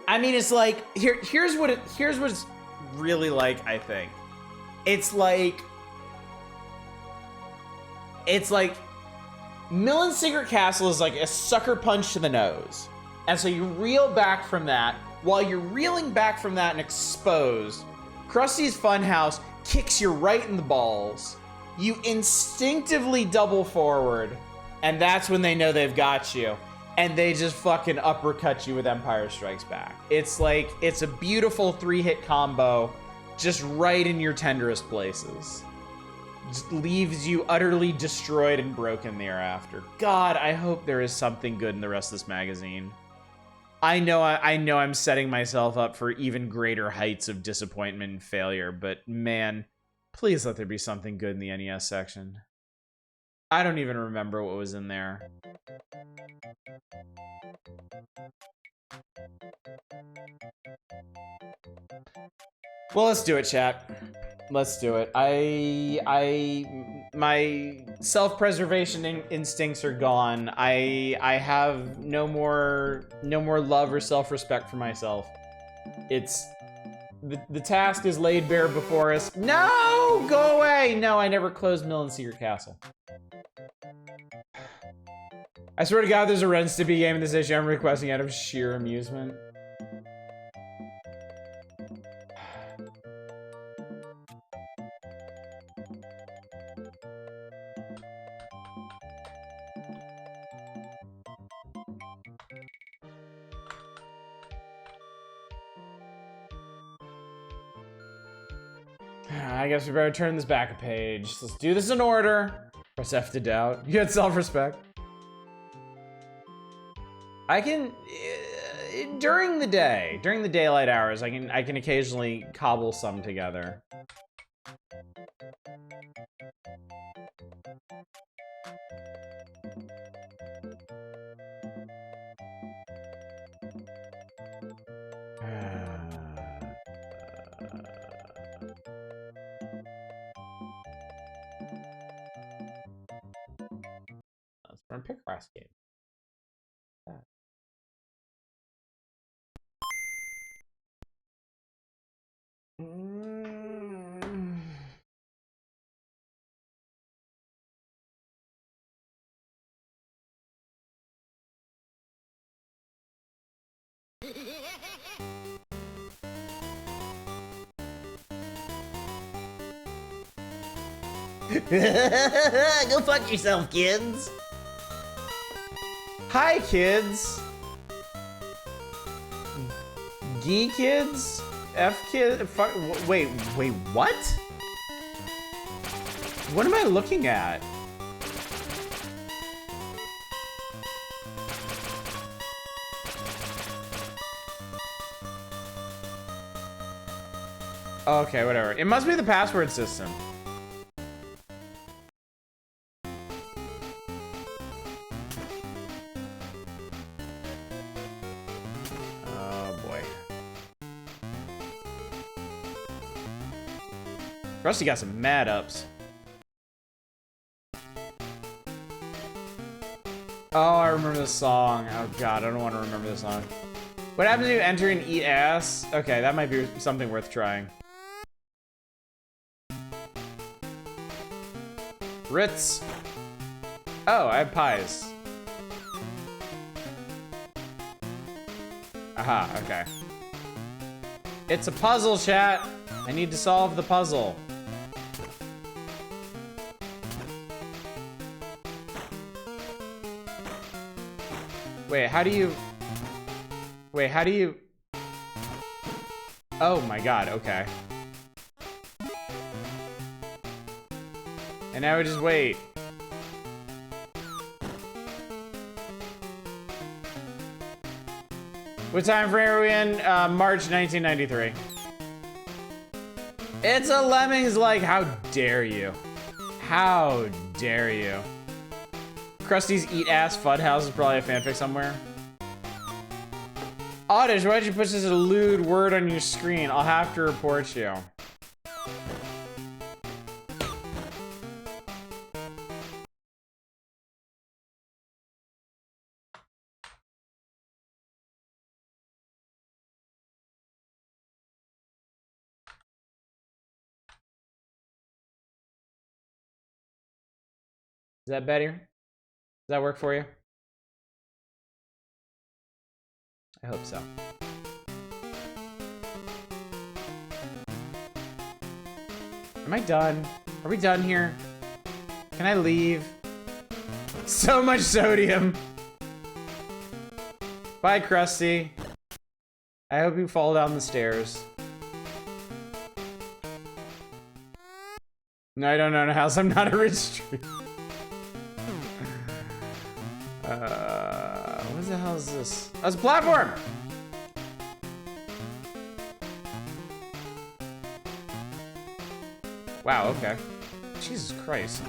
I mean, it's like, here's what it's really like, I think. It's like Milon's Secret Castle is like a sucker punch to the nose. And so you reel back from that. While you're reeling back from that and exposed, Krusty's Funhouse kicks you right in the balls. You instinctively double forward, and that's when they know they've got you. And they just fucking uppercut you with Empire Strikes Back. It's like, it's a beautiful 3-hit combo, just right in your tenderest places. Just leaves you utterly destroyed and broken thereafter. God, I hope there is something good in the rest of this magazine. I know I'm setting myself up for even greater heights of disappointment and failure, but man, please let there be something good in the NES section. I don't even remember what was in there. Well, let's do it, chat. Let's do it. My self-preservation instincts are gone. I have no more love or self-respect for myself. It's the task is laid bare before us. No, go away. No, I never closed Milon's Secret Castle. I swear to God, there's a Ren Stimpy game in this issue. I'm requesting out of sheer amusement. I guess we better turn this back a page. Let's do this in order. Press F to doubt. You had self-respect. I can, during the day, during the daylight hours, I can occasionally cobble some together. Let's run Picross game. Go fuck yourself, kids. Hi, kids. G kids? F kid? Fuck. Wait, what? What am I looking at? Okay, whatever. It must be the password system. Oh boy. Krusty got some mad ups. Oh, I remember this song. Oh god, I don't want to remember this song. What happens if you enter and eat ass? Okay, that might be something worth trying. Ritz. Oh, I have pies. Aha, okay. It's a puzzle, chat. I need to solve the puzzle. Wait, how do you... Wait, how do you... Oh my god, okay. And now we just wait. What time frame are we in? March 1993. It's a Lemmings like, how dare you? How dare you? Krusty's Eat Ass Fudhouse is probably a fanfic somewhere. Oddish, why'd you put such a lewd word on your screen? I'll have to report you. Is that better? Does that work for you? I hope so. Am I done? Are we done here? Can I leave? So much sodium. Bye, Krusty. I hope you fall down the stairs. No, I don't own a house. I'm not a rich street. What the hell is this? Oh, it's a platform! Wow, okay. Jesus Christ.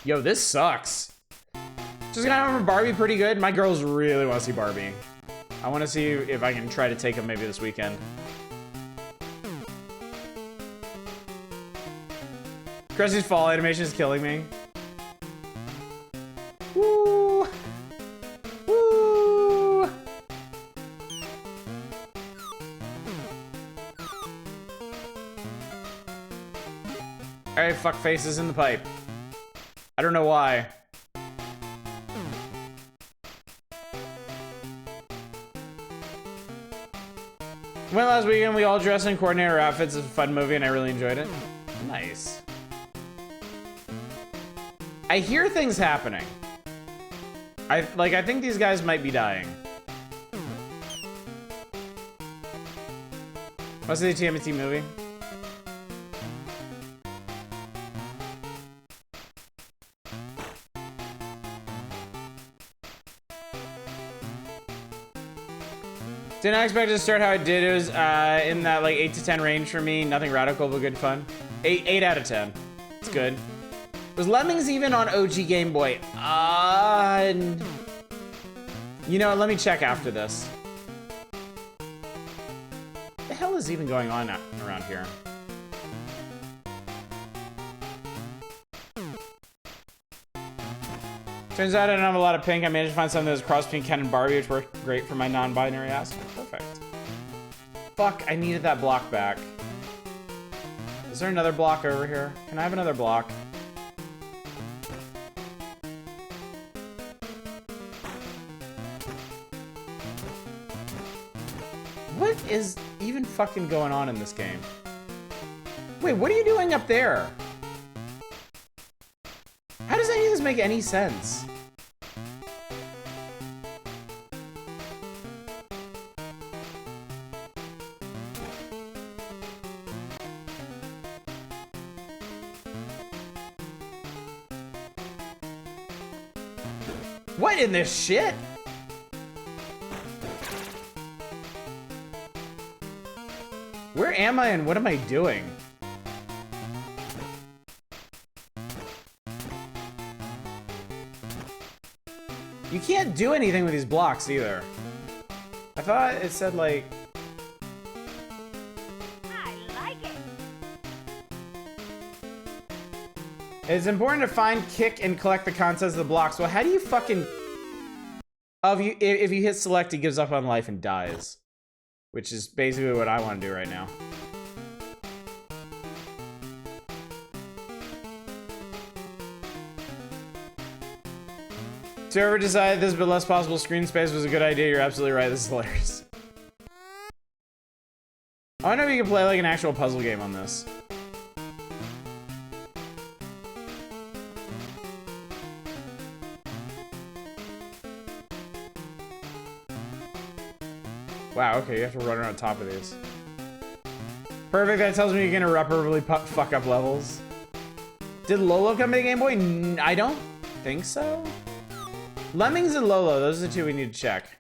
Yo, this sucks. Just gonna remember Barbie pretty good. My girls really want to see Barbie. I want to see if I can try to take them maybe this weekend. Krusty's fall animation is killing me. Woo! Woo! Alright, fuck faces in the pipe. I don't know why. Went last weekend, we all dressed in coordinator outfits. It's a fun movie and I really enjoyed it. Nice. I hear things happening. I think these guys might be dying. What's the TMNT movie? Did not expect it to start how it did. It was in that like 8 to 10 range for me. Nothing radical, but good fun. 8 out of 10. It's good. Was Lemmings even on OG Game Boy? You know what, let me check after this. What the hell is even going on around here? Turns out I don't have a lot of pink. I managed to find something that was cross between Ken and Barbie, which worked great for my non-binary ass. Perfect. Fuck, I needed that block back. Is there another block over here? Can I have another block? What is even fucking going on in this game? Wait, what are you doing up there? How does any of this make any sense? What in this shit? Where am I and what am I doing? You can't do anything with these blocks either. I thought it said like... It's important to find, kick, and collect the contents of the blocks. Well, how do you fucking... Oh, if you hit select, he gives up on life and dies. Which is basically what I want to do right now. So whoever decided this but less possible screen space was a good idea, you're absolutely right. This is hilarious. I wonder if you can play like an actual puzzle game on this. Wow, okay, you have to run around top of these. Perfect, that tells me you're gonna irreparably fuck up levels. Did Lolo come to the Game Boy? I don't think so. Lemmings and Lolo, those are the two we need to check.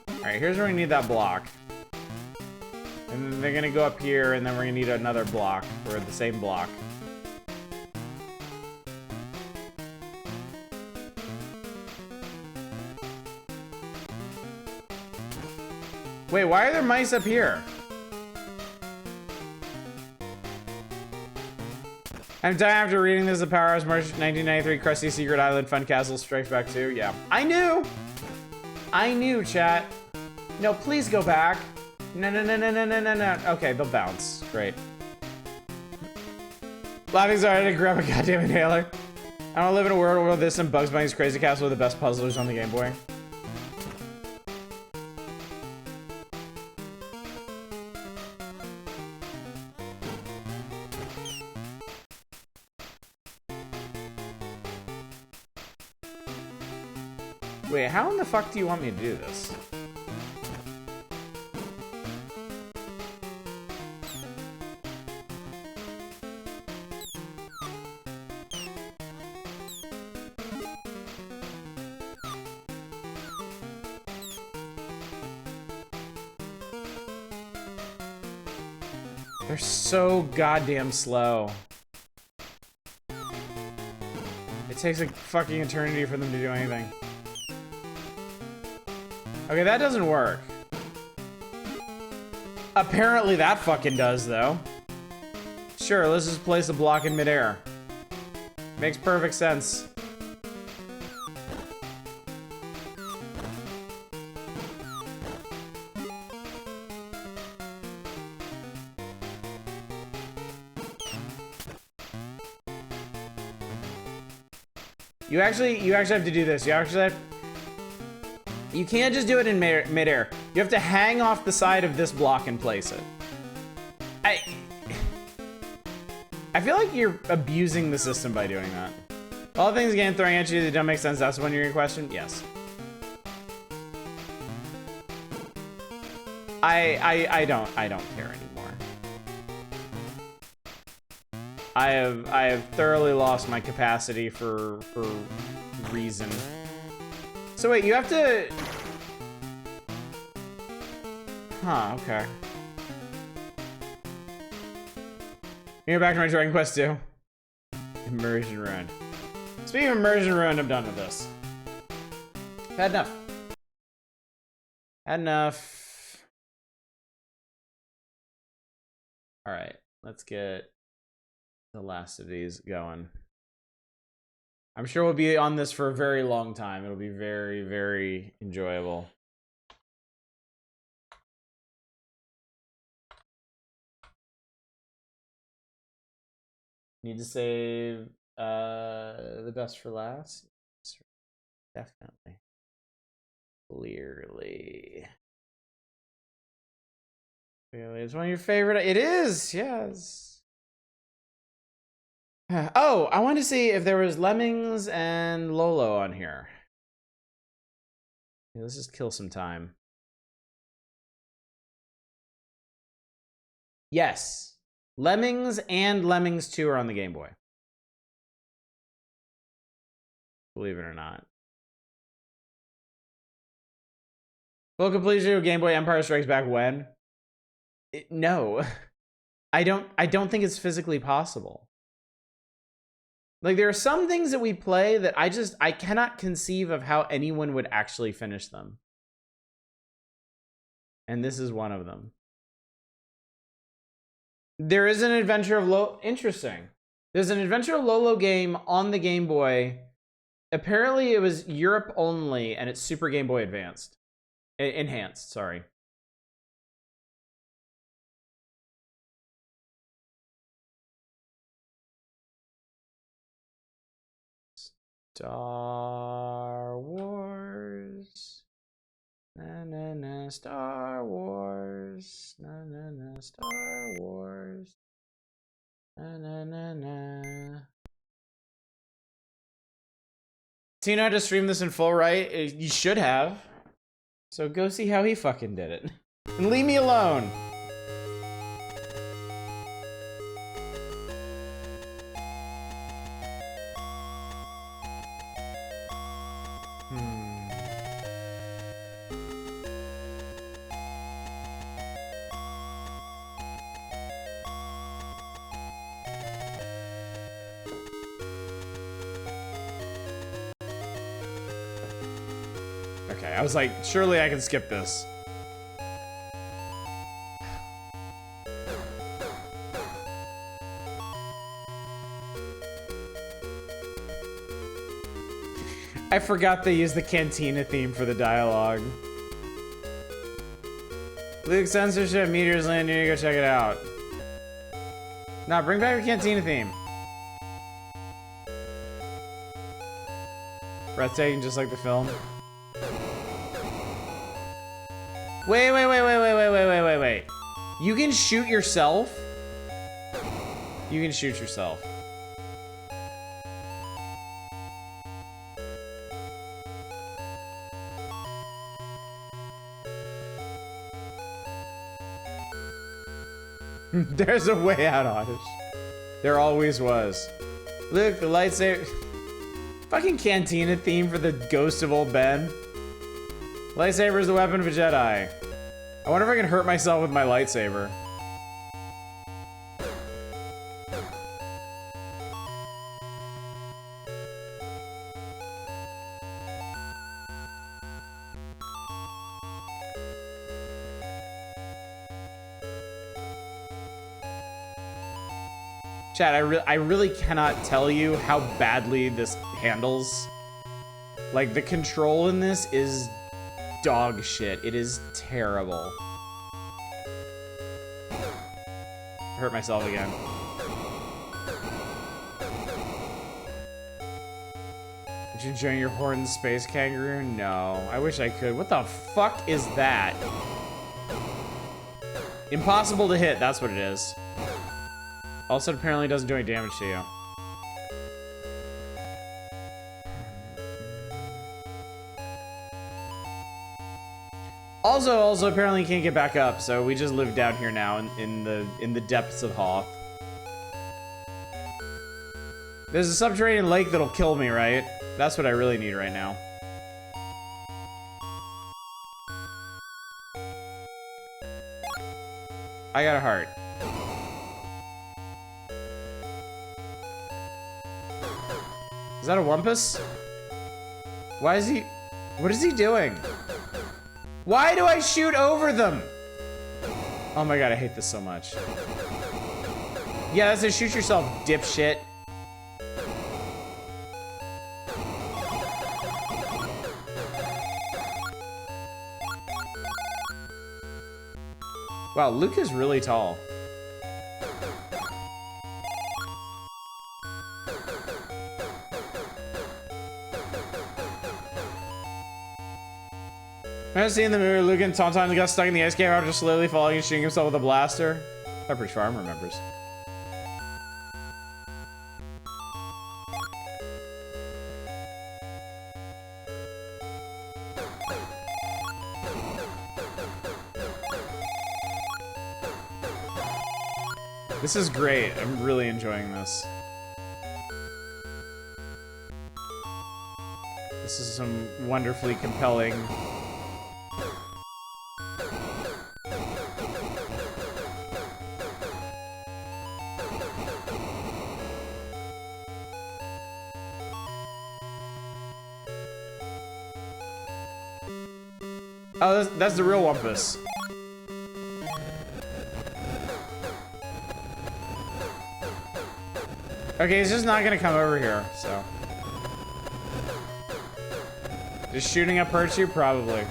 Alright, here's where we need that block. And then they're gonna go up here, and then we're gonna need another block, or the same block. Wait, why are there mice up here? I'm dying after reading this. The Power House March 1993 Krusty Secret Island Fun Castle Strikes Back 2. Yeah. I knew, chat. No, please go back. No. Okay, they'll bounce. Great. Laughing so hard I had to grab a goddamn inhaler. I don't live in a world where this and Bugs Bunny's Crazy Castle are the best puzzlers on the Game Boy. Wait, how in the fuck do you want me to do this? They're so goddamn slow. It takes a fucking eternity for them to do anything. Okay, that doesn't work. Apparently that fucking does, though. Sure, let's just place a block in midair. Makes perfect sense. You actually have to do this. You can't just do it in midair. You have to hang off the side of this block and place it. I feel like you're abusing the system by doing that. All the things again throwing at you that don't make sense, that's when you're in question? Yes. I don't care anymore. I have thoroughly lost my capacity for reason. So wait, you have to... Huh, okay. You're back to my Dragon Quest 2. Immersion Ruined. Speaking of Immersion Ruined, I'm done with this. Had enough. Had enough. Alright, let's get the last of these going. I'm sure we'll be on this for a very long time. It'll be very, very enjoyable. Need to save the best for last? Definitely. Clearly. Clearly, it's one of your favorite. It is, yes. Oh, I wanted to see if there was Lemmings and Lolo on here. Yeah, let's just kill some time. Yes. Lemmings and Lemmings 2 are on the Game Boy. Believe it or not. Full completion of Game Boy Empire Strikes Back when? No. I don't think it's physically possible. Like, there are some things that we play that I cannot conceive of how anyone would actually finish them. And this is one of them. There is an Adventure of Lolo. Interesting. There's an Adventure of Lolo game on the Game Boy. Apparently, it was Europe only, and it's Super Game Boy Advanced. Enhanced, sorry. Star Wars. Na na na, Star Wars. Na na na, Star Wars. Na na na na. Tina had to stream this in full, right? You should have. So go see how he fucking did it. And leave me alone. Okay, I was like, surely I can skip this. I forgot they used the Cantina theme for the dialogue. Luke, censorship, meteors land near you, go check it out. Nah, bring back your Cantina theme. Breathtaking, just like the film. Wait. You can shoot yourself? You can shoot yourself. There's a way out, Oddish. There always was. Look, the lightsaber. Fucking Cantina theme for the ghost of old Ben. Lightsaber is the weapon of a Jedi. I wonder if I can hurt myself with my lightsaber. Chat, I really cannot tell you how badly this handles. Like, the control in this is dog shit. It is terrible. Hurt myself again. Are you enjoying your horned space kangaroo? No. I wish I could. What the fuck is that? Impossible to hit, that's what it is. Also, it apparently doesn't do any damage to you. Also, apparently you can't get back up, so we just live down here now in the depths of Hoth. There's a subterranean lake that'll kill me, right? That's what I really need right now. I got a heart. Is that a Wumpus? Why is he... What is he doing? Why do I shoot over them? Oh my god, I hate this so much. Yeah, that's it. Shoot yourself, dipshit. Wow, Luke is really tall. I've seen the movie Luke and Tauntaun got stuck in the ice cave after slowly falling and shooting himself with a blaster. Pepperidge Farm remembers. This is great. I'm really enjoying this. This is some wonderfully compelling... Oh, that's the real Wumpus. Okay, he's just not gonna come over here, so. Just shooting up hurts you? Probably.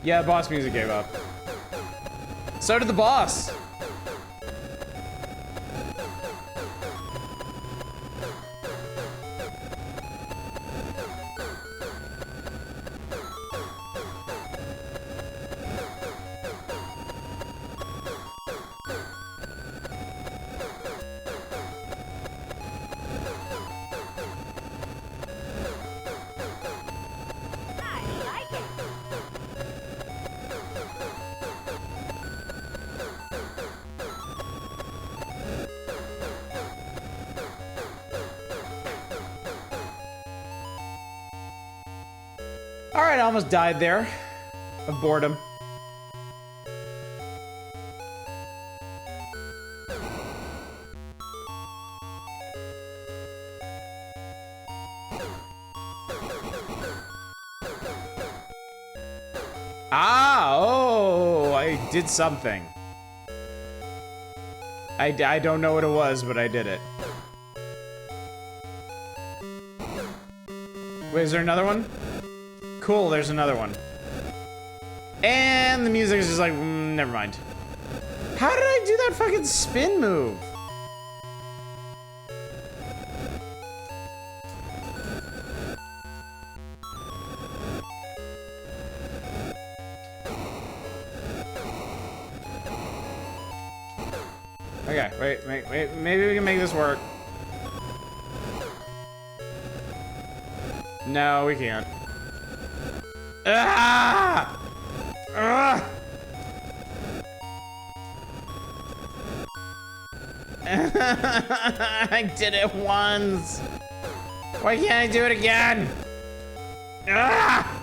Yeah, boss music gave up. So did the boss. Alright, I almost died there. Of boredom. Oh, I did something. I don't know what it was, but I did it. Wait, is there another one? Cool, there's another one. And the music is just like, never mind. How did I do that fucking spin move? Okay, wait, maybe we can make this work. No, we can't. Ah! Ah! I did it once. Why can't I do it again? Ah!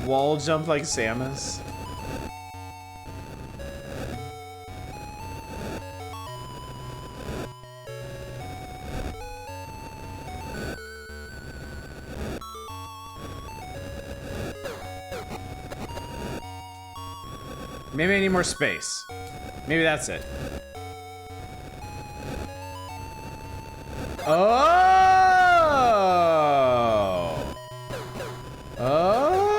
Wall jump like Samus. Maybe I need more space. Maybe that's it. Oh! Oh!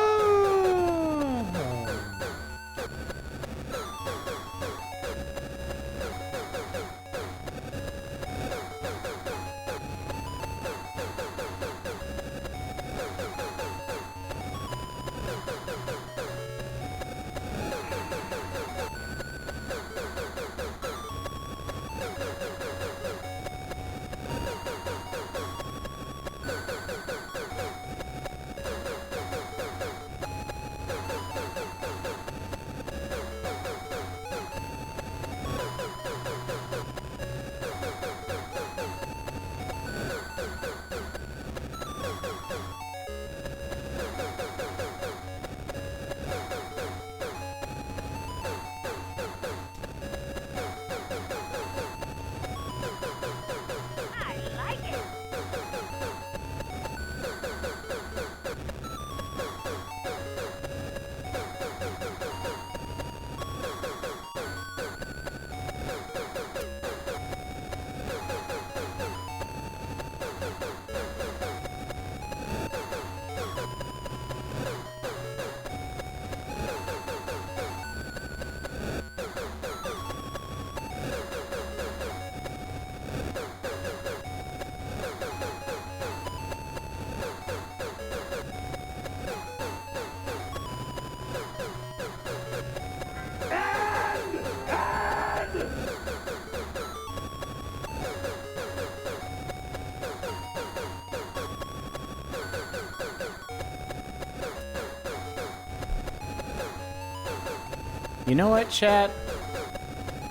You know what, chat?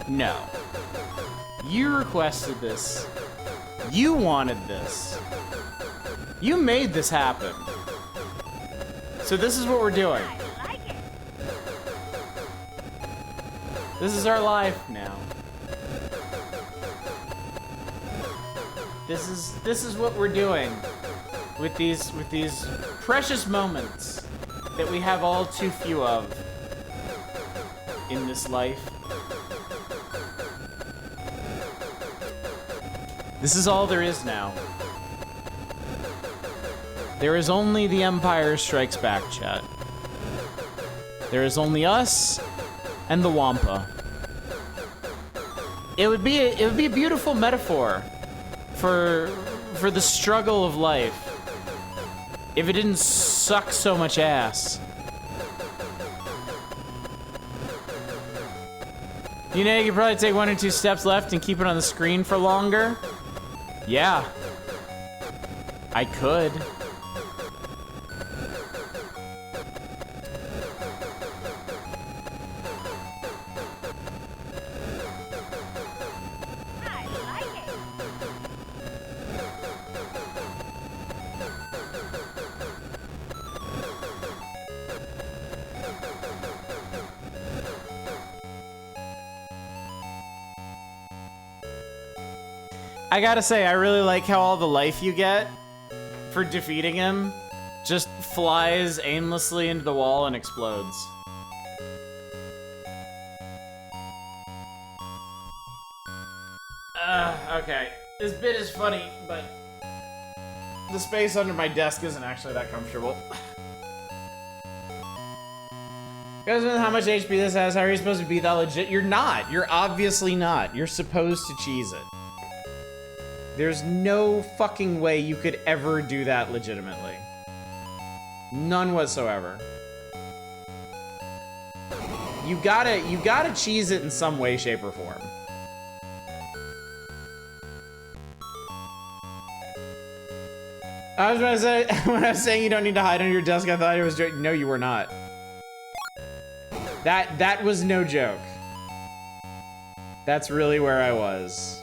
No. You requested this. You wanted this. You made this happen. So this is what we're doing. I like it. This is our life now. This is what we're doing with these precious moments that we have all too few of in this life. This is all there is now. There is only The Empire Strikes Back, chat. There is only us and the Wampa. It would be a beautiful metaphor for the struggle of life if it didn't suck so much ass. You know, you could probably take 1 or 2 steps left and keep it on the screen for longer. Yeah, I could. I gotta say, I really like how all the life you get for defeating him just flies aimlessly into the wall and explodes. Okay. This bit is funny, but the space under my desk isn't actually that comfortable. You guys know how much HP this has? How are you supposed to be that legit? You're not. You're obviously not. You're supposed to cheese it. There's no fucking way you could ever do that legitimately. None whatsoever. You gotta cheese it in some way, shape, or form. I was gonna say, when I was saying you don't need to hide under your desk, I thought it was joking. No, you were not. That was no joke. That's really where I was.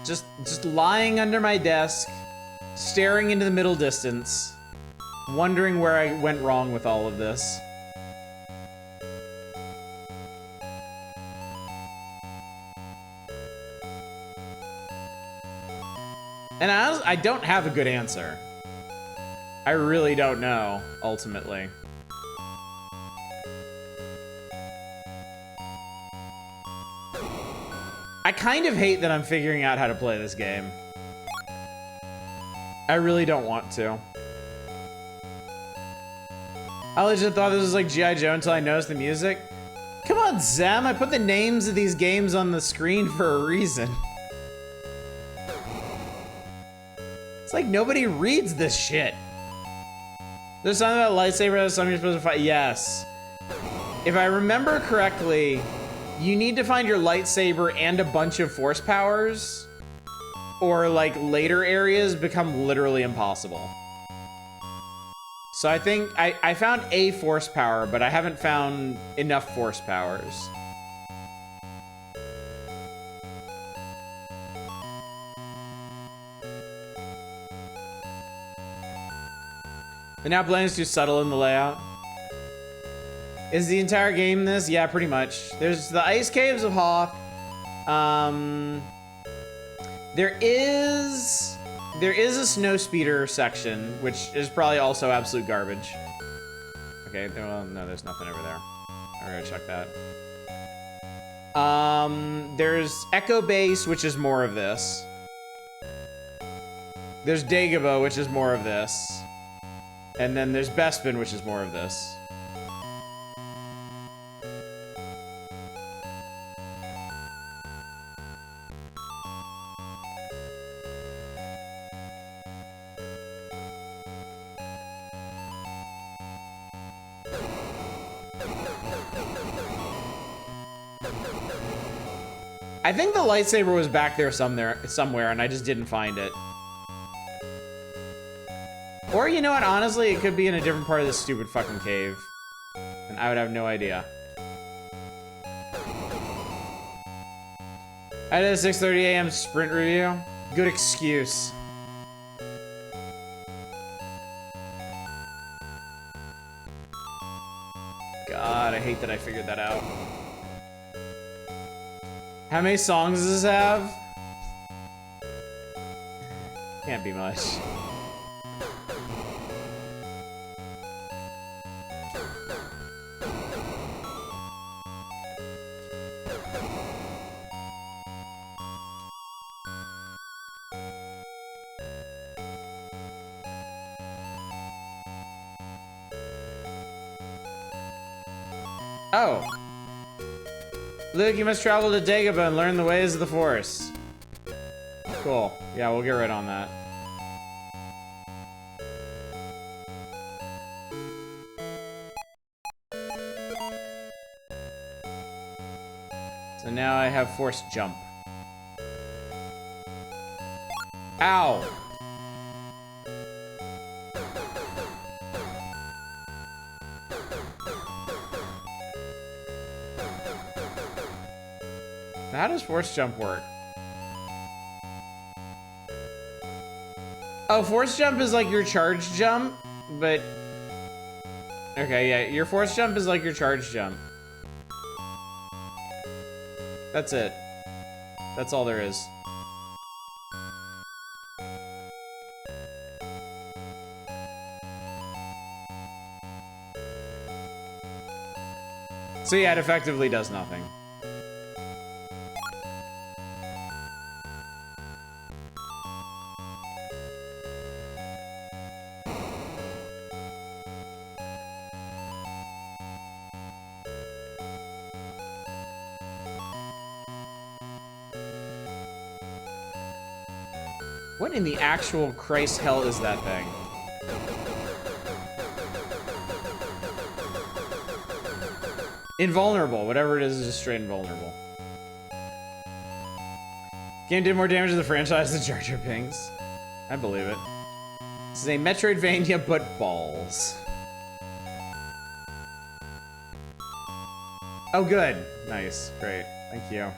Just lying under my desk, staring into the middle distance, wondering where I went wrong with all of this. And I don't have a good answer. I really don't know, ultimately. I kind of hate that I'm figuring out how to play this game. I really don't want to. I legit thought this was like G.I. Joe until I noticed the music. Come on, Zem, I put the names of these games on the screen for a reason. It's like nobody reads this shit. There's something about lightsaber, there's something you're supposed to fight. Yes. If I remember correctly, you need to find your lightsaber and a bunch of force powers, or like later areas become literally impossible. So I think I found a force power, but I haven't found enough force powers. The now plane is too subtle in the layout. Is the entire game this? Yeah, pretty much. There's the ice caves of Hoth. There is a snow speeder section, which is probably also absolute garbage. Okay, well, no, there's nothing over there. I'm gonna check that. There's Echo Base, which is more of this. There's Dagobah, which is more of this. And then there's Bespin, which is more of this. I think the lightsaber was back there somewhere, and I just didn't find it. Or, you know what, honestly, it could be in a different part of this stupid fucking cave. And I would have no idea. I did a 6:30 a.m. sprint review. Good excuse. God, I hate that I figured that out. How many songs does this have? Can't be much. Oh. Luke, you must travel to Dagobah and learn the ways of the forest. Cool. Yeah, we'll get right on that. So now I have force jump. Ow! How does force jump work? Oh, force jump is like your charge jump, but... Okay, yeah, your force jump is like your charge jump. That's it. That's all there is. So yeah, it effectively does nothing. What in the actual Christ hell is that thing? Invulnerable. Whatever it is just straight invulnerable. Game did more damage to the franchise than Jar Jar Binks. I believe it. This is a Metroidvania, but balls. Oh, good. Nice. Great. Thank you.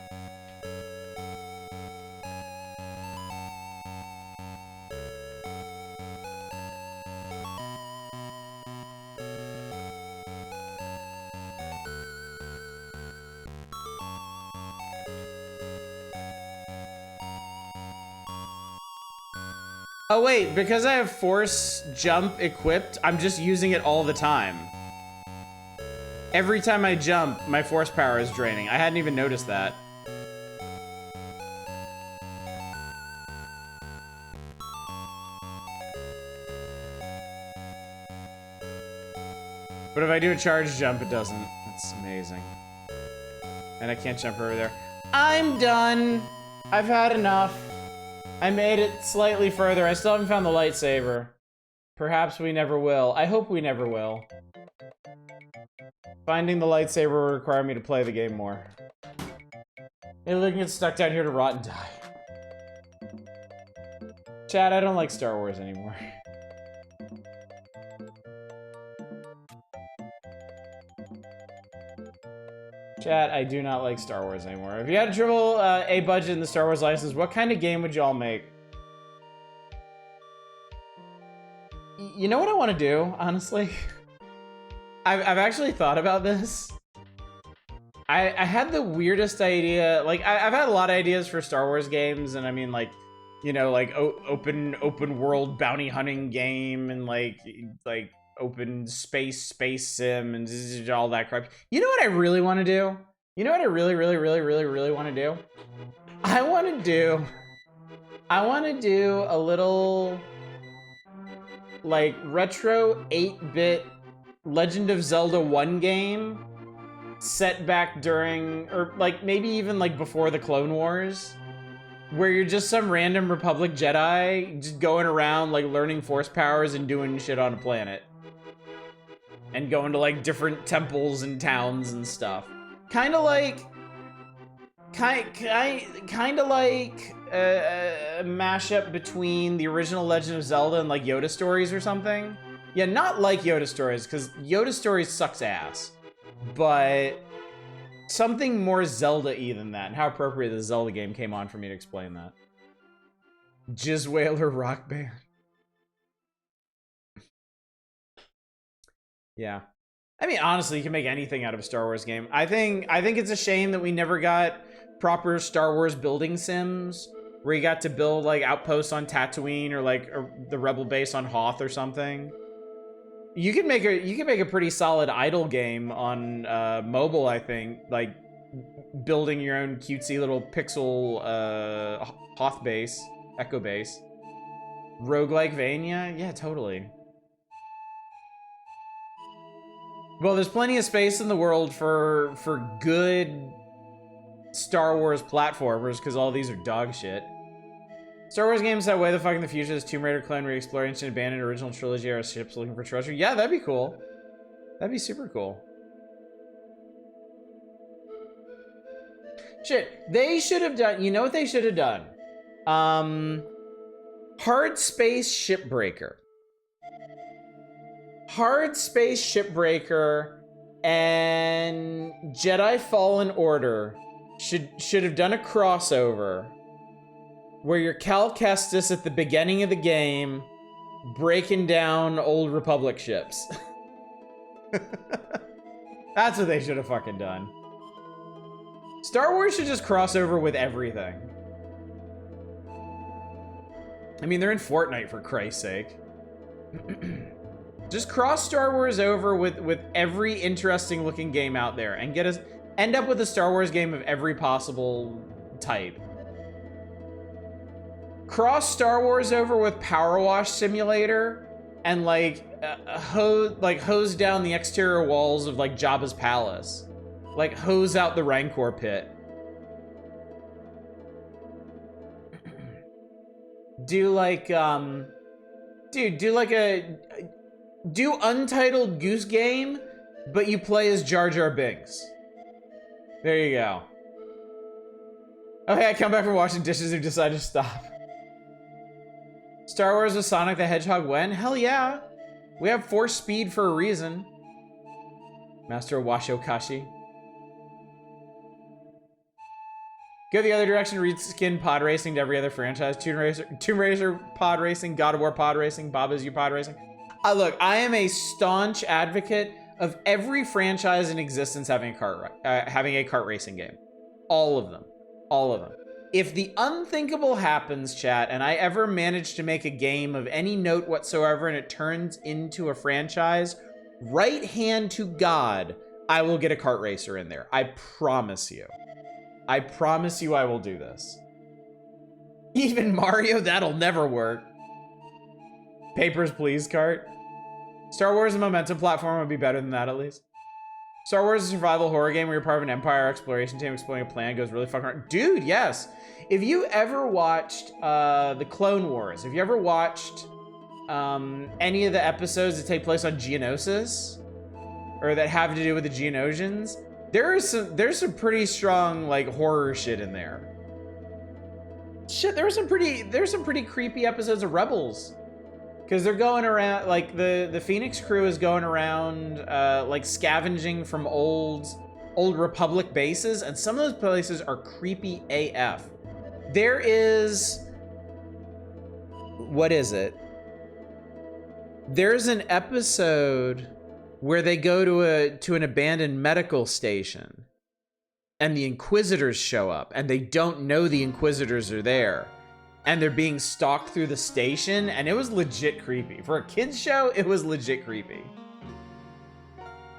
Oh wait, because I have force jump equipped, I'm just using it all the time. Every time I jump, my force power is draining. I hadn't even noticed that. But if I do a charge jump, it doesn't. That's amazing. And I can't jump over there. I'm done. I've had enough. I made it slightly further. I still haven't found the lightsaber. Perhaps we never will. I hope we never will. Finding the lightsaber will require me to play the game more. Maybe we can get stuck down here to rot and die. Chad, I don't like Star Wars anymore. Chat, I do not like Star Wars anymore. If you had a triple A budget in the Star Wars license, what kind of game would y'all make? You know what I want to do, honestly? I've actually thought about this. I had the weirdest idea. Like, I've had a lot of ideas for Star Wars games, and I mean, like, you know, like open world bounty hunting game, and like open space sim and all that crap. You know what I really want to do? You know what I really want to do? I want to do a little like retro 8-bit Legend of Zelda 1 game set back during, or like maybe even like before the Clone Wars, where you're just some random Republic Jedi just going around like learning force powers and doing shit on a planet. And going to like different temples and towns and stuff. Kind of like a mashup between the original Legend of Zelda and like Yoda Stories or something. Yeah, not like Yoda Stories, because Yoda Stories sucks ass. But something more Zelda-y than that. And how appropriate the Zelda game came on for me to explain that. Jizz Whaler Rock Band. Yeah. I mean, honestly, you can make anything out of a Star Wars game. I think it's a shame that we never got proper Star Wars building sims. where you got to build like outposts on Tatooine or like the rebel base on Hoth or something. You can make a pretty solid idle game on mobile, I think, like building your own cutesy little pixel Hoth base, Echo base. Roguelike Vania? Yeah, totally. Well, there's plenty of space in the world for good Star Wars platformers, because all these are dog shit. Star Wars games that way the fuck in the future is Tomb Raider, Clone, re-explore ancient abandoned original trilogy era ships looking for treasure. Yeah, that'd be cool. That'd be super cool. Shit, they should have done, you know what they should have done? Hard Space Shipbreaker. Hard Space Shipbreaker and Jedi Fallen Order should have done a crossover where you're Cal Kestis at the beginning of the game breaking down old Republic ships. That's what they should have fucking done. Star Wars should just cross over with everything. I mean, they're in Fortnite, for Christ's sake. Just cross Star Wars over with every interesting looking game out there and end up with a Star Wars game of every possible type. Cross Star Wars over with Power Wash Simulator and hose down the exterior walls of like Jabba's palace. Like hose out the Rancor pit. Do Untitled Goose Game, but you play as Jar Jar Binks. There you go. Okay, I come back from washing dishes and decide to stop. Star Wars with Sonic the Hedgehog when? Hell yeah. We have Force Speed for a reason. Master Washokashi. Go the other direction, reskin pod racing to every other franchise. Tomb Raider pod racing, God of War pod racing, Bob Is You pod racing. Look, I am a staunch advocate of every franchise in existence having a kart racing game. All of them. All of them. If the unthinkable happens, chat, and I ever manage to make a game of any note whatsoever and it turns into a franchise, right hand to God, I will get a kart racer in there. I promise you. I promise you I will do this. Even Mario, that'll never work. Papers, Please cart. Star Wars and Momentum platform would be better than that, at least. Star Wars is a survival horror game where you're part of an Empire exploration team exploring a plan, goes really fucking hard. Dude, yes. If you ever watched the Clone Wars, if you ever watched any of the episodes that take place on Geonosis, or that have to do with the Geonosians, there's some pretty strong like horror shit in there. Shit, there's some pretty creepy episodes of Rebels. Because they're going around, like, the Phoenix crew is going around, like, scavenging from old Republic bases, and some of those places are creepy AF. There is... What is it? There's an episode where they go to an abandoned medical station, and the Inquisitors show up, and they don't know the Inquisitors are there. And they're being stalked through the station, and it was legit creepy. For a kid's show, it was legit creepy.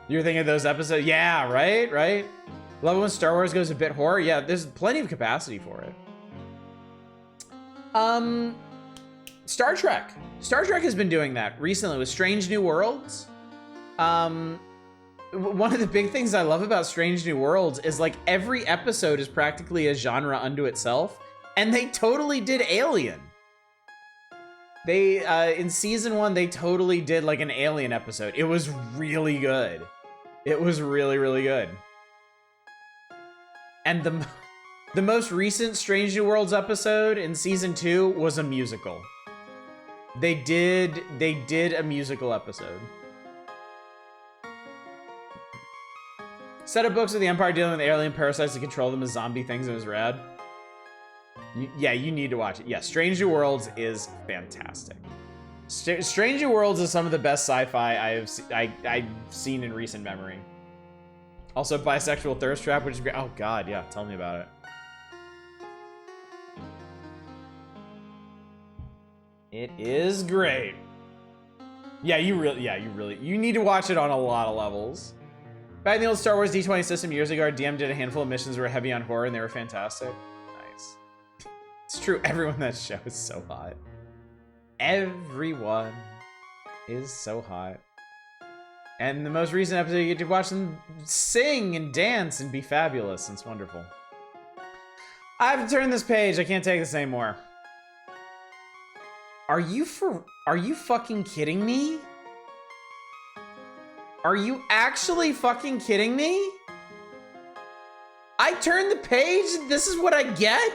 You're thinking of those episodes? Yeah, right? Love it when Star Wars goes a bit horror. Yeah, there's plenty of capacity for it. Star Trek. Star Trek has been doing that recently with Strange New Worlds. One of the big things I love about Strange New Worlds is like every episode is practically a genre unto itself. And they totally did Alien. They, in season 1, they totally did like an Alien episode. It was really good. It was really, really good. And the most recent Strange New Worlds episode in season 2 was a musical. They did a musical episode. Set of books of the Empire dealing with alien parasites to control them as zombie things. It was rad. Yeah, you need to watch it. Yeah, Strange New Worlds is fantastic. Strange New Worlds is some of the best sci-fi I've seen in recent memory. Also, Bisexual Thirst Trap, which is great. Oh god, yeah, tell me about it. It is great. Yeah, you need to watch it on a lot of levels. Back in the old Star Wars D20 system years ago, our DM did a handful of missions that were heavy on horror and they were fantastic. Nice. It's true, everyone in that show is so hot. Everyone is so hot. And the most recent episode, you get to watch them sing and dance and be fabulous. It's wonderful. I have to turn this page. I can't take this anymore. Are you fucking kidding me? Are you actually fucking kidding me? I turned the page, this is what I get?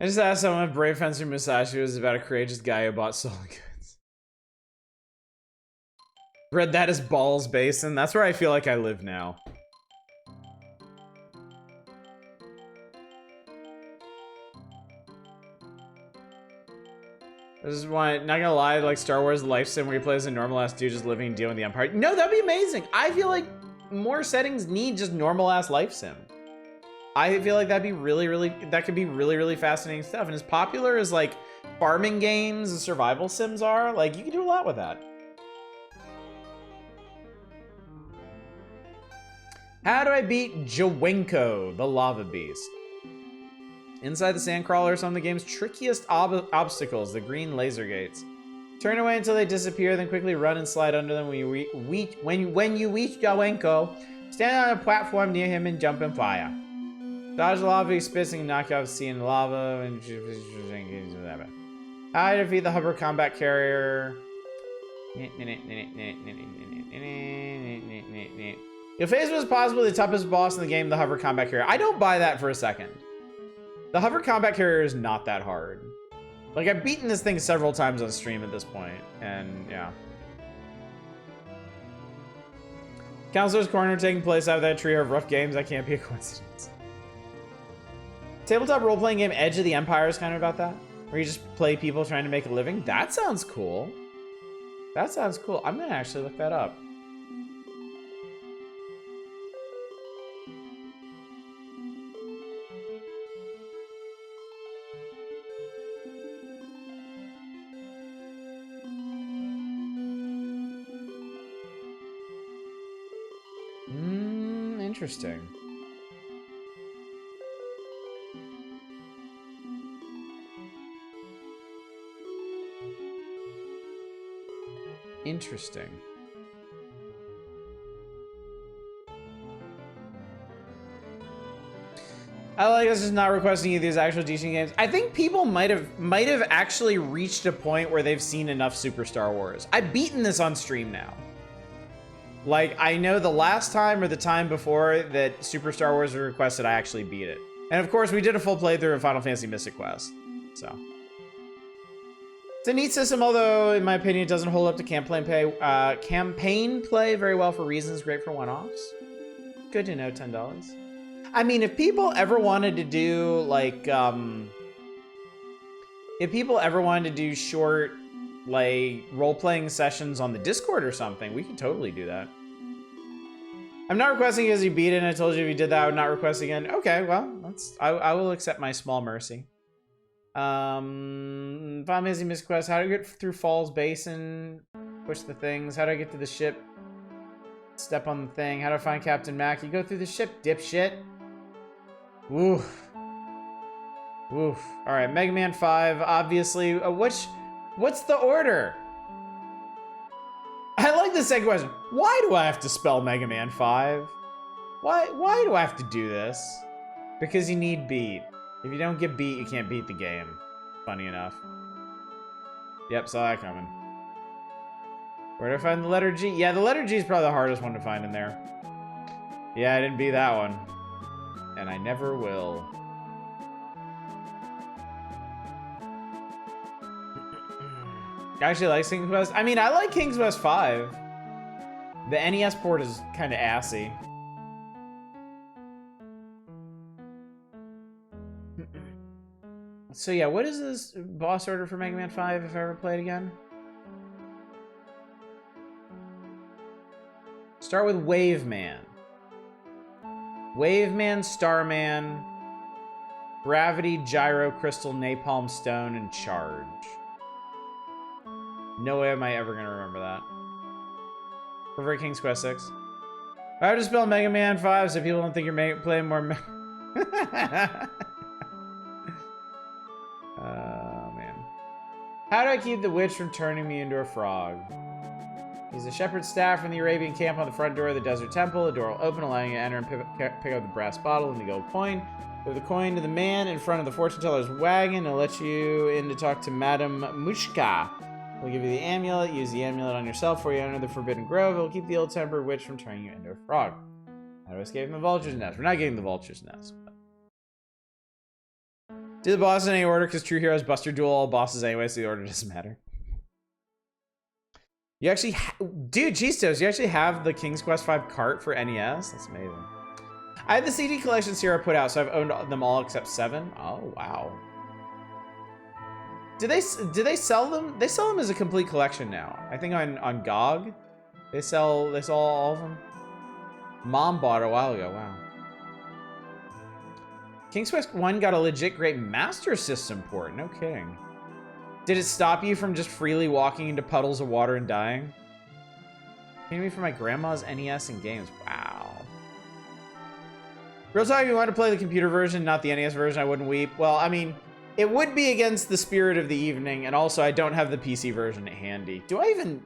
I just asked someone if Brave Fencer Musashi was about a courageous guy who bought stolen goods. Read that as Balls Basin. That's where I feel like I live now. This is why, not gonna lie, like Star Wars Life Sim where he plays a normal ass dude just living and dealing with the Empire. No, that'd be amazing. I feel like more settings need just normal ass Life Sim. I feel like that'd be that could be really fascinating stuff. And as popular as like farming games and survival sims are, like you can do a lot with that. How do I beat Jawenko, the lava beast? Inside the sandcrawler are some of the game's trickiest obstacles, the green laser gates. Turn away until they disappear, then quickly run and slide under them. When you reach Jawenko, stand on a platform near him and jump in fire. Dodge the lava, he spits and knock out sea and lava. How to defeat the hover combat carrier. You'll face what is possibly the toughest boss in the game, the hover combat carrier. I don't buy that for a second. The hover combat carrier is not that hard. Like, I've beaten this thing several times on stream at this point, and yeah. Counselor's Corner taking place out of that trio of rough games. That can't be a coincidence. Tabletop role-playing game Edge of the Empire is kind of about that, where you just play people trying to make a living. That sounds cool. That sounds cool. I'm gonna actually look that up. Interesting. Interesting. I like us just not requesting either of these actual decent games. I think people might have actually reached a point where they've seen enough Super Star Wars. I've beaten this on stream now. Like, I know the last time or the time before that Super Star Wars was requested, I actually beat it. And of course, we did a full playthrough of Final Fantasy Mystic Quest. So. It's a neat system, although, in my opinion, it doesn't hold up to campaign play very well for reasons, great for one-offs. Good to know, $10. I mean, if people ever wanted to do, like, if people ever wanted to do short, like, role-playing sessions on the Discord or something, we could totally do that. I'm not requesting because you beat it, and I told you if you did that, I would not request again. Okay, well, I will accept my small mercy. Final Fantasy Mystic Quest, how do I get through Falls Basin? Push the things. How do I get to the ship? Step on the thing. How do I find Captain Mac? You go through the ship, dipshit. Woof. Woof. Alright, Mega Man 5, obviously. What's the order? I like the second question. Why do I have to spell Mega Man 5? Why do I have to do this? Because you need beat. If you don't get beat, you can't beat the game. Funny enough. Yep, saw that coming. Where do I find the letter G? Yeah, the letter G is probably the hardest one to find in there. Yeah, I didn't beat that one. And I never will. I actually like King's Quest. I mean, I like King's Quest 5. The NES port is kind of assy. So yeah, what is this boss order for Mega Man 5 if I ever play it again? Start with Wave Man. Wave Man, Starman, Gravity, Gyro, Crystal, Napalm, Stone, and Charge. No way am I ever gonna remember that. Prefer King's Quest 6. I would just spell Mega Man 5 so people don't think you're playing more Oh, man. How do I keep the witch from turning me into a frog? Use a shepherd's staff from the Arabian camp on the front door of the desert temple. The door will open, allowing you to enter and pick up the brass bottle and the gold coin. Give the coin to the man in front of the fortune teller's wagon. It'll let you in to talk to Madame Mushka. We'll give you the amulet. Use the amulet on yourself before you enter the Forbidden Grove. It'll keep the ill-tempered witch from turning you into a frog. How do I escape from the vulture's nest? We're not getting the vulture's nest. But... do the boss in any order, because True Heroes Buster Duel all bosses anyway, so the order doesn't matter. You actually, dude, Gistos, you actually have the King's Quest V cart for NES? That's amazing. I had the CD collection Sierra put out, so I've owned them all except 7. Oh, wow. Do they sell them? They sell them as a complete collection now. I think on GOG, they sell all of them. Mom bought it a while ago. Wow. King's Quest 1 got a legit great Master System port. No kidding. Did it stop you from just freely walking into puddles of water and dying? Came to me from my grandma's NES and games. Wow. Real talk, if you wanted to play the computer version, not the NES version, I wouldn't weep. Well, I mean, it would be against the spirit of the evening, and also I don't have the PC version handy. Do I even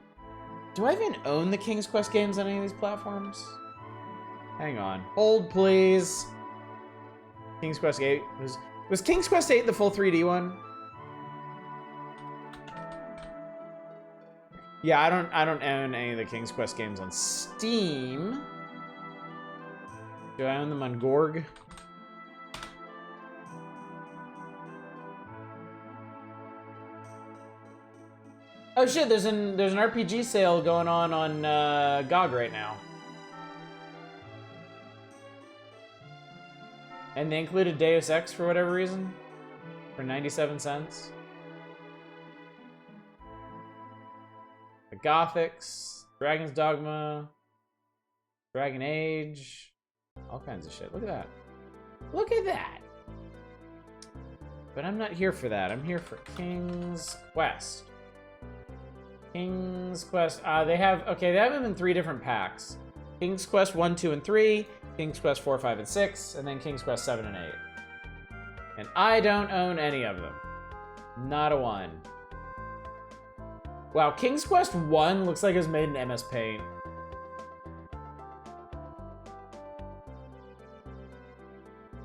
own the King's Quest games on any of these platforms? Hang on. Hold, please. King's Quest 8. Was King's Quest 8 the full 3D one? Yeah, I don't own any of the King's Quest games on Steam. Do I own them on GORG? Oh shit, there's an RPG sale going on GOG right now. And they included Deus Ex for whatever reason. For 97 cents. The Gothics, Dragon's Dogma, Dragon Age, all kinds of shit. Look at that. Look at that. But I'm not here for that. I'm here for King's Quest. King's Quest. They have them in 3 different packs. King's Quest 1, 2, and 3. King's Quest 4, 5, and 6. And then King's Quest 7 and 8. And I don't own any of them. Not a one. Wow, King's Quest 1 looks like it was made in MS Paint.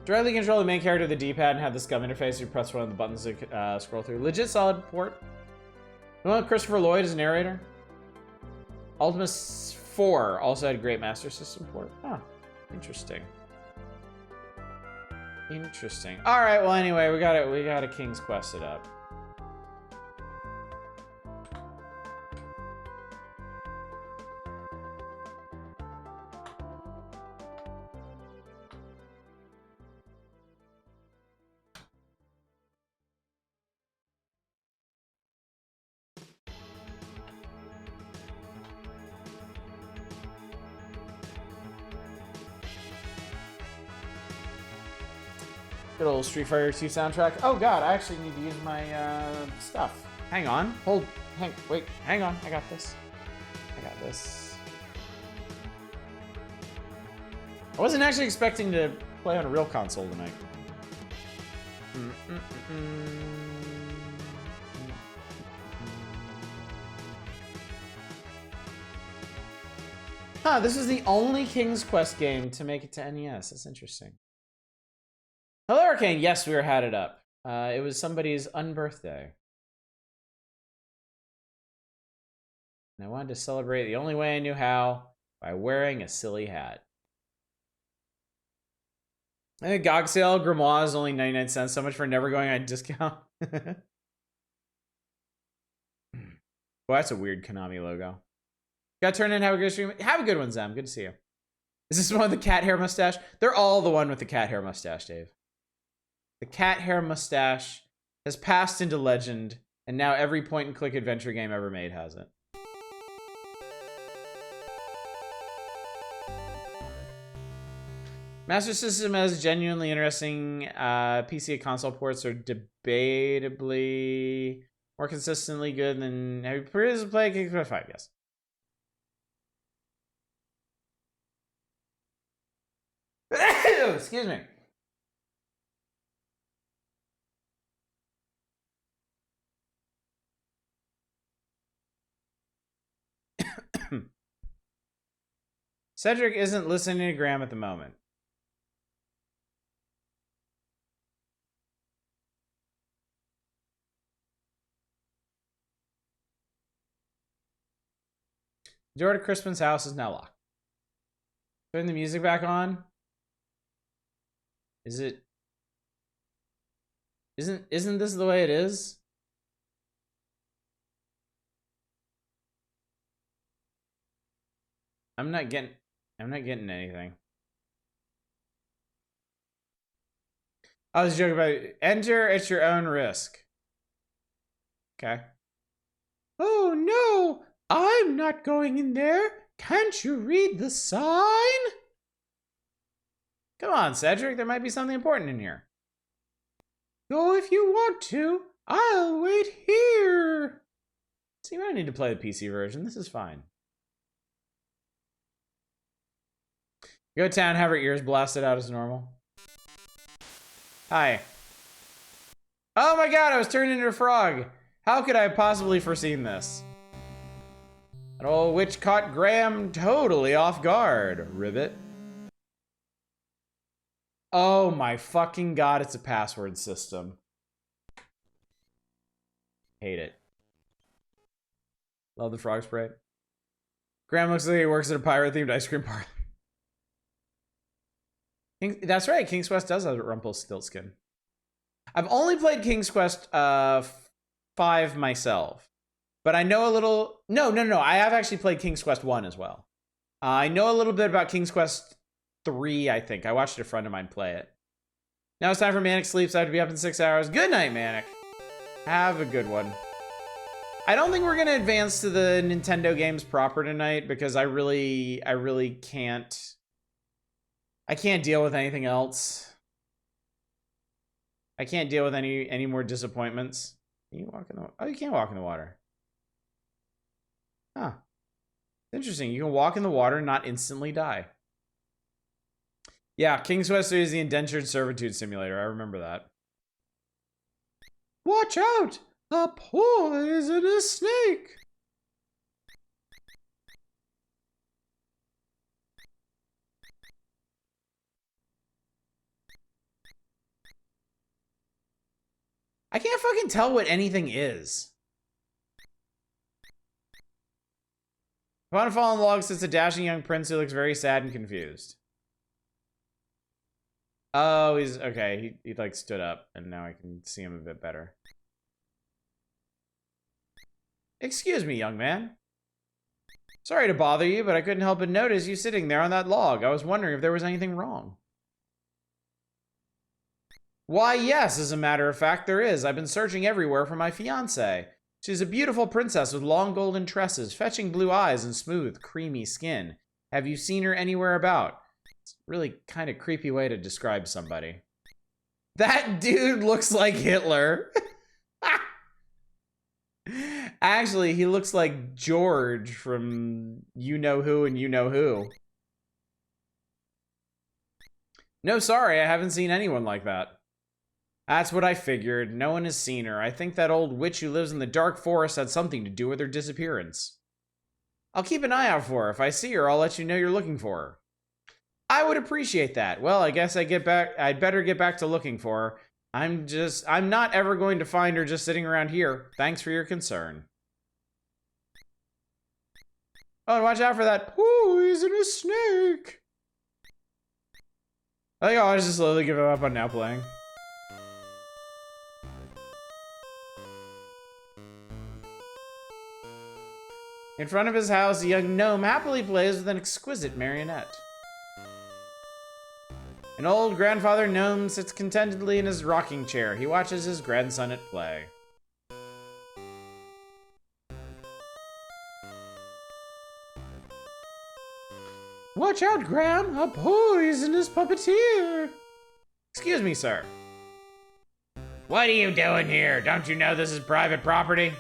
Directly control the main character with the D-pad and have the scum interface. You press one of the buttons to scroll through. Legit solid port. You want Christopher Lloyd as narrator? Ultimus 4 also had a great Master System port. Huh, interesting. Interesting. All right, well anyway, we got a King's Quest it up. Good old Street Fighter 2 soundtrack. Oh god, I actually need to use my stuff. Hang on. Hang on. I got this. I wasn't actually expecting to play on a real console tonight. Huh, this is the only King's Quest game to make it to NES. That's interesting. Hello, Arcane. Yes, we had it up. It was somebody's unbirthday. And I wanted to celebrate the only way I knew how, by wearing a silly hat. I think GOG sale, Grimoire is only 99 cents. So much for never going on discount. Well, that's a weird Konami logo. Got turned in. Have a good stream. Have a good one, Zam. Good to see you. Is this the one with the cat hair mustache? They're all the one with the cat hair mustache, Dave. The cat hair mustache has passed into legend, and now every point-and-click adventure game ever made has it. Master System has genuinely interesting PC and console ports are debatably more consistently good than... Have you previously played King Quest 5? Yes. Excuse me. Cedric isn't listening to Graham at the moment. The door to Crispin's house is now locked. Turn the music back on. Is it? Isn't this the way it is? I'm not getting anything. I was joking about it. Enter at your own risk. Okay. Oh no! I'm not going in there. Can't you read the sign? Come on, Cedric. There might be something important in here. Go if you want to. I'll wait here. See, I don't need to play the PC version. This is fine. Go to town, have her ears blasted out as normal. Hi. Oh my god, I was turned into a frog. How could I have possibly foreseen this? That old witch caught Graham totally off guard. Ribbit. Oh my fucking god, it's a password system. Hate it. Love the frog spray. Graham looks like he works at a pirate-themed ice cream parlor. That's right, King's Quest does have Rumpelstiltskin. I've only played King's Quest 5 myself. But I know a little... No. I have actually played King's Quest 1 as well. I know a little bit about King's Quest 3, I think. I watched a friend of mine play it. Now it's time for Manic sleep, so I have to be up in 6 hours. Good night, Manic. Have a good one. I don't think we're going to advance to the Nintendo games proper tonight because I really can't... I can't deal with anything else. I can't deal with any more disappointments. Can you walk in the... Oh, you can't walk in the water. Huh. Interesting. You can walk in the water and not instantly die. Yeah, King's Quest 3 is the indentured servitude simulator. I remember that. Watch out! A poisonous snake! I can't fucking tell what anything is. Upon a fallen log sits a dashing young prince who looks very sad and confused. Oh, he's okay. He like stood up, and now I can see him a bit better. Excuse me, young man. Sorry to bother you, but I couldn't help but notice you sitting there on that log. I was wondering if there was anything wrong. Why, yes, as a matter of fact, there is. I've been searching everywhere for my fiancée. She's a beautiful princess with long golden tresses, fetching blue eyes, and smooth, creamy skin. Have you seen her anywhere about? It's a really kind of creepy way to describe somebody. That dude looks like Hitler. Actually, he looks like George from You Know Who and You Know Who. No, sorry, I haven't seen anyone like that. That's what I figured. No one has seen her. I think that old witch who lives in the dark forest had something to do with her disappearance. I'll keep an eye out for her. If I see her, I'll let you know you're looking for her. I would appreciate that. Well, I guess I'd better get back to looking for her. I'm not ever going to find her just sitting around here. Thanks for your concern. Oh, and watch out for that poisonous snake. I think I'll just slowly give up on now playing. In front of his house, a young gnome happily plays with an exquisite marionette. An old grandfather gnome sits contentedly in his rocking chair. He watches his grandson at play. Watch out, Graham! A poisonous puppeteer! Excuse me, sir. What are you doing here? Don't you know this is private property?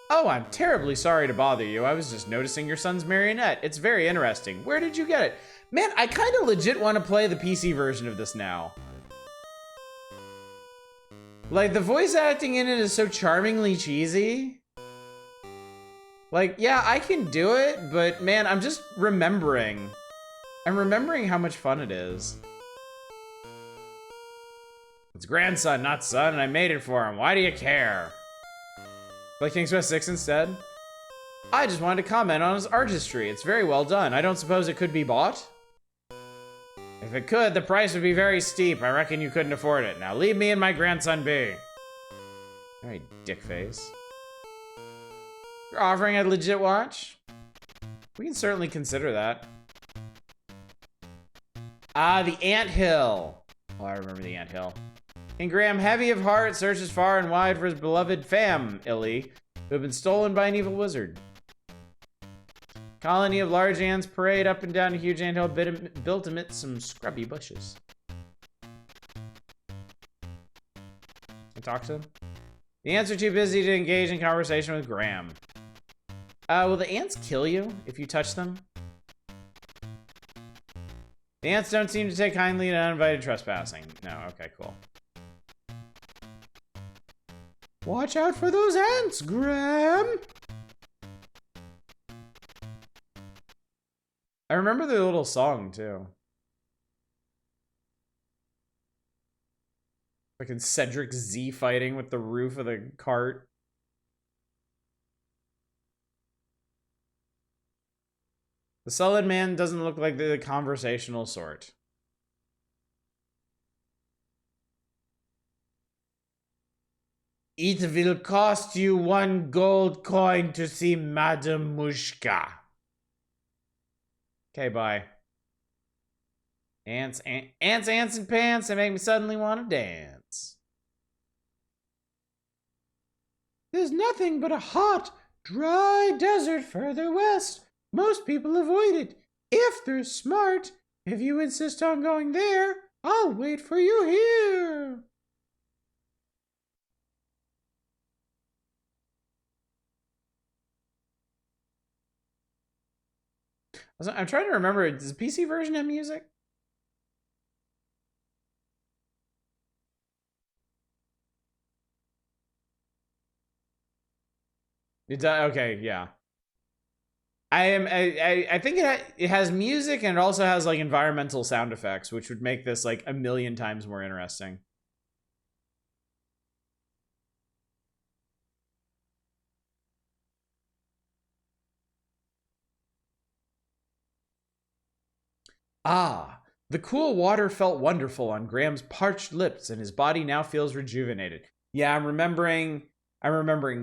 Oh, I'm terribly sorry to bother you. I was just noticing your son's marionette. It's very interesting. Where did you get it? Man, I kind of legit want to play the PC version of this now. Like, the voice acting in it is so charmingly cheesy. Like, yeah, I can do it, but man, I'm just remembering. I'm remembering how much fun it is. It's grandson, not son, and I made it for him. Why do you care? Play King's Quest 6 instead? I just wanted to comment on his artistry. It's very well done. I don't suppose it could be bought? If it could, the price would be very steep. I reckon you couldn't afford it. Now leave me and my grandson be. Alright, dickface. You're offering a legit watch? We can certainly consider that. Ah, the anthill. Oh, I remember the anthill. King Graham, heavy of heart, searches far and wide for his beloved family, who have been stolen by an evil wizard. Colony of large ants parade up and down a huge anthill built amidst some scrubby bushes. Can I talk to him? The ants are too busy to engage in conversation with Graham. Will the ants kill you if you touch them? The ants don't seem to take kindly to uninvited trespassing. No, okay, cool. Watch out for those ants, Graham! I remember the little song, too. Fucking Cedric Z fighting with the roof of the cart. The sullen man doesn't look like the conversational sort. It will cost you 1 gold coin to see Madame Mushka. Okay, bye. Ants, ants, and pants, they make me suddenly want to dance. There's nothing but a hot, dry desert further west. Most people avoid it. If they're smart, if you insist on going there, I'll wait for you here. I'm trying to remember, does the PC version have music? It does, okay, yeah. I think it has music and it also has like environmental sound effects, which would make this like 1,000,000 times more interesting. Ah, the cool water felt wonderful on Graham's parched lips and his body now feels rejuvenated. Yeah, I'm remembering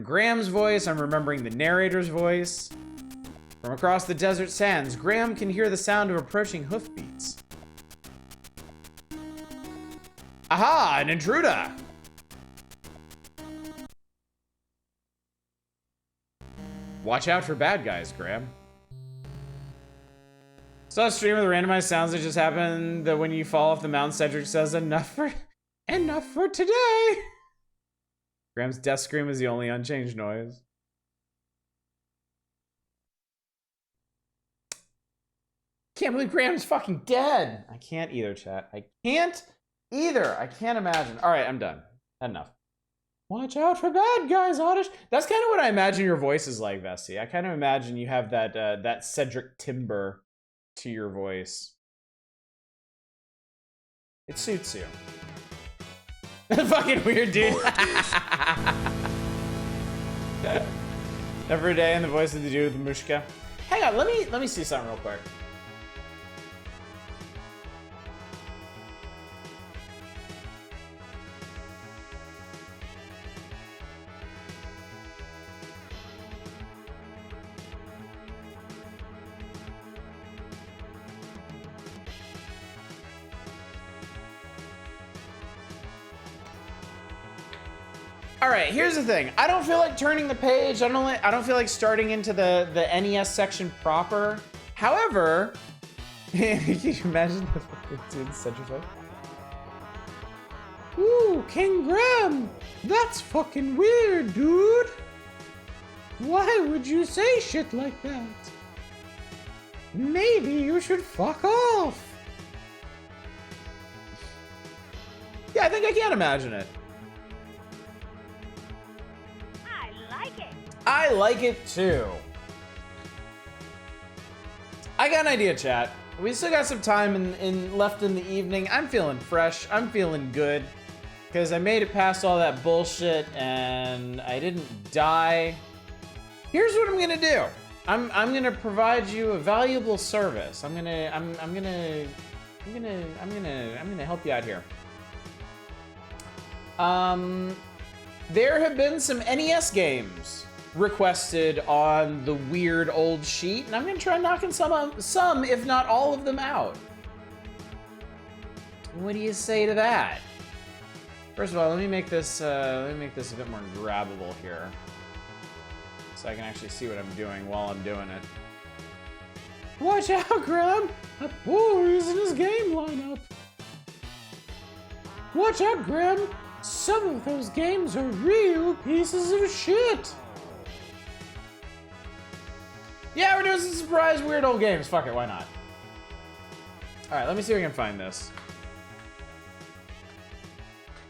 Graham's voice, I'm remembering the narrator's voice. From across the desert sands, Graham can hear the sound of approaching hoofbeats. Aha, an intruder! Watch out for bad guys, Graham. Saw a stream of the randomized sounds that just happened that when you fall off the mountain, Cedric says, enough for today. Graham's death scream is the only unchanged noise. Can't believe Graham's fucking dead. I can't either, chat. I can't either. I can't imagine. All right, I'm done. Enough. Watch out for bad guys, Oddish. That's kind of what I imagine your voice is like, Vessi. I kind of imagine you have that that Cedric timbre to your voice. It suits you. Fucking weird, dude. Every day in the voice of the dude with the mushka. Hang on, let me see something real quick. All right, here's the thing. I don't feel like turning the page. I don't feel like starting into the NES section proper. However, can you imagine the centrifuge? Ooh, King Graham! That's fucking weird, dude! Why would you say shit like that? Maybe you should fuck off! Yeah, I think I can imagine it. I like it. I like it too. I got an idea, chat. We still got some time left in the evening. I'm feeling fresh. I'm feeling good. Because I made it past all that bullshit and I didn't die. Here's what I'm gonna do. I'm gonna provide you a valuable service. I'm gonna help you out here. There have been some NES games requested on the weird old sheet, and I'm gonna try knocking some, if not all of them out. What do you say to that? First of all, let me make this a bit more grabbable here, so I can actually see what I'm doing while I'm doing it. Watch out, Graham! That boy's in his game lineup. Watch out, Graham! Some of those games are real pieces of shit. Yeah, we're doing some surprise weird old games. Fuck it, why not? All right, let me see if I can find this.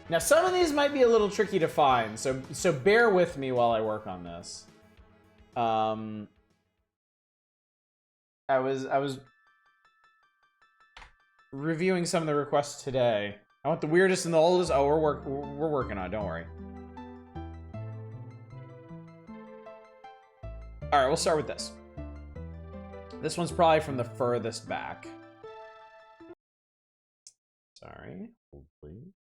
Now, some of these might be a little tricky to find, so bear with me while I work on this. I was reviewing some of the requests today. I want the weirdest and the oldest. Oh, we're working on it, don't worry. All right, we'll start with this. This one's probably from the furthest back. Sorry, hold please.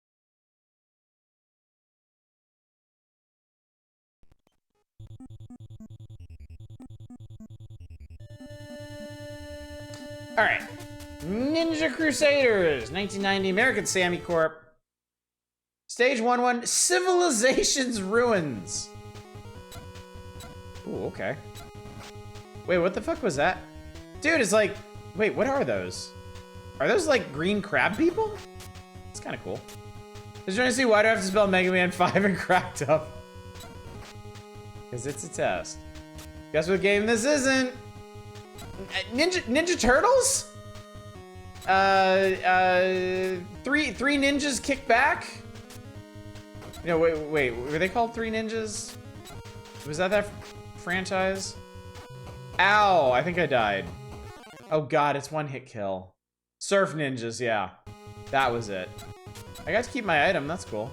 All right, Ninja Crusaders, 1990, American Sammy Corp. Stage 1-1, Civilization's Ruins. Ooh, okay. Wait, what the fuck was that? Dude, it's like, wait, what are those? Are those like green crab people? It's kind of cool. Just trying to see why do I have to spell Mega Man 5 and cracked up? Because it's a test. Guess what game this isn't? Ninja Turtles? Three ninjas kick back? No, wait, were they called Three Ninjas? Was that franchise? Ow, I think I died. Oh god, it's one hit kill. Surf Ninjas, yeah. That was it. I got to keep my item, that's cool.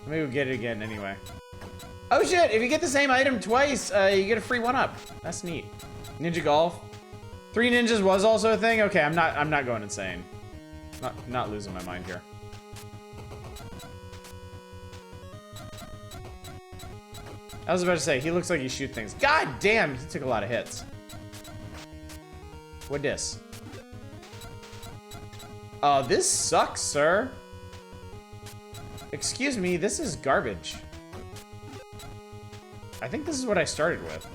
Maybe we'll get it again anyway. Oh shit, if you get the same item twice, you get a free 1-up. That's neat. Ninja Golf. Three Ninjas was also a thing? Okay, I'm not going insane. Not losing my mind here. I was about to say, he looks like he shoots things. God damn, he took a lot of hits. What this? Oh, this sucks, sir. Excuse me, this is garbage. I think this is what I started with.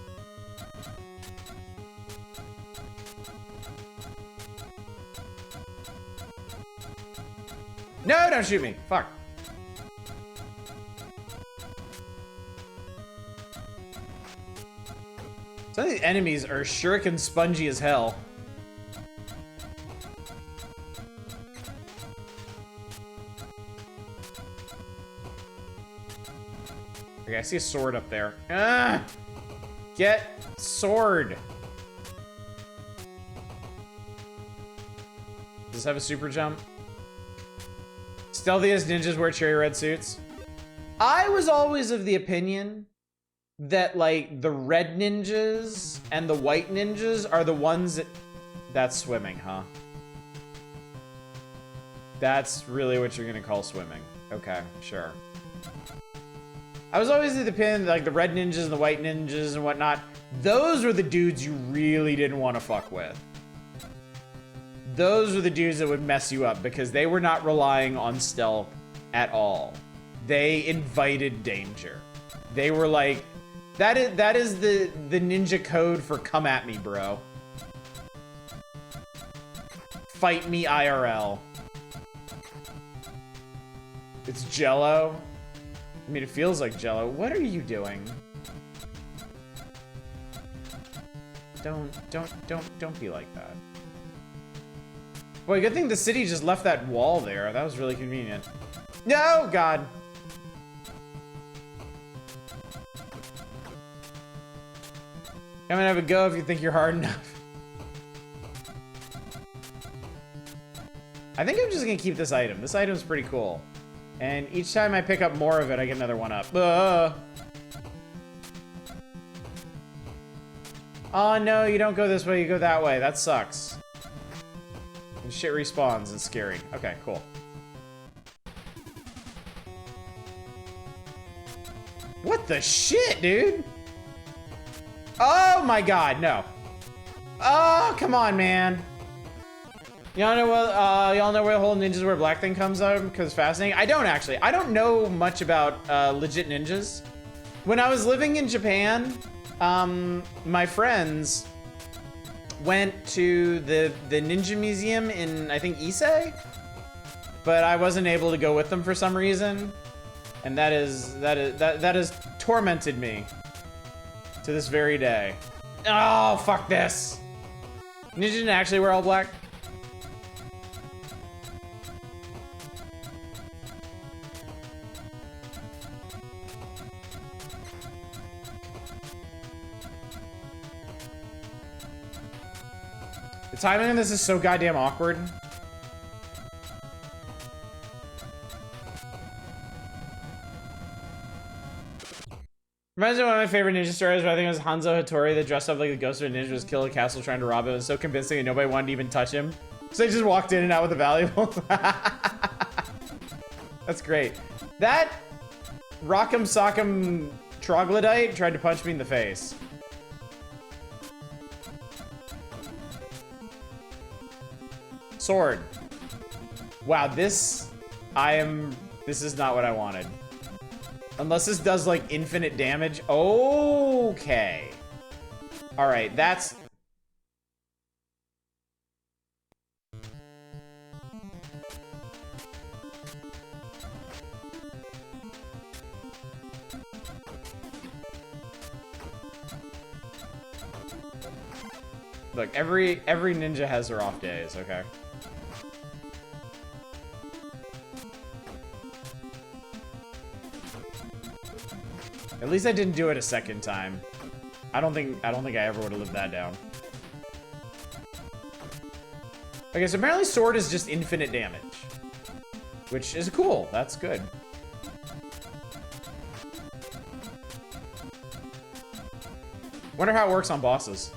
No, don't shoot me. Fuck. Some of these enemies are shuriken spongy as hell. Okay, I see a sword up there. Ah! Get sword. Does this have a super jump? Stealthiest ninjas wear cherry red suits. I was always of the opinion that like the red ninjas and the white ninjas are the ones that's swimming, huh? That's really what you're gonna call swimming. Okay, sure. I was always of the opinion that, like the red ninjas and the white ninjas and whatnot, those were the dudes you really didn't want to fuck with. those are the dudes that would mess you up because they were not relying on stealth at all. They invited danger. They were like, that is the ninja code for come at me, bro. Fight me IRL. It's Jello. I mean, it feels like Jello. What are you doing? Don't be like that. Boy, good thing the city just left that wall there. That was really convenient. No, God. Come and have a go if you think you're hard enough. I think I'm just gonna keep this item. This item's pretty cool. And each time I pick up more of it, I get another one up. Oh no, you don't go this way, you go that way. That sucks. And shit respawns and scary. Okay, cool. What the shit, dude? Oh my god, no. Oh, come on, man. Y'all know where the whole ninjas wear black thing comes out because it's fascinating? I don't actually. I don't know much about legit ninjas. When I was living in Japan, my friends went to the ninja museum in, I think, Issei, but I wasn't able to go with them for some reason, and that has tormented me to this very day. Oh, fuck this. Ninja didn't actually wear all black. The timing on this is so goddamn awkward. Reminds me of one of my favorite ninja stories, but I think it was Hanzo Hattori that dressed up like the ghost of a ninja was killed at a castle trying to rob it. It was so convincing that nobody wanted to even touch him. So they just walked in and out with the valuables. That's great. That Rock'em Sock'em troglodyte tried to punch me in the face. Sword. Wow, this is not what I wanted. Unless this does like infinite damage. Okay. All right, that's... Look, every ninja has their off days, okay? At least I didn't do it a second time. I don't think I ever would have lived that down. Okay, so apparently sword is just infinite damage, which is cool. That's good. Wonder how it works on bosses.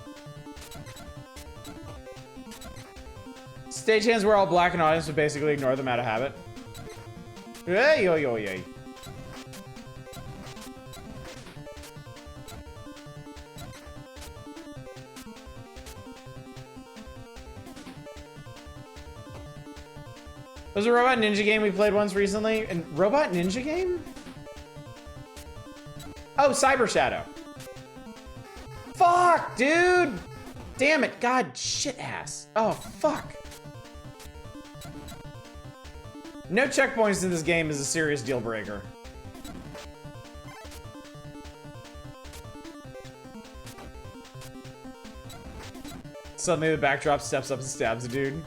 Stagehands wear all black and audience would basically ignore them out of habit. Hey, yo, yo, yay. There's a Robot Ninja game we played once recently. And Robot Ninja game? Oh, Cyber Shadow. Fuck, dude! Damn it, god, shit ass. Oh, fuck. No checkpoints in this game is a serious deal breaker. Suddenly the backdrop steps up and stabs a dude.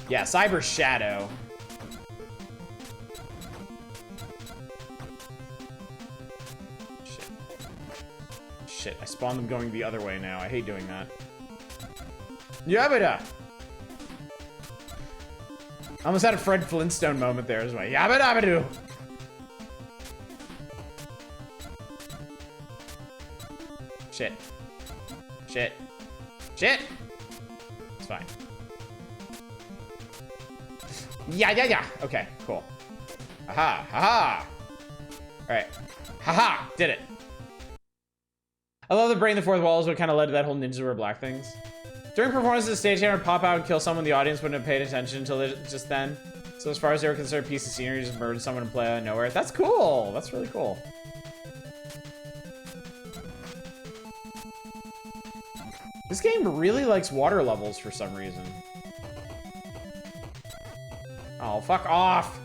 Yeah, Cyber Shadow. Shit. Shit, I spawned them going the other way now. I hate doing that. Yabba-da! I almost had a Fred Flintstone moment there as well. Yabba-dabba-doo! Shit. Shit. Shit! It's fine. Yeah, yeah, yeah. Okay, cool. Aha, haha. All right. Haha, did it. I love the breaking the fourth wall is what kind of led to that whole ninjas wear black things. During performances, the stagehand would pop out and kill someone the audience wouldn't have paid attention until just then. So as far as they were concerned, a piece of scenery, just murdered someone and play out of nowhere. That's cool. That's really cool. This game really likes water levels for some reason. Oh, fuck off.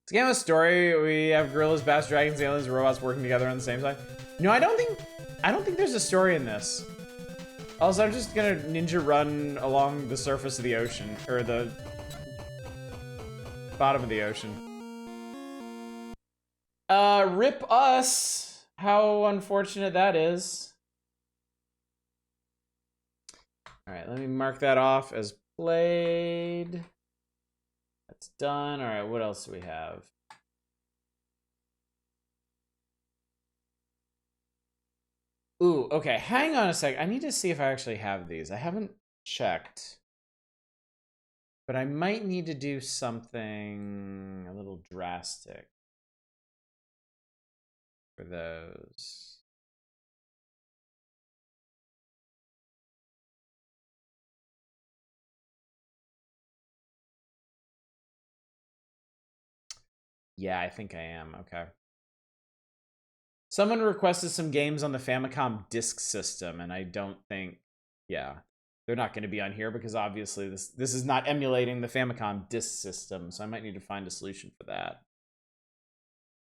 It's a game of story. We have gorillas, bats, dragons, aliens, and robots working together on the same side. No, I don't think there's a story in this. Also, I'm just gonna ninja run along the surface of the ocean, or the bottom of the ocean. Rip us. How unfortunate that is. All right, let me mark that off as played. That's done. All right, what else do we have? Ooh, okay, hang on a sec. I need to see if I actually have these. I haven't checked. But I might need to do something a little drastic for those. Yeah, I think I am. Okay. Someone requested some games on the Famicom disk system, and I don't think, yeah, they're not going to be on here because obviously this is not emulating the Famicom disk system, so I might need to find a solution for that.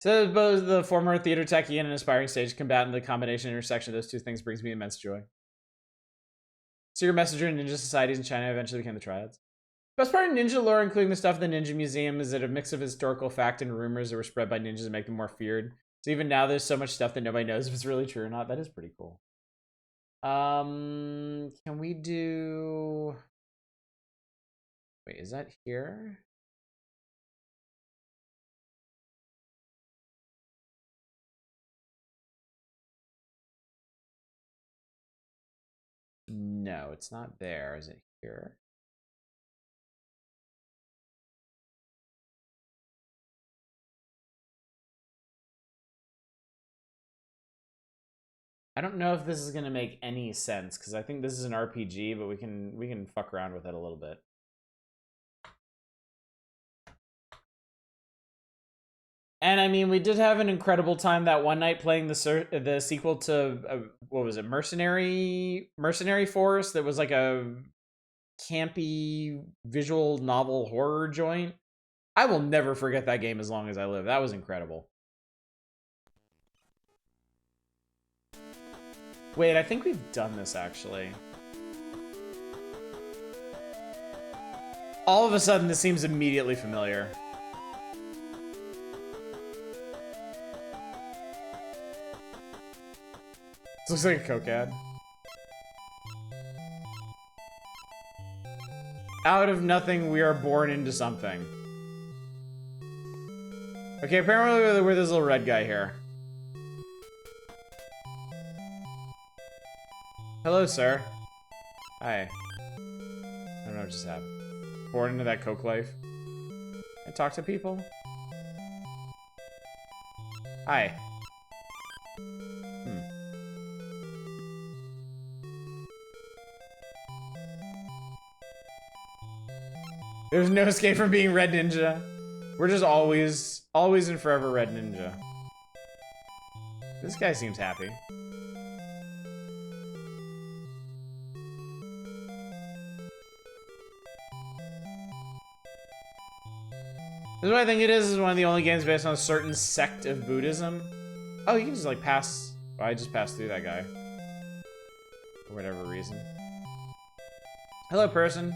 So both the former theater techie and an aspiring stage combatant, the combination intersection of those two things brings me immense joy. Secret Messenger and Ninja Societies in China eventually became the Triads. Best part of ninja lore, including the stuff in the Ninja Museum, is that a mix of historical fact and rumors that were spread by ninjas to make them more feared. So even now, there's so much stuff that nobody knows if it's really true or not. That is pretty cool. Can we do... Wait, is that here? No, it's not there. Is it here? I don't know if this is gonna make any sense because I think this is an RPG, but we can fuck around with it a little bit. And I mean, we did have an incredible time that one night playing the sequel to what was it, Mercenary Force? That was like a campy visual novel horror joint. I will never forget that game as long as I live. That was incredible. Wait, I think we've done this actually. All of a sudden, this seems immediately familiar. This looks like a Coke ad. Out of nothing, we are born into something. Okay, apparently we're this little red guy here. Hello, sir. Hi. I don't know what just happened. Born into that Coke life. I talk to people. Hi. There's no escape from being Red Ninja. We're just always and forever Red Ninja. This guy seems happy. This is what I think it is one of the only games based on a certain sect of Buddhism. Oh, you can just like pass. Oh, I just passed through that guy. For whatever reason. Hello, person.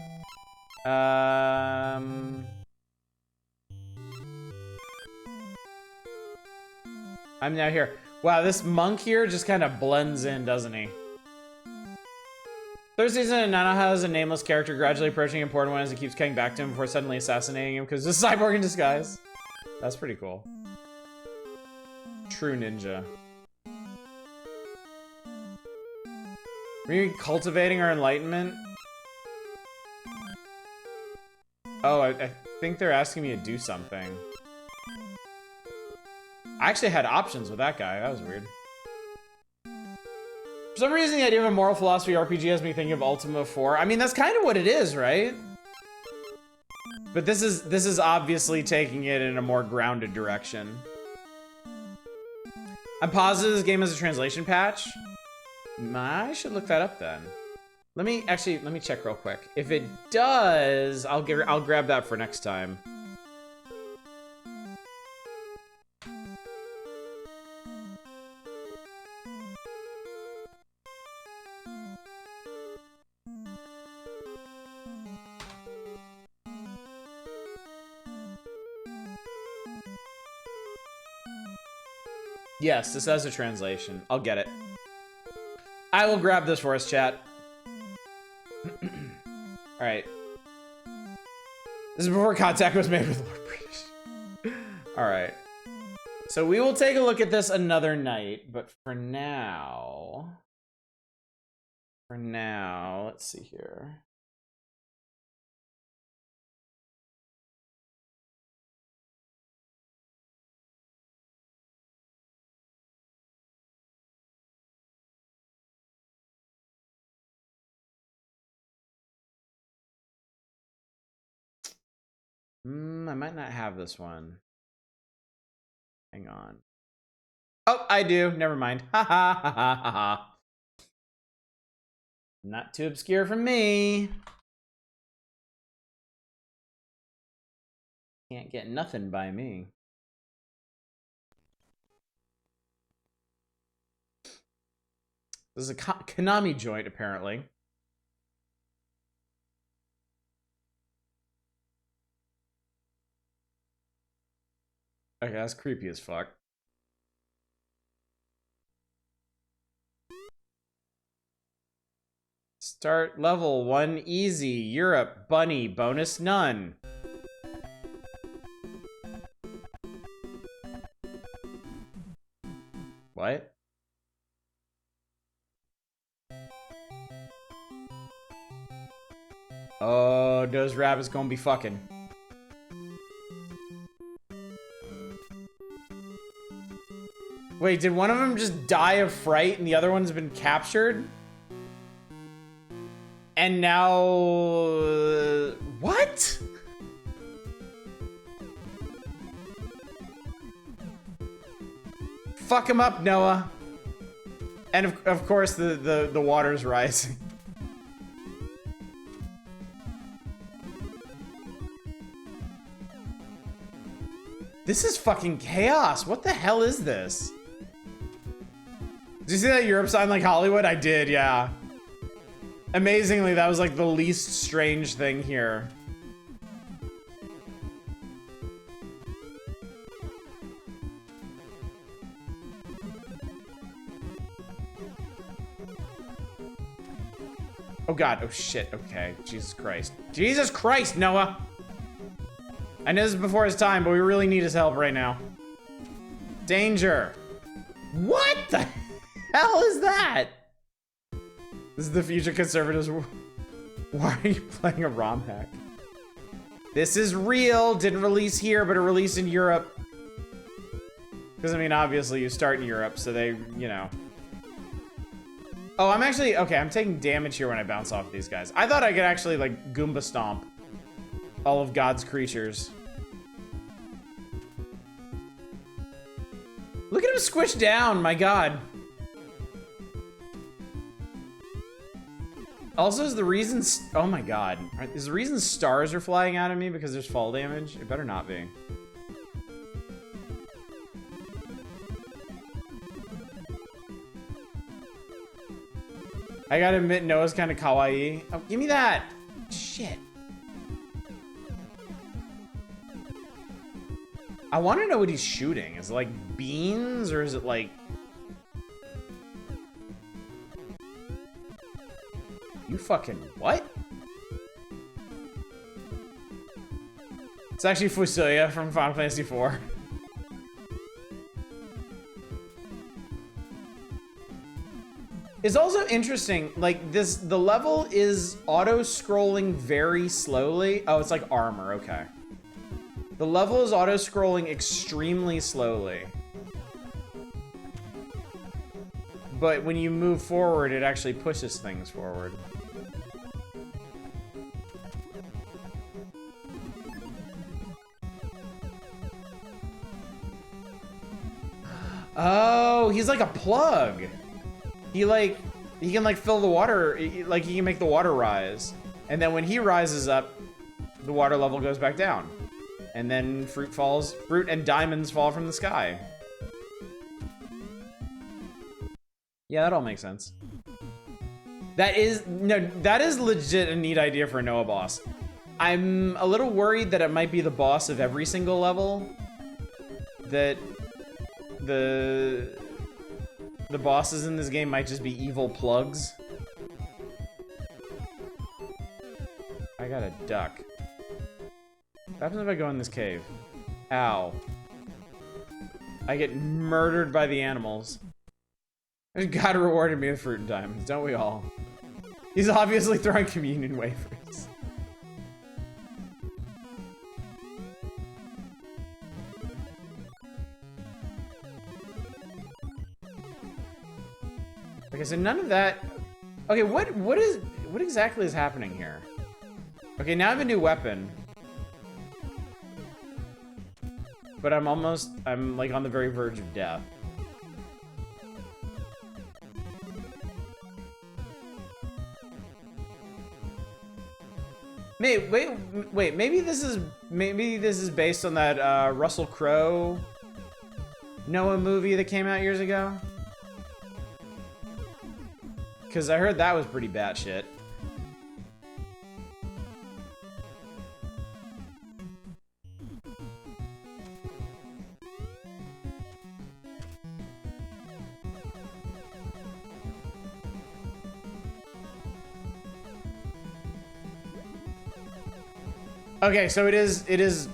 I'm now here. Wow, this monk here just kind of blends in, doesn't he? Third season, Nana has a nameless character gradually approaching an important one as it keeps coming back to him before suddenly assassinating him because it's a cyborg in disguise. That's pretty cool. True ninja. Are we cultivating our enlightenment? Oh, I think they're asking me to do something. I actually had options with that guy. That was weird. For some reason, the idea of a moral philosophy RPG has me thinking of Ultima 4. I mean, that's kind of what it is, right? But this is obviously taking it in a more grounded direction. I'm positive this game has a translation patch. I should look that up then. Let me check real quick. If it does, I'll grab that for next time. Yes, this has a translation. I'll get it. I will grab this for us, chat. All right. This is before contact was made with Lord British. All right. So we will take a look at this another night, but for now, let's see here. I might not have this one. Hang on. Oh, I do. Never mind. Ha ha ha ha ha ha. Not too obscure for me. Can't get nothing by me. This is a Konami joint, apparently. Okay, that's creepy as fuck. Start level 1 easy. Europe, bunny, bonus none. What? Oh, those rabbits gonna be fucking. Wait, did one of them just die of fright and the other one's been captured? And now... what? Fuck him up, Noah. And of course the water's rising. This is fucking chaos. What the hell is this? Did you see that Europe sign like Hollywood? I did, yeah. Amazingly, that was like the least strange thing here. Oh god, oh shit, okay. Jesus Christ. Jesus Christ, Noah! I know this is before his time, but we really need his help right now. Danger! What the hell is that? This is the future conservatives. Why are you playing a ROM hack? This is real. Didn't release here, but it released in Europe. Because, I mean, obviously you start in Europe, so they, you know. Oh, I'm actually, okay, I'm taking damage here when I bounce off these guys. I thought I could actually, like, Goomba stomp all of God's creatures. Look at him squish down, my god. Also, is the reason, oh my god. Is the reason stars are flying out of me because there's fall damage? It better not be. I gotta admit, Noah's kind of kawaii. Oh, give me that! Shit. I want to know what he's shooting. Is it like beans or is it like... You fucking what? It's actually Fusuya from Final Fantasy IV. It's also interesting, like the level is auto-scrolling very slowly. Oh, it's like armor, okay. The level is auto-scrolling extremely slowly. but when you move forward, it actually pushes things forward. Oh, he's like a plug. He can like fill the water, like he can make the water rise. And then when he rises up, the water level goes back down. And then fruit and diamonds fall from the sky. Yeah, that all makes sense. That is legit a neat idea for a Noah boss. I'm a little worried that it might be the boss of every single level. That the bosses in this game might just be evil plugs. I got a duck. What happens if I go in this cave? Ow. I get murdered by the animals. God rewarded me with fruit and diamonds, don't we all? He's obviously throwing communion wafers. Okay, so none of that. Okay, what exactly is happening here? Okay, now I have a new weapon. But I'm like on the very verge of death. Wait, maybe this is based on that Russell Crowe Noah movie that came out years ago? Because I heard that was pretty batshit. Okay, so it is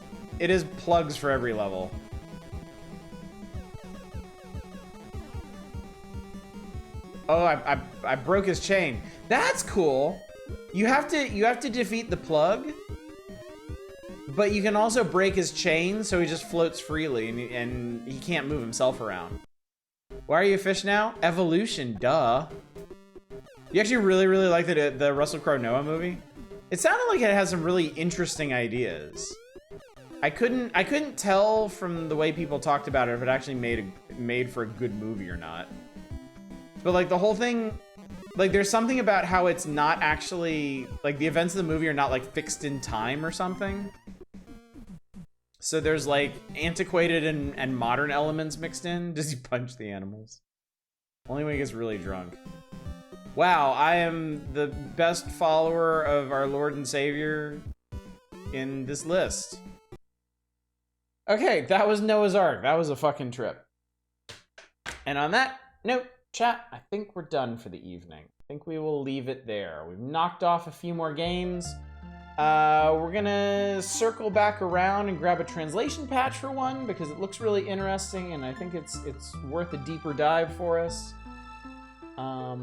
plugs for every level. Oh, I broke his chain. That's cool. You have to defeat the plug, but you can also break his chain so he just floats freely and he can't move himself around. Why are you a fish now? Evolution, duh. You actually really like the Russell Crowe Noah movie? It sounded like it had some really interesting ideas. I couldn't tell from the way people talked about it if it actually made for a good movie or not. But like the whole thing, like there's something about how it's not actually, like the events of the movie are not like fixed in time or something. So there's like antiquated and modern elements mixed in. Does he punch the animals? Only when he gets really drunk. Wow, I am the best follower of our Lord and Savior in this list. Okay, that was Noah's Ark. That was a fucking trip. And on that note, chat, I think we're done for the evening. I think we will leave it there. We've knocked off a few more games. We're gonna circle back around and grab a translation patch for one because it looks really interesting and I think it's worth a deeper dive for us. I'll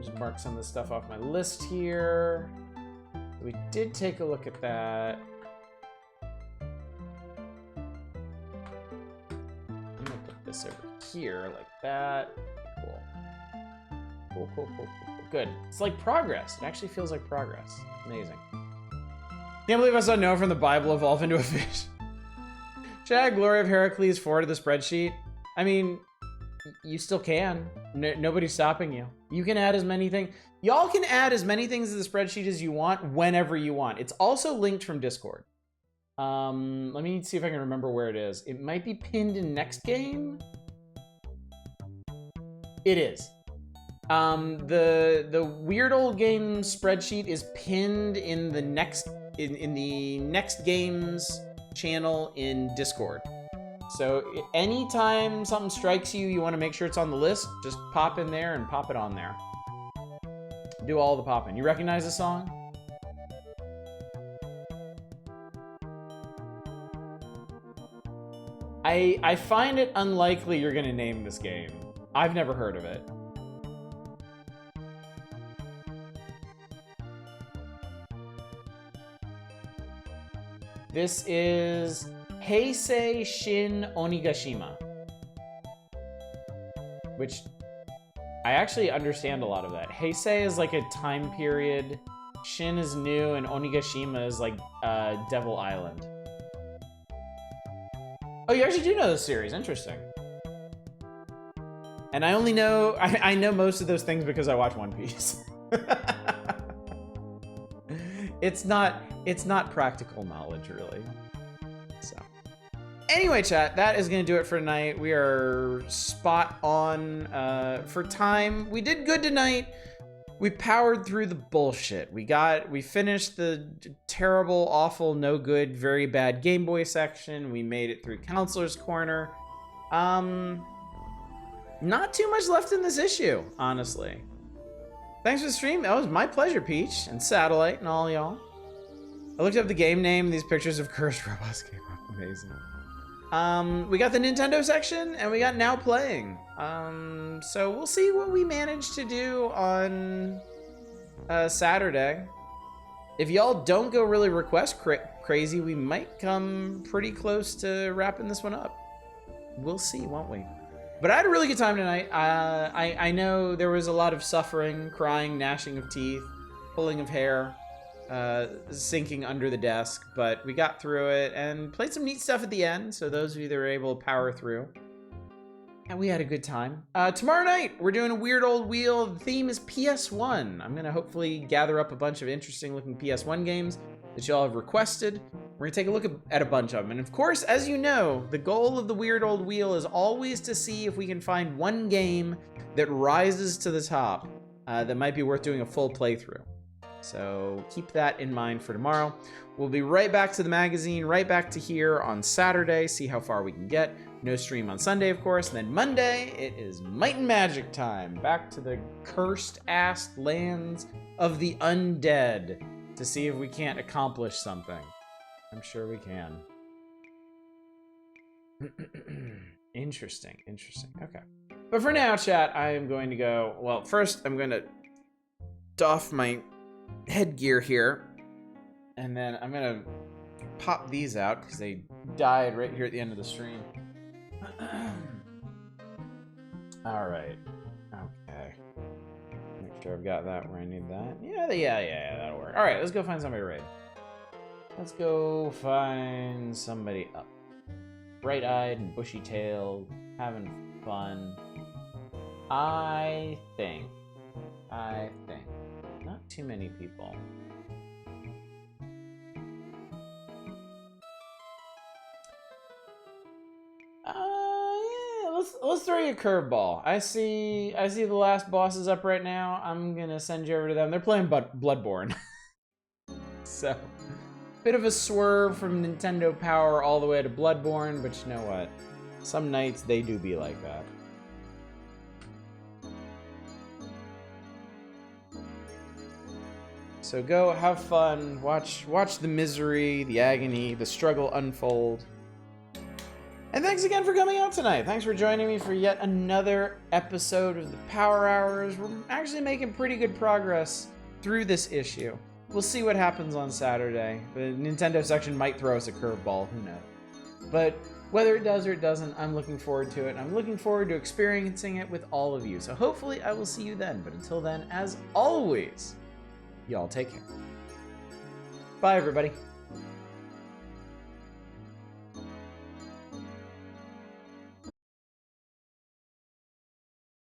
just mark some of the stuff off my list here. We did take a look at that. I'm gonna put this over here like that. Cool. Good. It's like progress. It actually feels like progress. Amazing. Can't believe I saw Noah from the Bible evolve into a fish. Should I add Glory of Heracles 4 to the spreadsheet? I mean, you still can. Nobody's stopping you. You can add as many things. Y'all can add as many things to the spreadsheet as you want whenever you want. It's also linked from Discord. Let me see if I can remember where it is. It might be pinned in next game. It is. The Weird Old Game spreadsheet is pinned in the next games channel in Discord. So anytime something strikes you, you want to make sure it's on the list, just pop in there and pop it on there. Do all the popping. You recognize the song? I find it unlikely you're gonna name this game. I've never heard of it. This is Heisei Shin Onigashima. which I actually understand a lot of that. Heisei is like a time period. Shin is new, and Onigashima is like Devil Island. Oh, you actually do know this series. Interesting. And I only know, I know most of those things because I watch One Piece. It's not practical knowledge, really. So, anyway, chat, that is gonna do it for tonight. We are spot on for time. We did good tonight. We powered through the bullshit. We finished the terrible, awful, no good, very bad Game Boy section. We made it through Counselor's Corner. Not too much left in this issue, honestly. Thanks for the stream. That was my pleasure, Peach and Satellite and all y'all. I looked up the game name. These pictures of cursed robots came up. Amazing. We got the Nintendo section, and we got Now Playing. So we'll see what we manage to do on Saturday. If y'all don't go really request crazy, we might come pretty close to wrapping this one up. We'll see, won't we? But I had a really good time tonight. I know there was a lot of suffering, crying, gnashing of teeth, pulling of hair, sinking under the desk, but we got through it and played some neat stuff at the end, so those of you that were able to power through. And we had a good time. Tomorrow night, we're doing a weird old wheel. The theme is PS1. I'm gonna hopefully gather up a bunch of interesting looking PS1 games that y'all have requested. We're gonna take a look at a bunch of them. And of course, as you know, the goal of the weird old wheel is always to see if we can find one game that rises to the top that might be worth doing a full playthrough. So keep that in mind for tomorrow. We'll be right back to the magazine, right back to here on Saturday, see how far we can get. No stream on Sunday, of course. And then Monday, it is Might and Magic time. Back to the cursed-ass lands of the undead to see if we can't accomplish something. I'm sure we can. Interesting. Okay. But for now, chat, I am going to go... Well, first, I'm going to doff my headgear here. And then I'm going to pop these out because they died right here at the end of the stream. All right. Okay. Make sure I've got that where I need that. Yeah, that'll work. All right, let's go find somebody to raid. Let's go find somebody up. Bright-eyed and bushy-tailed, having fun. I think. Not too many people. Yeah, let's throw you a curveball. I see the last bosses up right now. I'm gonna send you over to them. They're playing Bloodborne. So, bit of a swerve from Nintendo Power all the way to Bloodborne, but you know what? Some nights they do be like that. So go have fun, watch the misery, the agony, the struggle unfold. And thanks again for coming out tonight. Thanks for joining me for yet another episode of the Power Hours. We're actually making pretty good progress through this issue. We'll see what happens on Saturday. The Nintendo section might throw us a curveball, who knows. But whether it does or it doesn't, I'm looking forward to it. And I'm looking forward to experiencing it with all of you. So hopefully I will see you then. But until then, as always, y'all take care. Bye, everybody.